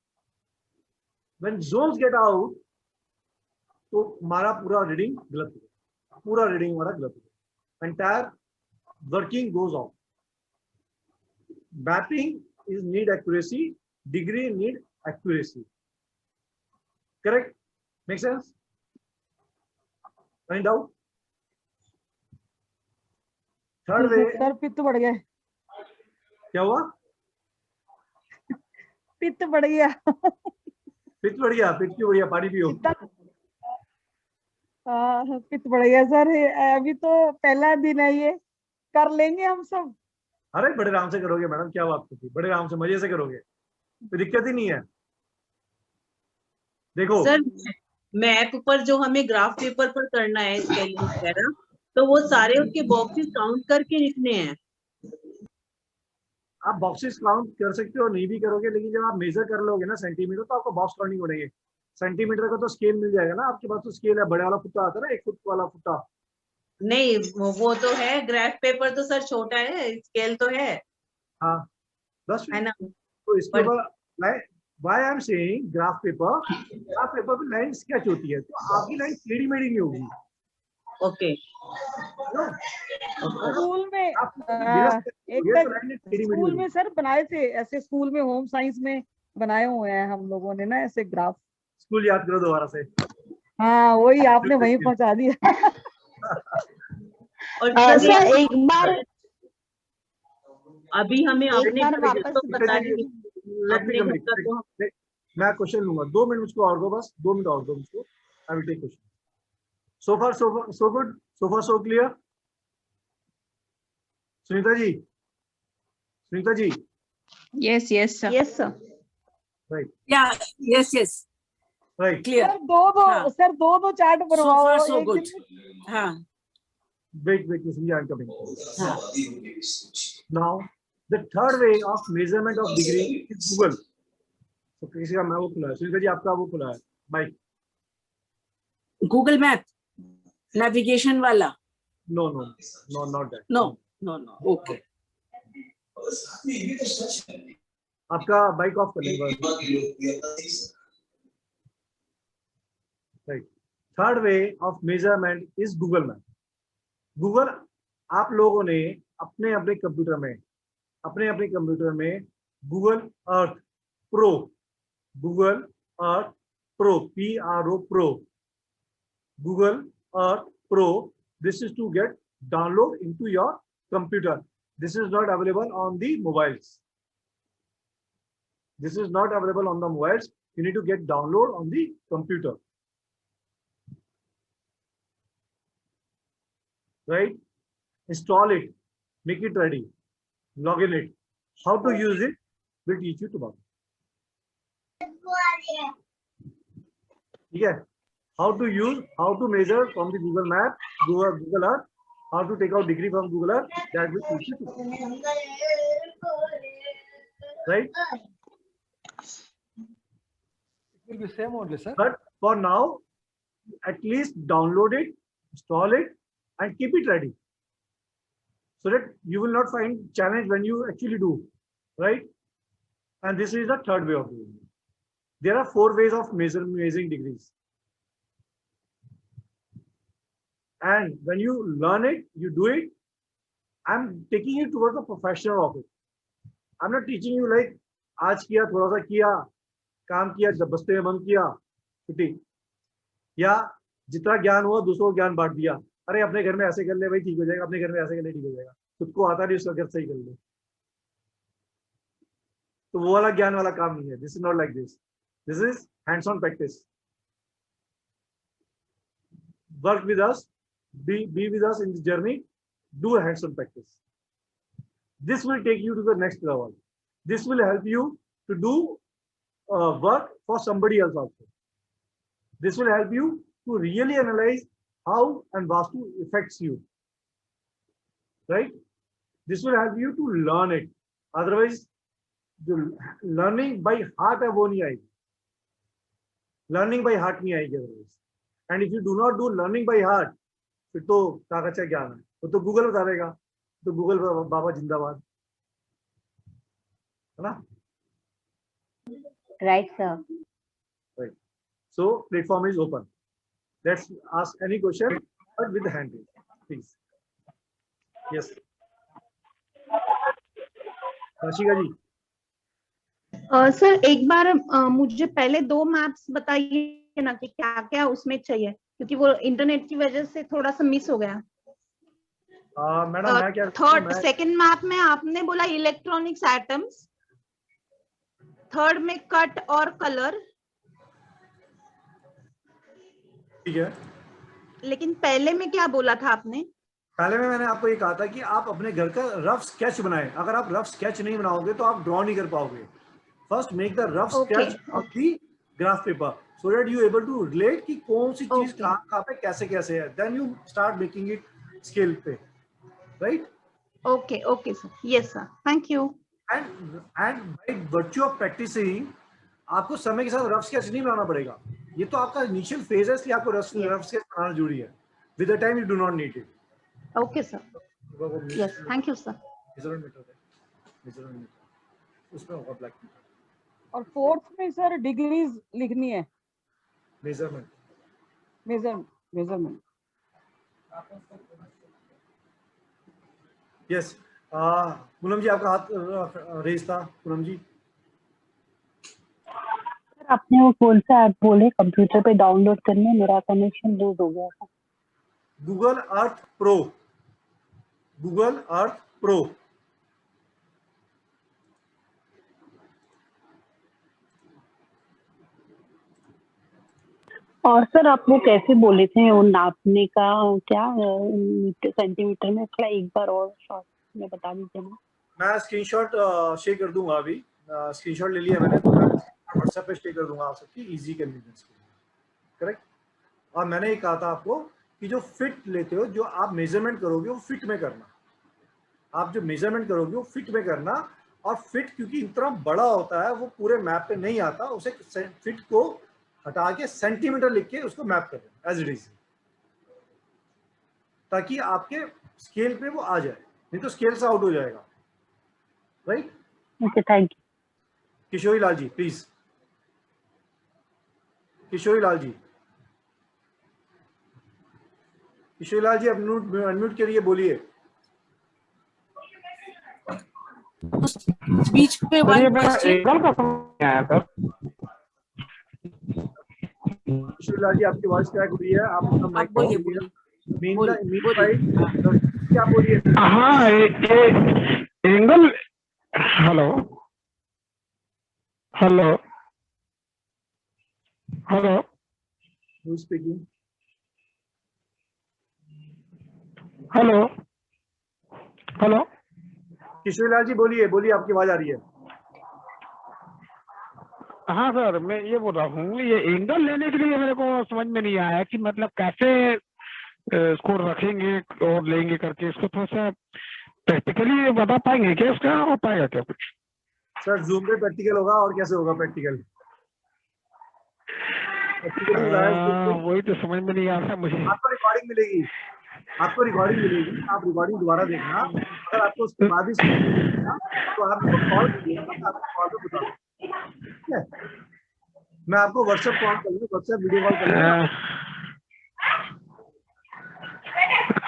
When zones get out, तो हमारा पूरा reading गलत हो, पूरा reading हमारा गलत हो, entire working goes off. Mapping is need accuracy, degree need accuracy. Correct? Make sense? Find out. Third way. Sir पित्त बढ़ गया. क्या हुआ? पित्त बढ़ गया. पित्त बढ़ गया. पित्त क्यों बढ़ गया? पानी पियो. पित्त बढ़ गया सर. अभी तो पहला दिन है, ये कर लेंगे हम सब. अरे बड़े आराम से करोगे मैडम, क्या बात होती है, बड़े आराम से मजे से करोगे, कोई दिक्कत ही नहीं है. देखो सर, मैप पर जो हमें ग्राफ पेपर पर करना है स्केलिंग वगैरह, तो वो सारे उसके बॉक्सेस काउंट करके लिखने हैं. आप बॉक्सेस काउंट कर सकते हो, नहीं भी करोगे, लेकिन जब आप मेजर कर लोगे ना सेंटीमीटर, तो आपको बॉक्स काउंटिंग पड़ेगी. सेंटीमीटर का तो स्केल मिल जाएगा ना आपके पास, तो स्केल है, बड़े वाला फुट्टा आता है ना, 1 फुट वाला फुट्टा. नहीं, वो तो है, ग्राफ पेपर तो सर छोटा है, स्केल तो है. हाँ, बस है ना. तो इसके बाद why I am saying graph paper पे लाइन स्केच होती है, तो आपकी लाइन टेढ़ी मेढ़ी नहीं होगी. ओके. स्कूल में स्कूल में सर बनाए थे ऐसे, स्कूल में होम साइंस में बनाए हुए हैं हम लोगों ने ना ऐसे ग्राफ. स्कूल याद करो दोबारा से. हाँ, वही आपने वहीं पहुंचा दिया. और सर एक बार अभी हमें अपने वापस बता दीजिए. मैं क्वेश्चन लूंगा, 2 मिनट मुझको और दो, बस 2 मिनट और दो मुझको. I will take question. So far so good, so far so clear. Sunita ji. Yes sir. Yes sir. Right. Yeah, yes. Right. Clear. Sir दो चार्ट बनवाओ. So far so good. हाँ. Wait, I'm coming. Now, the third way of measurement of degree is Google. So किसी का मैं वो खुला है, सुनीता जी आपका वो खुला है, माइक. Google Map. Navigation वाला. No, not that. No. Okay. आपका बाइक ऑफ कर लेंगे. Right. Third way of measurement is Google Map. Google, आप लोगों ने अपने कंप्यूटर में Google Earth Pro, PRO Pro, Google Earth Pro. This is to get download into your computer. This is not available on the mobiles. You need to get download on the computer. Right? Install it, make it ready, log in it. How to use it, we'll teach you tomorrow. Yeah. How to measure from the Google Map, Google Earth, how to take out degree from Google Earth, that will teach you tomorrow. Right? It will be same only, sir. But for now, at least download it, install it, and keep it ready, so that you will not find challenge when you actually do, right? And this is the third way of doing it. There are 4 ways of measuring degrees. And when you learn it, you do it. I'm taking you towards the professional of it. I'm not teaching you like, आज किया, थोड़ा सा किया, काम किया, जब बस्ते में बंद किया, छुट्टी, या जितना ज्ञान हुआ दूसरों को ज्ञान बांट दिया. अरे अपने घर में ऐसे कर ले भाई, ठीक हो जाएगा. अपने घर में ऐसे कर ले, ठीक हो जाएगा. खुद को आता नहीं, उसका घर सही कर ले. तो वो वाला ज्ञान वाला काम नहीं है. This is not like this. This is hands-on practice. Work with us, be with us in this journey. Do a hands-on practice. This will take you to the next level. This will help you to do work for somebody else also. This will help you to really analyze how and Vastu affects you, right? This will help you to learn it. Otherwise, the learning by heart है वो नहीं आएगी. Learning by heart नहीं आएगी otherwise. And if you do not do learning by heart, फिर तो कागज ज्ञान है. वो तो गूगल बता देगा. तो गूगल बाबा जिंदाबाद, है ना? Right, sir. Right. So platform is open. Let's ask any question, but with the hand raise, please. Yes. Rashika ji. Sir एक बार मुझे पहले 2 मैप्स बताइए ना कि क्या क्या उसमें चाहिए, क्योंकि वो इंटरनेट की वजह से थोड़ा सा मिस हो गया. मैडम मैं क्या थर्ड सेकंड मैप में आपने बोला इलेक्ट्रॉनिक्स एटम्स, थर्ड में कट और कलर. ठीक है, लेकिन पहले में क्या बोला था आपने? पहले में मैंने आपको ये कहा था कि आप अपने घर का रफ स्केच बनाएं. अगर आप रफ स्केच नहीं बनाओगे तो आप ड्रॉ नहीं कर पाओगे. First make the rough sketch of the graph paper so that you able to relate कि कौन सी चीज कहाँ पे कैसे कैसे है. Then you start making it scale पे, right? Okay okay sir. Yes sir, thank you. And by virtue of practicing आपको समय के साथ रफ स्केच नहीं बनाना पड़ेगा. ये तो आपका इनिशियल फेज है, इसलिए आपको रफ स्केच बनाना जरूरी है. With the time you do not need it. Okay sir. Yes, thank you sir. उसमें होगा ब्लैक. और फोर्थ में सर डिग्रीज लिखनी है. मेजरमेंट. मेजरमेंट. यस. पूनम जी आपका हाथ रेज था. पूनम जी. सर आपने वो कौन सा ऐप बोले कंप्यूटर पे डाउनलोड करने, मेरा कनेक्शन लूज हो गया था. Google Earth pro. Google Earth pro. और सर आप वो कैसे बोले थे वो नापने का, क्या सेंटीमीटर में, थोड़ा एक बार और शॉर्ट में बता दीजिए ना. मैं स्क्रीनशॉट शेयर कर दूंगा. अभी स्क्रीनशॉट ले लिया मैंने, तो मैं व्हाट्सएप पे शेयर कर दूंगा आप सबकी इजी कन्वीनियंस के लिए. करेक्ट. और मैंने ये कहा था आपको कि जो फिट लेते हो, जो आप मेजरमेंट करोगे वो फिट में करना. आप जो मेजरमेंट करोगे वो फिट में करना. और फिट क्योंकि इतना बड़ा होता है वो पूरे मैप पे नहीं आता, उसे फिट को हटा के सेंटीमीटर लिख के उसको मैप कर देना एज इट इज, ताकि आपके स्केल पे वो आ जाए. नहीं तो स्केल से आउट हो जाएगा. Right. Okay, thank you. Kishori Lal ji please. Kishori Lal ji. Kishori Lal ji unmute करिए, बोलिए. बीच में वन क्वेश्चन. किशोरी लाल जी आपकी वॉइस क्रैक हो रही है. आप अपना माइक बोलिए. क्या बोलिए. हाँ angle. Hello hello hello. Who speaking? Hello hello. Kishori Lal ji बोलिए, बोलिए, आपकी आवाज आ रही है. हाँ सर, मैं ये बोल रहा हूँ, ये एंगल लेने के लिए मेरे को समझ में नहीं आया कि मतलब कैसे इसको रखेंगे और लेंगे करके. इसको थोड़ा सा प्रैक्टिकली बता पाएंगे क्या? इसका हो पाएगा क्या कुछ? सर जूम पे प्रैक्टिकल होगा, और कैसे होगा प्रैक्टिकल? वही तो समझ में नहीं आ रहा मुझे. आपको रिकॉर्डिंग मिलेगी, आपको रिकॉर्डिंग मिलेगी. आप रिकॉर्डिंग दोबारा देखना. अगर आपको उसके बाद ही तो आप मेरे को कॉल कीजिएगा, मैं आपको कॉल पे बता दूँ. ठीक है, मैं आपको व्हाट्सएप कॉल कर लूँ, व्हाट्सएप वीडियो कॉल कर लूँ.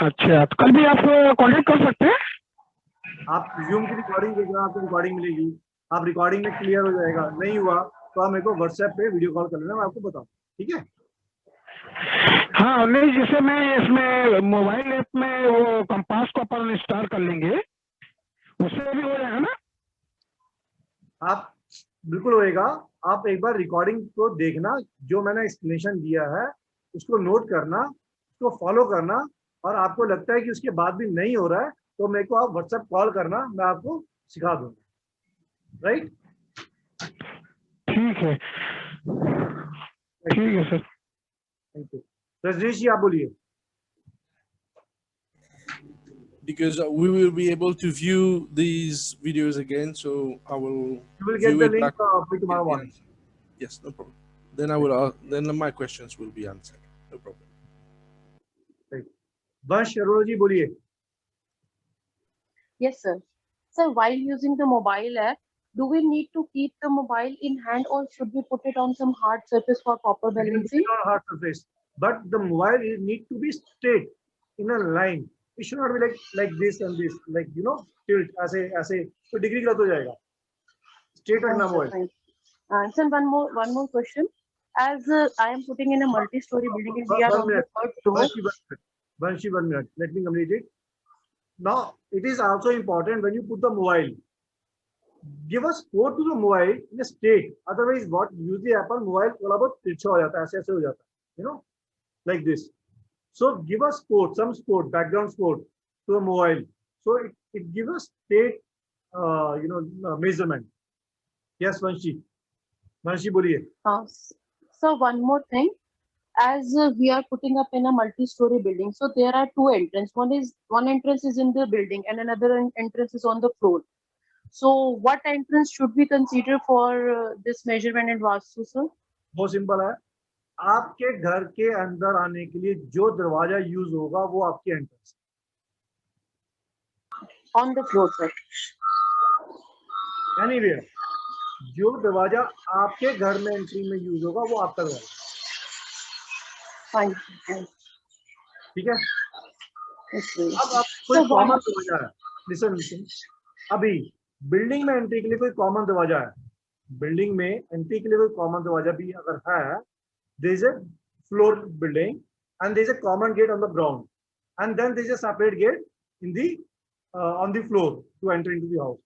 अच्छा, तो कल भी आप कांटेक्ट कर सकते हैं. आप जूम की रिकॉर्डिंग देखना, आपको रिकॉर्डिंग मिलेगी. आप रिकॉर्डिंग में क्लियर हो जाएगा. नहीं हुआ तो आप मेरे को व्हाट्सएप पे वीडियो कॉल कर लेना, मैं आपको बताऊँ. ठीक है. हाँ नहीं, जैसे मैं इसमें मोबाइल ऐप में वो कंपास को अपन इंस्टॉल कर लेंगे, उससे भी हो जाएगा ना? आप बिल्कुल होएगा. आप एक बार रिकॉर्डिंग को देखना, जो मैंने एक्सप्लेनेशन दिया है उसको नोट करना, उसको फॉलो करना. और आपको लगता है कि उसके बाद भी नहीं हो रहा है तो मेरे को आप व्हाट्सएप कॉल करना, मैं आपको सिखा दूंगा. राइट. ठीक है, ठीक है sir. Thank you. Rajneesh ji आप बोलिए. because we will be able to view these videos again. So I will. You will view get the it link back. by tomorrow Get the morning. answer. Yes, no problem. Then I will. Then my questions will be answered. No problem. Vansh Arora बोलिए. Yes, sir. Sir, while using the mobile app, do we need to keep the mobile in hand or should we put it on some hard surface for proper You can put balancing? it on a hard surface, but the mobile need to be straight in a line. It should not be like this and this, like tilt ऐसे तो degree गलत हो जाएगा. Straight Fine, रखना sir, mobile. fine. Sir, one more question. As I am putting in a multi-story building and we are on the third floor. Vanshi, 1 minute. Let me complete it. Now, it is also important when you put the mobile, give a support to the mobile in a straight. Otherwise, what usually happen, mobile थोड़ा बहुत तिरछा हो जाता है, ऐसे हो जाता है, like this. So give us support, some support, background support to the mobile. So it gives us straight, measurement. Yes, Vanshi. Vanshi, बोलिए. So one more thing. As we are putting up in a multi-story building, so there are two entrances. One entrance is in the building and another entrance is on the floor. So what entrance should we consider for this measurement and Vastu, sir? बहुत simple है. आपके घर के अंदर आने के लिए जो दरवाजा यूज होगा वो आपकी entrance. On the floor, sir. Anywhere. जो दरवाजा आपके घर में एंट्री में यूज होगा वो आपका दरवाजा. ठीक है. अब आप कोई कॉमन दरवाजा है. लिसन अभी बिल्डिंग में एंट्री के लिए कोई कॉमन दरवाजा है. बिल्डिंग में एंट्री के लिए कोई कॉमन दरवाजा भी अगर है, there is a floor building and there is a common gate on the ground and then there is a separate gate in the on the floor to enter into the house.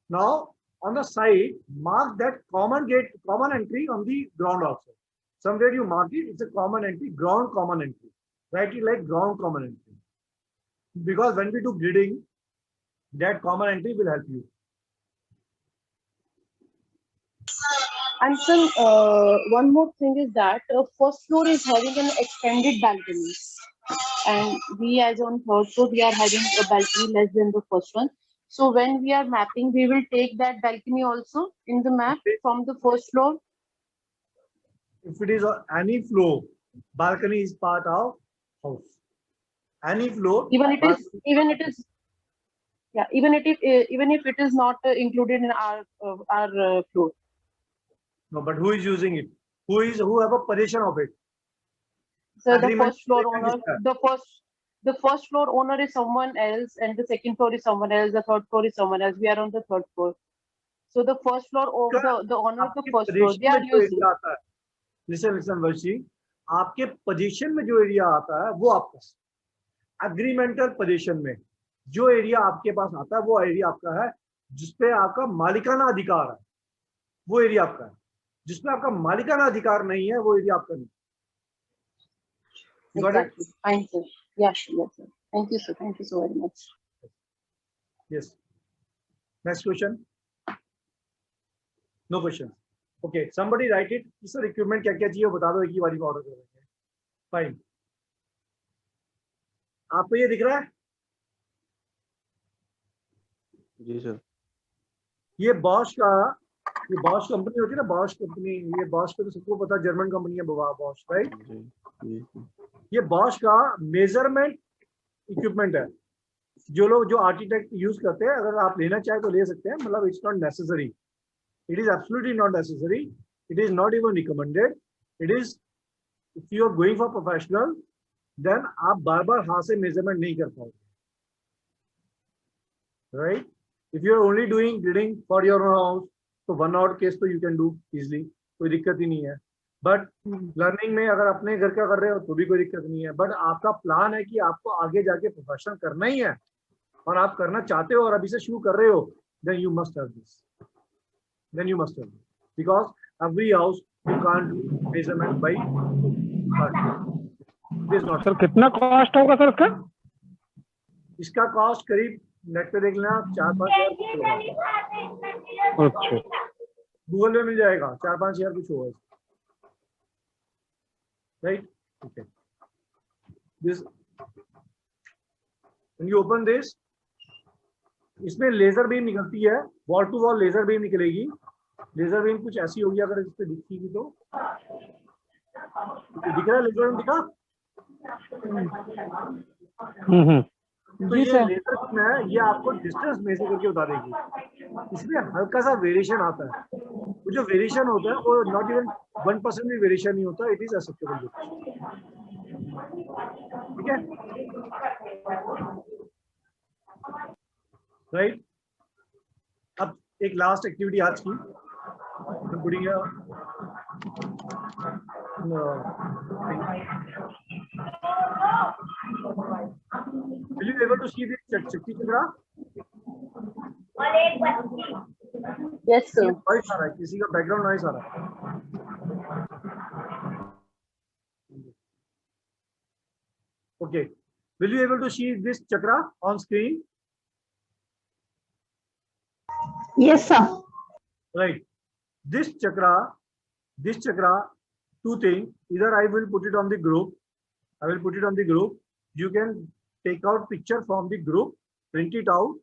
Now on the side mark that common gate, common entry on the ground also. Somewhere you mark it, it's a common entry, ground common entry. Write it like ground common entry. Because when we do gridding, that common entry will help you. And so one more thing is that first floor is having an extended balcony. And we as on third floor, we are having a balcony less than the first one. So when we are mapping, we will take that balcony also in the map from the first floor. If it is on any floor, balcony is part of house. Any floor. Even if it is not included in our floor. No, but who is using it? Who have a possession of it? So the first floor owner, the first floor owner is someone else, and the second floor is someone else. The third floor is someone else. We are on the third floor. So the first floor, the owner of the first floor, they are using. Listen, Vanshi. आपके position में जो area आता है वो आपका एग्रीमेंटल position में जो area आपके पास आता है वो एरिया आपका है जिसपे आपका मालिकाना अधिकार है. वो एरिया आपका है. जिसमें आपका मालिकाना अधिकार नहीं है वो एरिया आपका नहीं. Exactly. Thank you. Yes, yes, sir. Thank you, sir. Thank you so very much. Yes. Next question. No question. Okay. Somebody write it. Sir, equipment क्या क्या चाहिए बता दो, एक ही बारी में ऑर्डर कर देंगे. Fine. आपको ये दिख रहा है? जी सर. ये बॉश कंपनी होती है ना, बॉश कंपनी. ये बॉश का तो सबको पता है, जर्मन कंपनी है बॉश, राइट? ये बॉश का मेजरमेंट इक्विपमेंट है जो आर्किटेक्ट यूज करते हैं. अगर आप लेना चाहे तो ले सकते हैं. मतलब it's not necessary. It is absolutely not necessary. It is not even recommended. It is if you are going for professional then आप बार बार हाथ से मेजरमेंट नहीं कर पाओगे, right? If you are only doing gridding for your own house तो 1 hour case तो यू कैन डू इजिली, कोई दिक्कत ही नहीं है. बट लर्निंग में अगर अपने घर का कर रहे हो तो भी कोई दिक्कत नहीं है. बट आपका प्लान है कि आपको आगे जाके प्रोफेशनल करना ही है और आप करना चाहते हो और अभी से शुरू कर रहे हो, then you must have this. Because every house you can't do measurement by. Sir कितना कॉस्ट होगा सर इसका? इसका कॉस्ट करीब नेट पे देख लेना 4-5 हज़ार. अच्छा. गूगल में मिल जाएगा. 4-5 हज़ार कुछ होगा. Right? Okay. This when you open this, इसमें लेजर बीम निकलती है, wall to wall laser beam निकलेगी। लेजर बीम कुछ ऐसी होगी, अगर इस पे दिखेगी तो दिख रहा है लेजर बीम दिखा? तो जी ये सर। लेजर बीम है, ये आपको डिस्टेंस मेजर करके बता देगी। इसमें हल्का सा वेरिएशन आता है, वो जो वेरिएशन होता है वो नॉट इवन 1% भी वेरिएशन नहीं होता, इट इज एक्सेप्टेबल। ठीक है, राइट। अब एक लास्ट एक्टिविटी आज की, putting will you able to see this Shakti Chakra? Yes, sir. Noise आ रहा है, किसी का बैकग्राउंड नॉइस आ रहा है। Okay, will you able to see this chakra on screen? Yes, sir. Right. This chakra, two things. Either I will put it on the group. You can take out picture from the group, print it out,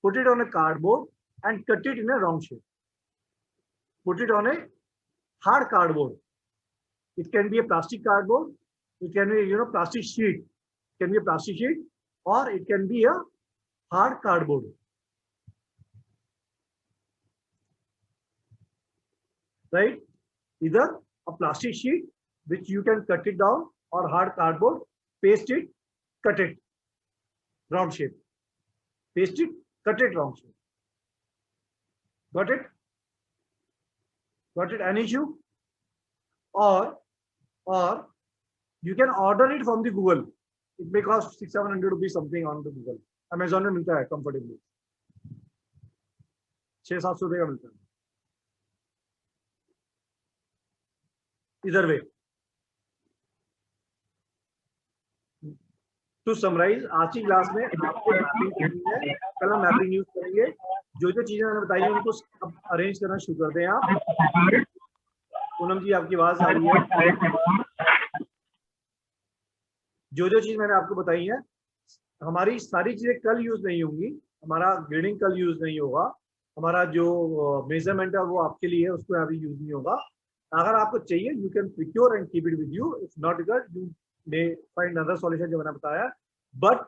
put it on a cardboard, and cut it in a round shape. Put it on a hard cardboard. It can be a plastic cardboard. It can be, plastic sheet. It can be a plastic sheet, or it can be a hard cardboard. Right? Either a plastic sheet which you can cut it down, or hard cardboard, paste it, cut it, round shape. Paste it, cut it, round shape. Got it? Got it? Any issue? Or you can order it from the Google. It may cost 600-700 rupees something on the Google. Amazon में मिलता है comfortably. 600-700 रुपए का मिलता है. Either way. To summarize, आज की class में आपको मैपिंग करनी है। कल हम मैपिंग यूज करेंगे। जो चीजें मैंने बताई हैं उनको अब अरेंज करना शुरू कर दें आप। पूनम जी आपकी आवाज आ रही है। जो चीज मैंने आपको बताई है, हमारी सारी चीजें कल यूज नहीं होंगी। हमारा ग्रेडिंग कल यूज नहीं होगा। हमारा जो मेजरमेंट है वो आपके लिए, उसको अभी यूज नहीं होगा। अगर आपको चाहिए you can procure and keep it with you. If not it you may find other solution जो मैंने बताया। बट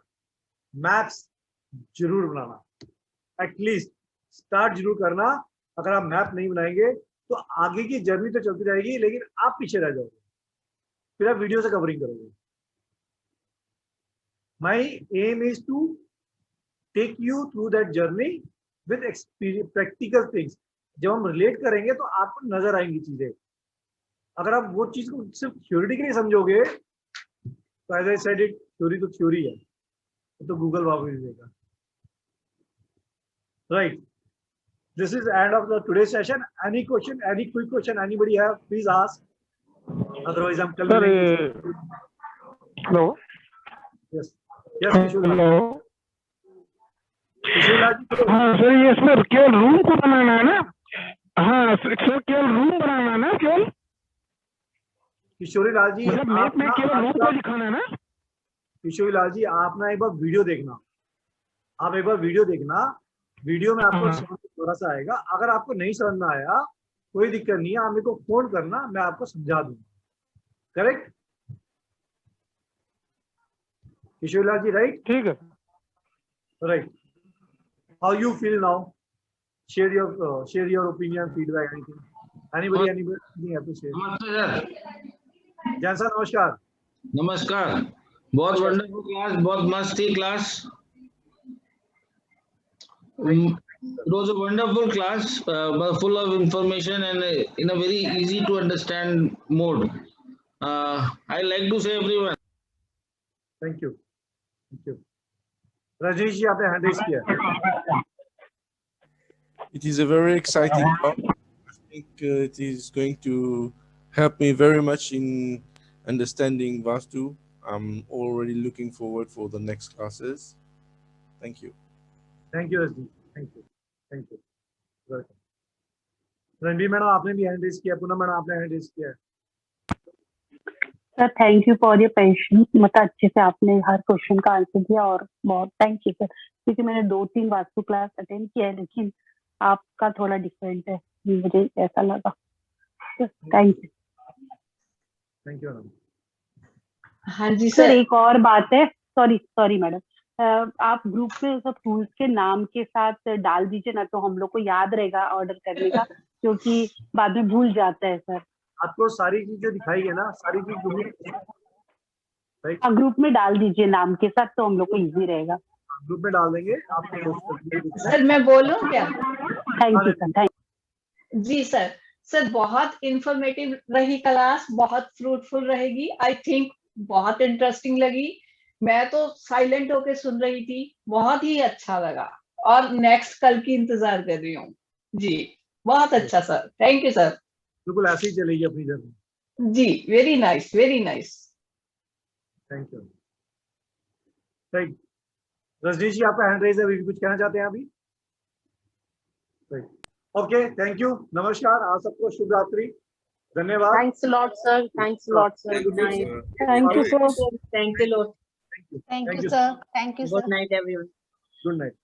मैप्स जरूर बनाना, एटलीस्ट स्टार्ट जरूर करना। अगर आप मैप नहीं बनाएंगे तो आगे की जर्नी तो चलती रहेगी, लेकिन आप पीछे रह जाओगे, फिर आप वीडियो से कवरिंग करोगे। My aim is to take you through that journey with experience, practical things. जब हम रिलेट करेंगे तो आपको नजर आएंगी चीजें। अगर आप वो चीज को सिर्फ थ्योरेटिकली समझोगे तो as I said it, theory तो थ्योरी है, तो गूगल वापस देगा। Right, this is end of the today's session. Any question, any quick question anybody have, please ask. Otherwise I'm calling. Hello. Yes. Yes, hello. हाँ sir, ये sir केवल room को बनाना है ना? हाँ सर, केवल रूम बनाना है ना केवल? किशोरी लाल जी, मतलब मैप में केवल रूम को दिखाना है ना? किशोरी लाल जी, आप ना एक बार वीडियो देखना। आप एक बार वीडियो देखना, वीडियो में आपको समझ थोड़ा सा आएगा। अगर आपको नहीं समझ में आया कोई दिक्कत नहीं है, आप मेरे को फोन करना, मैं आपको समझा दूंगा। करेक्ट किशोरीलाल जी? राइट, ठीक है। Right. How you feel now? Share your opinion, feedback, anything, anybody have to share? नमस्ते सर। जैन सर नमस्कार। नमस्कार। बहुत वंडरफुल क्लास, बहुत मस्त थी class. It was a wonderful class, full of information and in a very easy to understand mode. I like to say everyone. Thank you. Thank you. Rajesh ji, आपने hand raise किया। It is a very exciting talk. I think it is going to help me very much in understanding Vaastu. I'm already looking forward for the next classes. Thank you. Thank you, Rajesh. Thank you. Thank you. Welcome. Ranbir madam आपने भी hand raise किया, Poonam madam आपने hand raise किया। Sir thank you for your patience, मतलब अच्छे से आपने हर question का आंसर दिया और बहुत थैंक यू सर, क्योंकि मैंने 2-3 वास्तु क्लास अटेंड किया है लेकिन आपका थोड़ा डिफरेंट है, मुझे ऐसा लगा। Thank you. Thank you. हाँ जी सर सर। एक और बात है, सॉरी मैडम, आप ग्रुप में सब टूल्स के नाम के साथ डाल दीजिए ना, तो हम लोग को याद रहेगा ऑर्डर करने का, क्योंकि बाद में भूल जाता है सर। आपको सारी चीजें दिखाई है ना, सारी चीज हाँ ग्रुप में डाल दीजिए नाम के साथ, तो हम लोग को इजी रहेगा। ग्रुप में डाल देंगे आपको। सर मैं बोलूं क्या? Thank you sir. थैंक जी सर। सर बहुत इंफॉर्मेटिव रही क्लास, बहुत फ्रूटफुल रहेगी आई थिंक, बहुत इंटरेस्टिंग लगी। मैं तो साइलेंट होके सुन रही थी, बहुत ही अच्छा लगा और नेक्स्ट कल की इंतजार कर रही हूँ। जी बहुत अच्छा सर, थैंक यू सर। बिल्कुल ऐसे ही चलेगी अपनी जर्नी। जी very nice, very nice. Thank you. Right, Rajneesh ji आपका हैंड रेज है, अभी कुछ कहना चाहते हैं अभी? ओके, थैंक यू, नमस्कार, आप सबको शुभ रात्रि, धन्यवाद। Thanks a lot, sir. Thanks a lot, sir. Good night. Thank you, sir. Thank you, Lord. Thank you, sir. Thank you, sir. Good night, everyone. Good night.